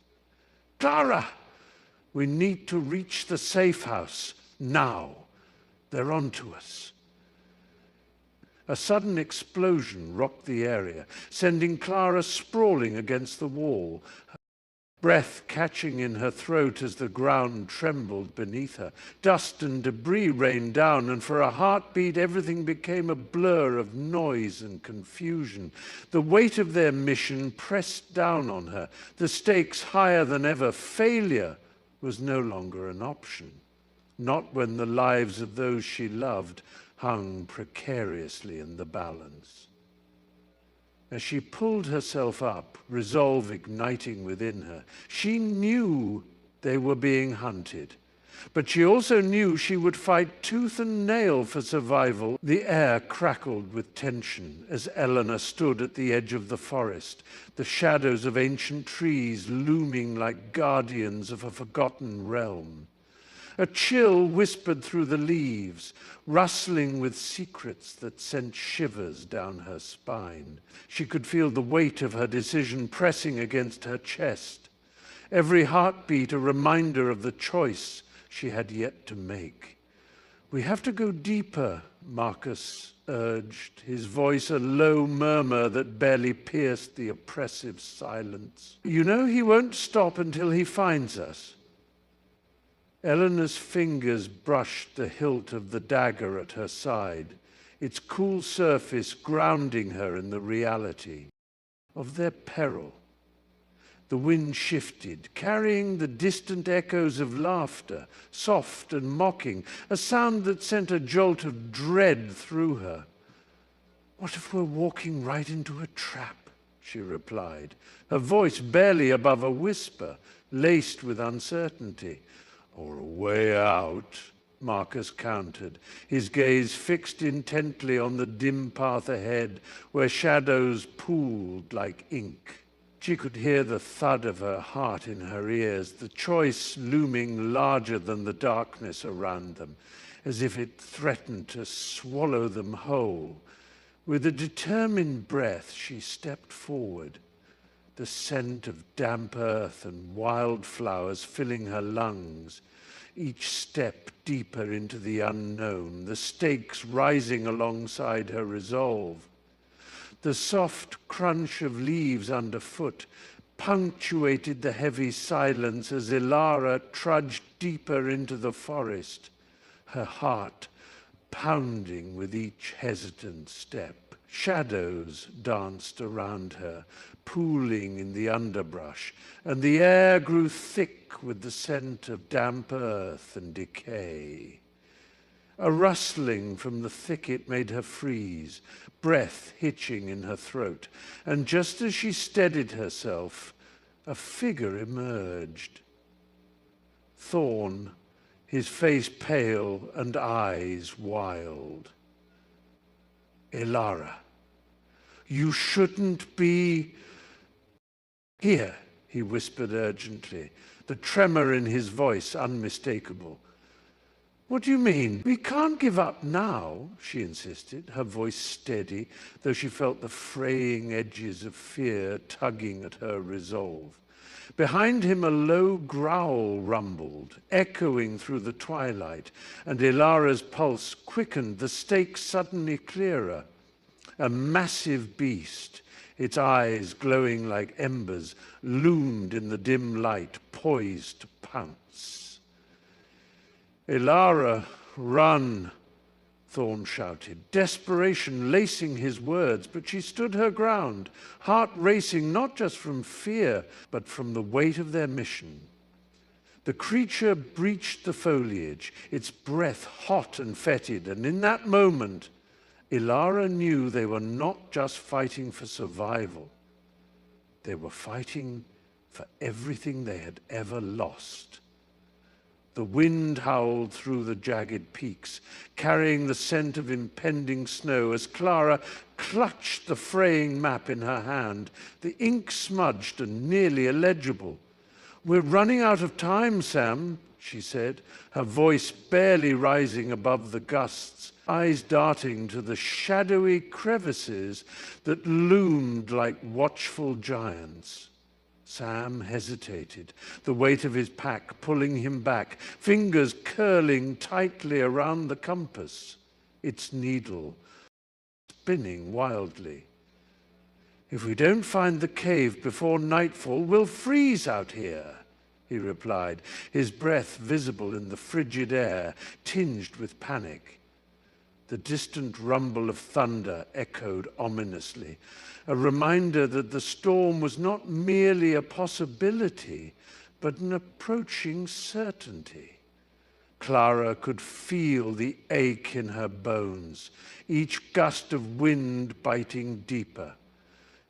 "Clara! We need to reach the safe house, now. They're on to us." A sudden explosion rocked the area, sending Clara sprawling against the wall, breath catching in her throat as the ground trembled beneath her. Dust and debris rained down, and for a heartbeat everything became a blur of noise and confusion. The weight of their mission pressed down on her, the stakes higher than ever. Failure was no longer an option, not when the lives of those she loved hung precariously in the balance. As she pulled herself up, resolve igniting within her, she knew they were being hunted. But she also knew she would fight tooth and nail for survival. The air crackled with tension as Eleanor stood at the edge of the forest, the shadows of ancient trees looming like guardians of a forgotten realm. A chill whispered through the leaves, rustling with secrets that sent shivers down her spine. She could feel the weight of her decision pressing against her chest, every heartbeat a reminder of the choice she had yet to make. "We have to go deeper," Marcus urged, his voice a low murmur that barely pierced the oppressive silence. "You know he won't stop until he finds us." Eleanor's fingers brushed the hilt of the dagger at her side, its cool surface grounding her in the reality of their peril. The wind shifted, carrying the distant echoes of laughter, soft and mocking, a sound that sent a jolt of dread through her. "What if we're walking right into a trap?" she replied, her voice barely above a whisper, laced with uncertainty. "Or a way out," Marcus countered, his gaze fixed intently on the dim path ahead, where shadows pooled like ink. She could hear the thud of her heart in her ears, the choice looming larger than the darkness around them, as if it threatened to swallow them whole. With a determined breath, she stepped forward, the scent of damp earth and wildflowers filling her lungs, each step deeper into the unknown, the stakes rising alongside her resolve. The soft crunch of leaves underfoot punctuated the heavy silence as Ilara trudged deeper into the forest, her heart pounding with each hesitant step. Shadows danced around her, pooling in the underbrush, and the air grew thick with the scent of damp earth and decay. A rustling from the thicket made her freeze, breath hitching in her throat, and just as she steadied herself, a figure emerged. Thorn, his face pale and eyes wild. Ilara, you shouldn't be here, he whispered urgently, the tremor in his voice unmistakable. What do you mean? We can't give up now, she insisted, her voice steady, though she felt the fraying edges of fear tugging at her resolve. Behind him a low growl rumbled, echoing through the twilight, and Ilara's pulse quickened, the stakes suddenly clearer. A massive beast, its eyes glowing like embers, loomed in the dim light, poised to pounce. Ilara, run, Thorn shouted, desperation lacing his words, but she stood her ground, heart racing not just from fear, but from the weight of their mission. The creature breached the foliage, its breath hot and fetid, and in that moment, Ilara knew they were not just fighting for survival. They were fighting for everything they had ever lost. The wind howled through the jagged peaks, carrying the scent of impending snow as Clara clutched the fraying map in her hand, the ink smudged and nearly illegible. "We're running out of time, Sam," she said, her voice barely rising above the gusts, eyes darting to the shadowy crevices that loomed like watchful giants. Sam hesitated, the weight of his pack pulling him back, fingers curling tightly around the compass, its needle spinning wildly. "If we don't find the cave before nightfall, we'll freeze out here," he replied, his breath visible in the frigid air, tinged with panic. The distant rumble of thunder echoed ominously, a reminder that the storm was not merely a possibility, but an approaching certainty. Clara could feel the ache in her bones, each gust of wind biting deeper.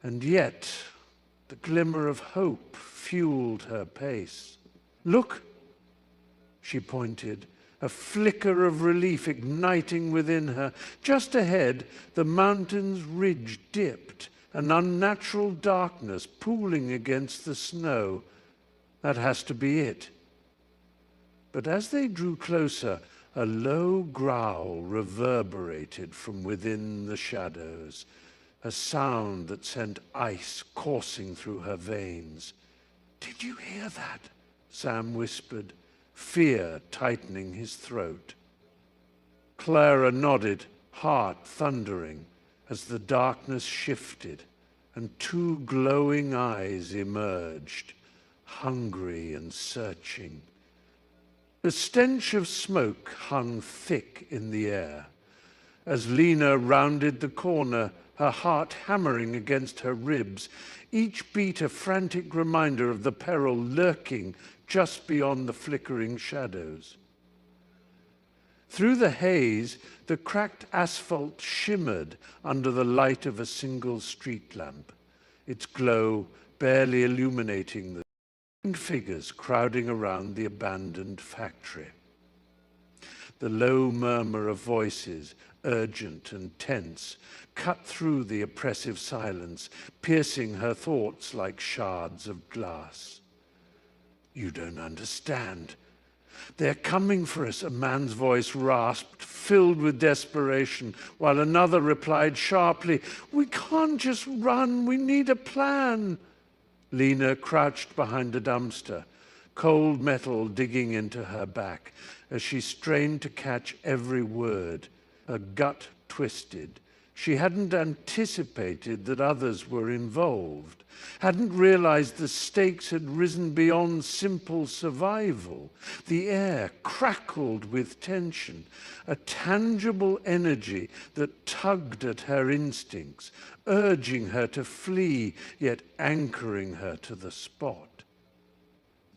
And yet, the glimmer of hope fueled her pace. "Look," she pointed, a flicker of relief igniting within her. Just ahead, the mountain's ridge dipped, an unnatural darkness pooling against the snow. That has to be it. But as they drew closer, a low growl reverberated from within the shadows, a sound that sent ice coursing through her veins. "Did you hear that?" Sam whispered, fear tightening his throat. Clara nodded, heart thundering, as the darkness shifted and two glowing eyes emerged, hungry and searching. The stench of smoke hung thick in the air. As Lena rounded the corner, her heart hammering against her ribs, each beat a frantic reminder of the peril lurking just beyond the flickering shadows. Through the haze, the cracked asphalt shimmered under the light of a single street lamp, its glow barely illuminating the figures crowding around the abandoned factory. The low murmur of voices, urgent and tense, cut through the oppressive silence, piercing her thoughts like shards of glass. "You don't understand. "They're coming for us," a man's voice rasped, filled with desperation, while another replied sharply, "We can't just run, we need a plan." Lena crouched behind a dumpster, cold metal digging into her back. As she strained to catch every word, her gut twisted. She hadn't anticipated that others were involved, hadn't realized the stakes had risen beyond simple survival. The air crackled with tension, a tangible energy that tugged at her instincts, urging her to flee, yet anchoring her to the spot.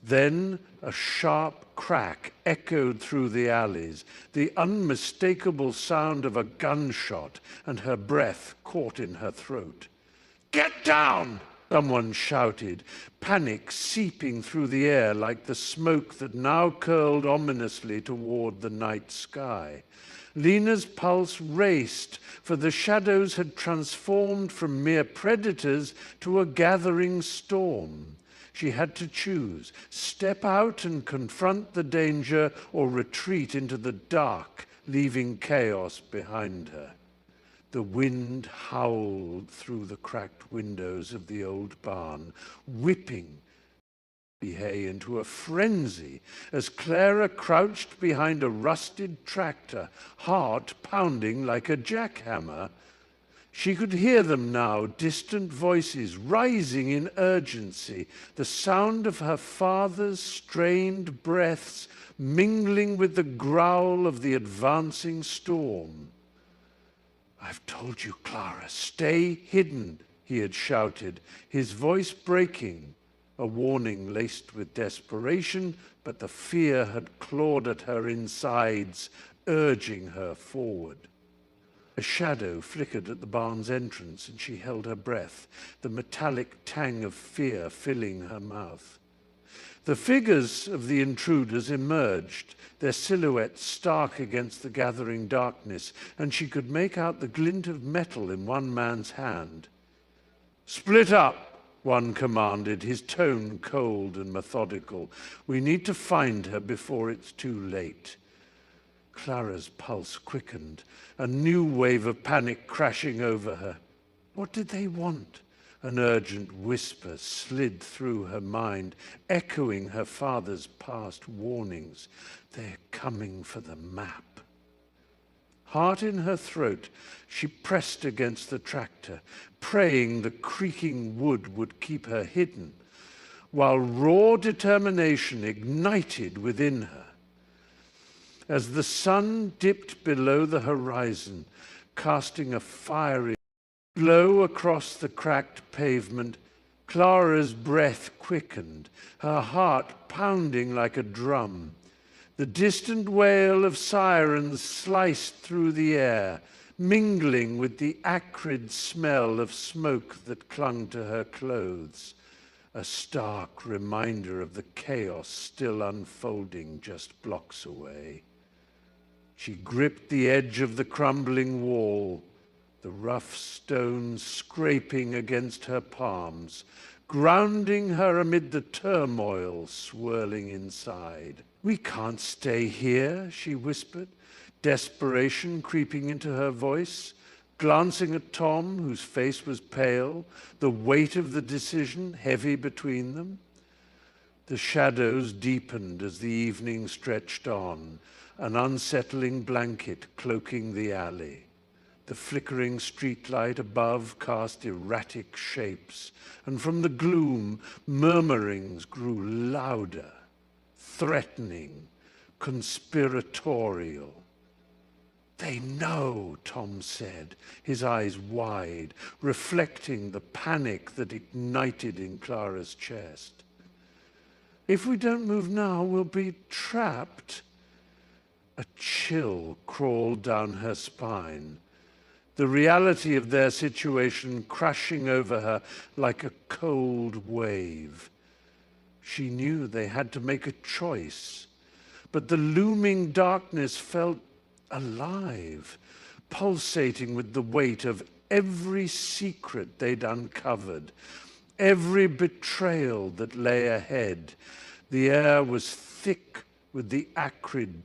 Then a sharp crack echoed through the alleys, the unmistakable sound of a gunshot, and her breath caught in her throat. "Get down!" someone shouted, panic seeping through the air like the smoke that now curled ominously toward the night sky. Lena's pulse raced, for the shadows had transformed from mere predators to a gathering storm. She had to choose, step out and confront the danger, or retreat into the dark, leaving chaos behind her. The wind howled through the cracked windows of the old barn, whipping hay into a frenzy as Clara crouched behind a rusted tractor, heart pounding like a jackhammer. She could hear them now, distant voices rising in urgency, the sound of her father's strained breaths mingling with the growl of the advancing storm. "I've told you, Clara, stay hidden," he had shouted, his voice breaking, a warning laced with desperation, but the fear had clawed at her insides, urging her forward. A shadow flickered at the barn's entrance, and she held her breath, the metallic tang of fear filling her mouth. The figures of the intruders emerged, their silhouettes stark against the gathering darkness, and she could make out the glint of metal in one man's hand. "Split up," one commanded, his tone cold and methodical. "We need to find her before it's too late." Clara's pulse quickened, a new wave of panic crashing over her. What did they want? An urgent whisper slid through her mind, echoing her father's past warnings. "They're coming for the map." Heart in her throat, she pressed against the tractor, praying the creaking wood would keep her hidden, while raw determination ignited within her. As the sun dipped below the horizon, casting a fiery glow across the cracked pavement, Clara's breath quickened, her heart pounding like a drum. The distant wail of sirens sliced through the air, mingling with the acrid smell of smoke that clung to her clothes, a stark reminder of the chaos still unfolding just blocks away. She gripped the edge of the crumbling wall, the rough stones scraping against her palms, grounding her amid the turmoil swirling inside. "We can't stay here," she whispered, desperation creeping into her voice, glancing at Tom, whose face was pale, the weight of the decision heavy between them. The shadows deepened as the evening stretched on, an unsettling blanket cloaking the alley. The flickering streetlight above cast erratic shapes, and from the gloom, murmurings grew louder, threatening, conspiratorial. "They know," Tom said, his eyes wide, reflecting the panic that ignited in Clara's chest. "If we don't move now, we'll be trapped." A chill crawled down her spine, the reality of their situation crashing over her like a cold wave. She knew they had to make a choice, but the looming darkness felt alive, pulsating with the weight of every secret they'd uncovered, every betrayal that lay ahead. The air was thick with the acrid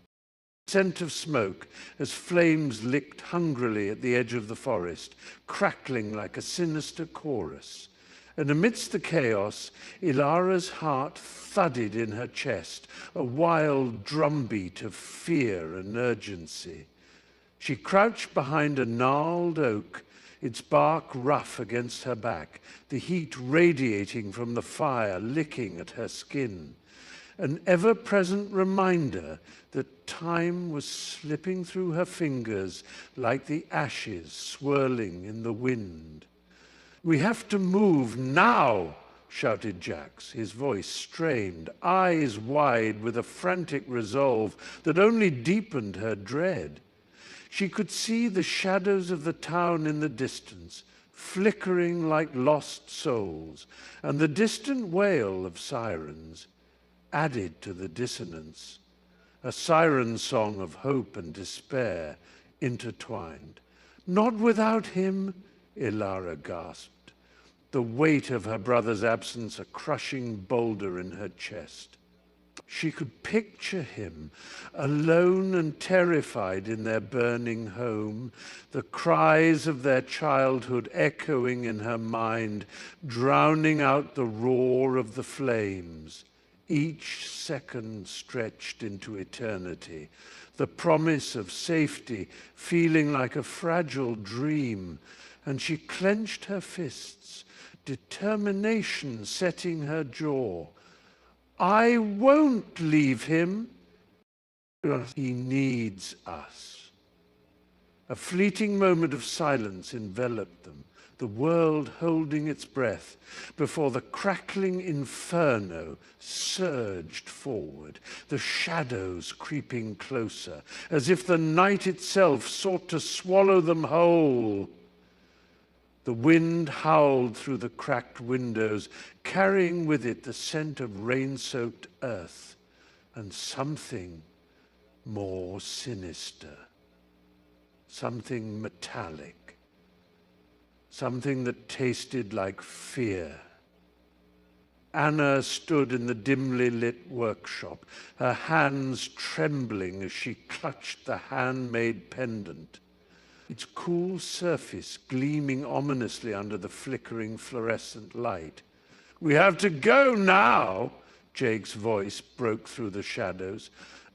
scent of smoke as flames licked hungrily at the edge of the forest, crackling like a sinister chorus. And amidst the chaos, Ilara's heart thudded in her chest, a wild drumbeat of fear and urgency. She crouched behind a gnarled oak, its bark rough against her back, the heat radiating from the fire licking at her skin. An ever-present reminder that time was slipping through her fingers like the ashes swirling in the wind. "We have to move now," shouted Jax, his voice strained, eyes wide with a frantic resolve that only deepened her dread. She could see the shadows of the town in the distance, flickering like lost souls, and the distant wail of sirens added to the dissonance. A siren song of hope and despair intertwined. "Not without him," Ilara gasped, the weight of her brother's absence a crushing boulder in her chest. She could picture him, alone and terrified in their burning home, the cries of their childhood echoing in her mind, drowning out the roar of the flames. Each second stretched into eternity, the promise of safety feeling like a fragile dream, and she clenched her fists, determination setting her jaw. "I won't leave him. He needs us." A fleeting moment of silence enveloped them, the world holding its breath before the crackling inferno surged forward, the shadows creeping closer, as if the night itself sought to swallow them whole. The wind howled through the cracked windows, carrying with it the scent of rain-soaked earth and something more sinister, something metallic, something that tasted like fear. Anna stood in the dimly lit workshop, her hands trembling as she clutched the handmade pendant, its cool surface gleaming ominously under the flickering fluorescent light. "We have to go now," Jake's voice broke through the shadows,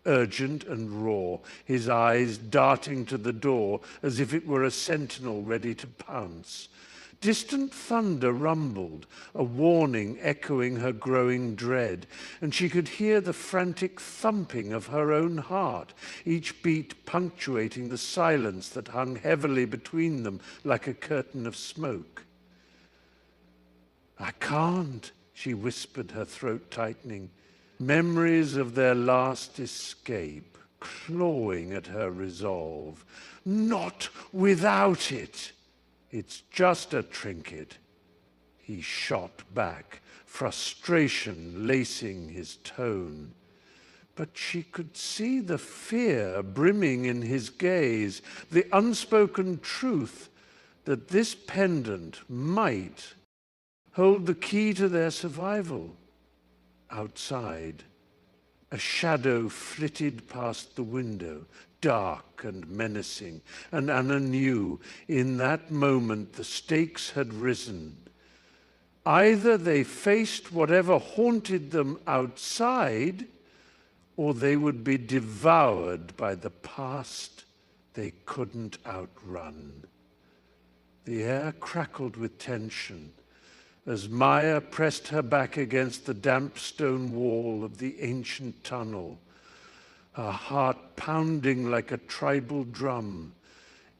urgent and raw, his eyes darting to the door as if it were a sentinel ready to pounce. Distant thunder rumbled, a warning echoing her growing dread, and she could hear the frantic thumping of her own heart, each beat punctuating the silence that hung heavily between them like a curtain of smoke. "I can't," she whispered, her throat tightening, memories of their last escape clawing at her resolve. "Not without it. It's just a trinket." He shot back, frustration lacing his tone. But she could see the fear brimming in his gaze, the unspoken truth that this pendant might hold the key to their survival. Outside, a shadow flitted past the window, dark and menacing, and Anna knew in that moment the stakes had risen. Either they faced whatever haunted them outside, or they would be devoured by the past they couldn't outrun. The air crackled with tension as Maya pressed her back against the damp stone wall of the ancient tunnel, her heart pounding like a tribal drum,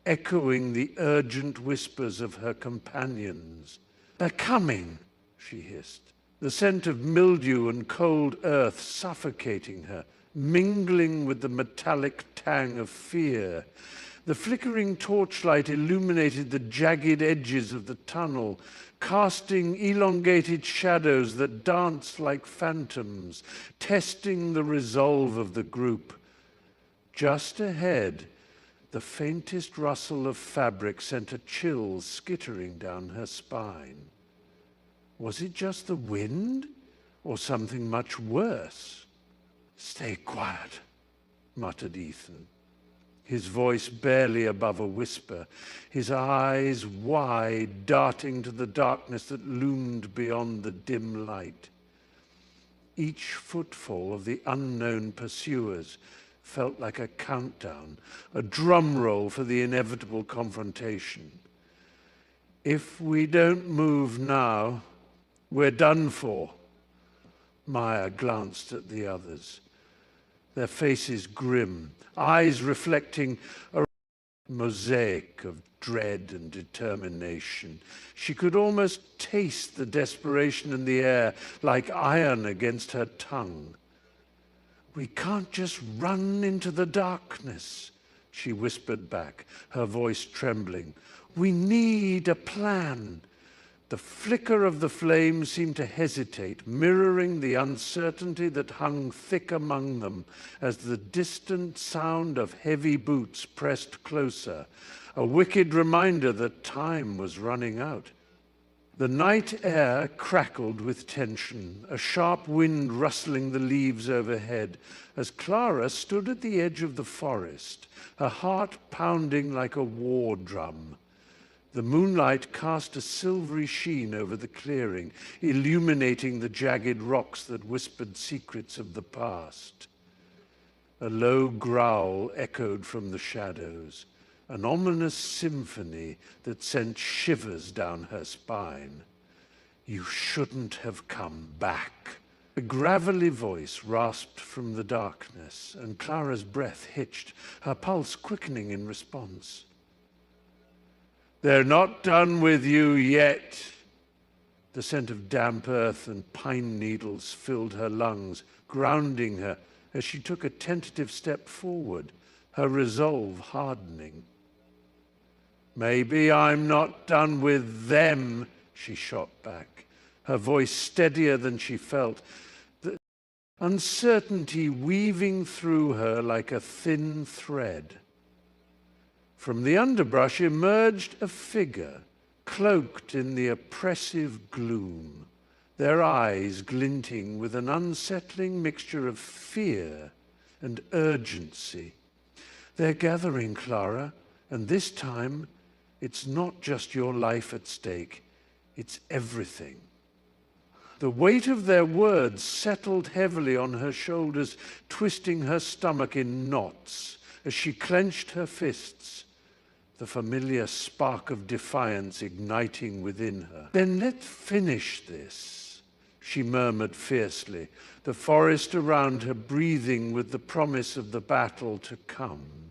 echoing the urgent whispers of her companions. "They're coming," she hissed, the scent of mildew and cold earth suffocating her, mingling with the metallic tang of fear. The flickering torchlight illuminated the jagged edges of the tunnel, casting elongated shadows that danced like phantoms, testing the resolve of the group. Just ahead, the faintest rustle of fabric sent a chill skittering down her spine. Was it just the wind, or something much worse? "Stay quiet," muttered Ethan, his voice barely above a whisper, his eyes wide, darting to the darkness that loomed beyond the dim light. Each footfall of the unknown pursuers felt like a countdown, a drum roll for the inevitable confrontation. "If we don't move now, we're done for." Maya glanced at the others, their faces grim, eyes reflecting a mosaic of dread and determination. She could almost taste the desperation in the air, like iron against her tongue. "We can't just run into the darkness," she whispered back, her voice trembling. "We need a plan." The flicker of the flame seemed to hesitate, mirroring the uncertainty that hung thick among them as the distant sound of heavy boots pressed closer, a wicked reminder that time was running out. The night air crackled with tension, a sharp wind rustling the leaves overhead, as Clara stood at the edge of the forest, her heart pounding like a war drum. The moonlight cast a silvery sheen over the clearing, illuminating the jagged rocks that whispered secrets of the past. A low growl echoed from the shadows, an ominous symphony that sent shivers down her spine. "You shouldn't have come back." A gravelly voice rasped from the darkness, and Clara's breath hitched, her pulse quickening in response. "They're not done with you yet." The scent of damp earth and pine needles filled her lungs, grounding her as she took a tentative step forward, her resolve hardening. "Maybe I'm not done with them," she shot back, her voice steadier than she felt, the uncertainty weaving through her like a thin thread. From the underbrush emerged a figure, cloaked in the oppressive gloom, their eyes glinting with an unsettling mixture of fear and urgency. "They're gathering, Clara, and this time it's not just your life at stake, it's everything." The weight of their words settled heavily on her shoulders, twisting her stomach in knots as she clenched her fists, the familiar spark of defiance igniting within her. "Then let's finish this," she murmured fiercely, the forest around her breathing with the promise of the battle to come.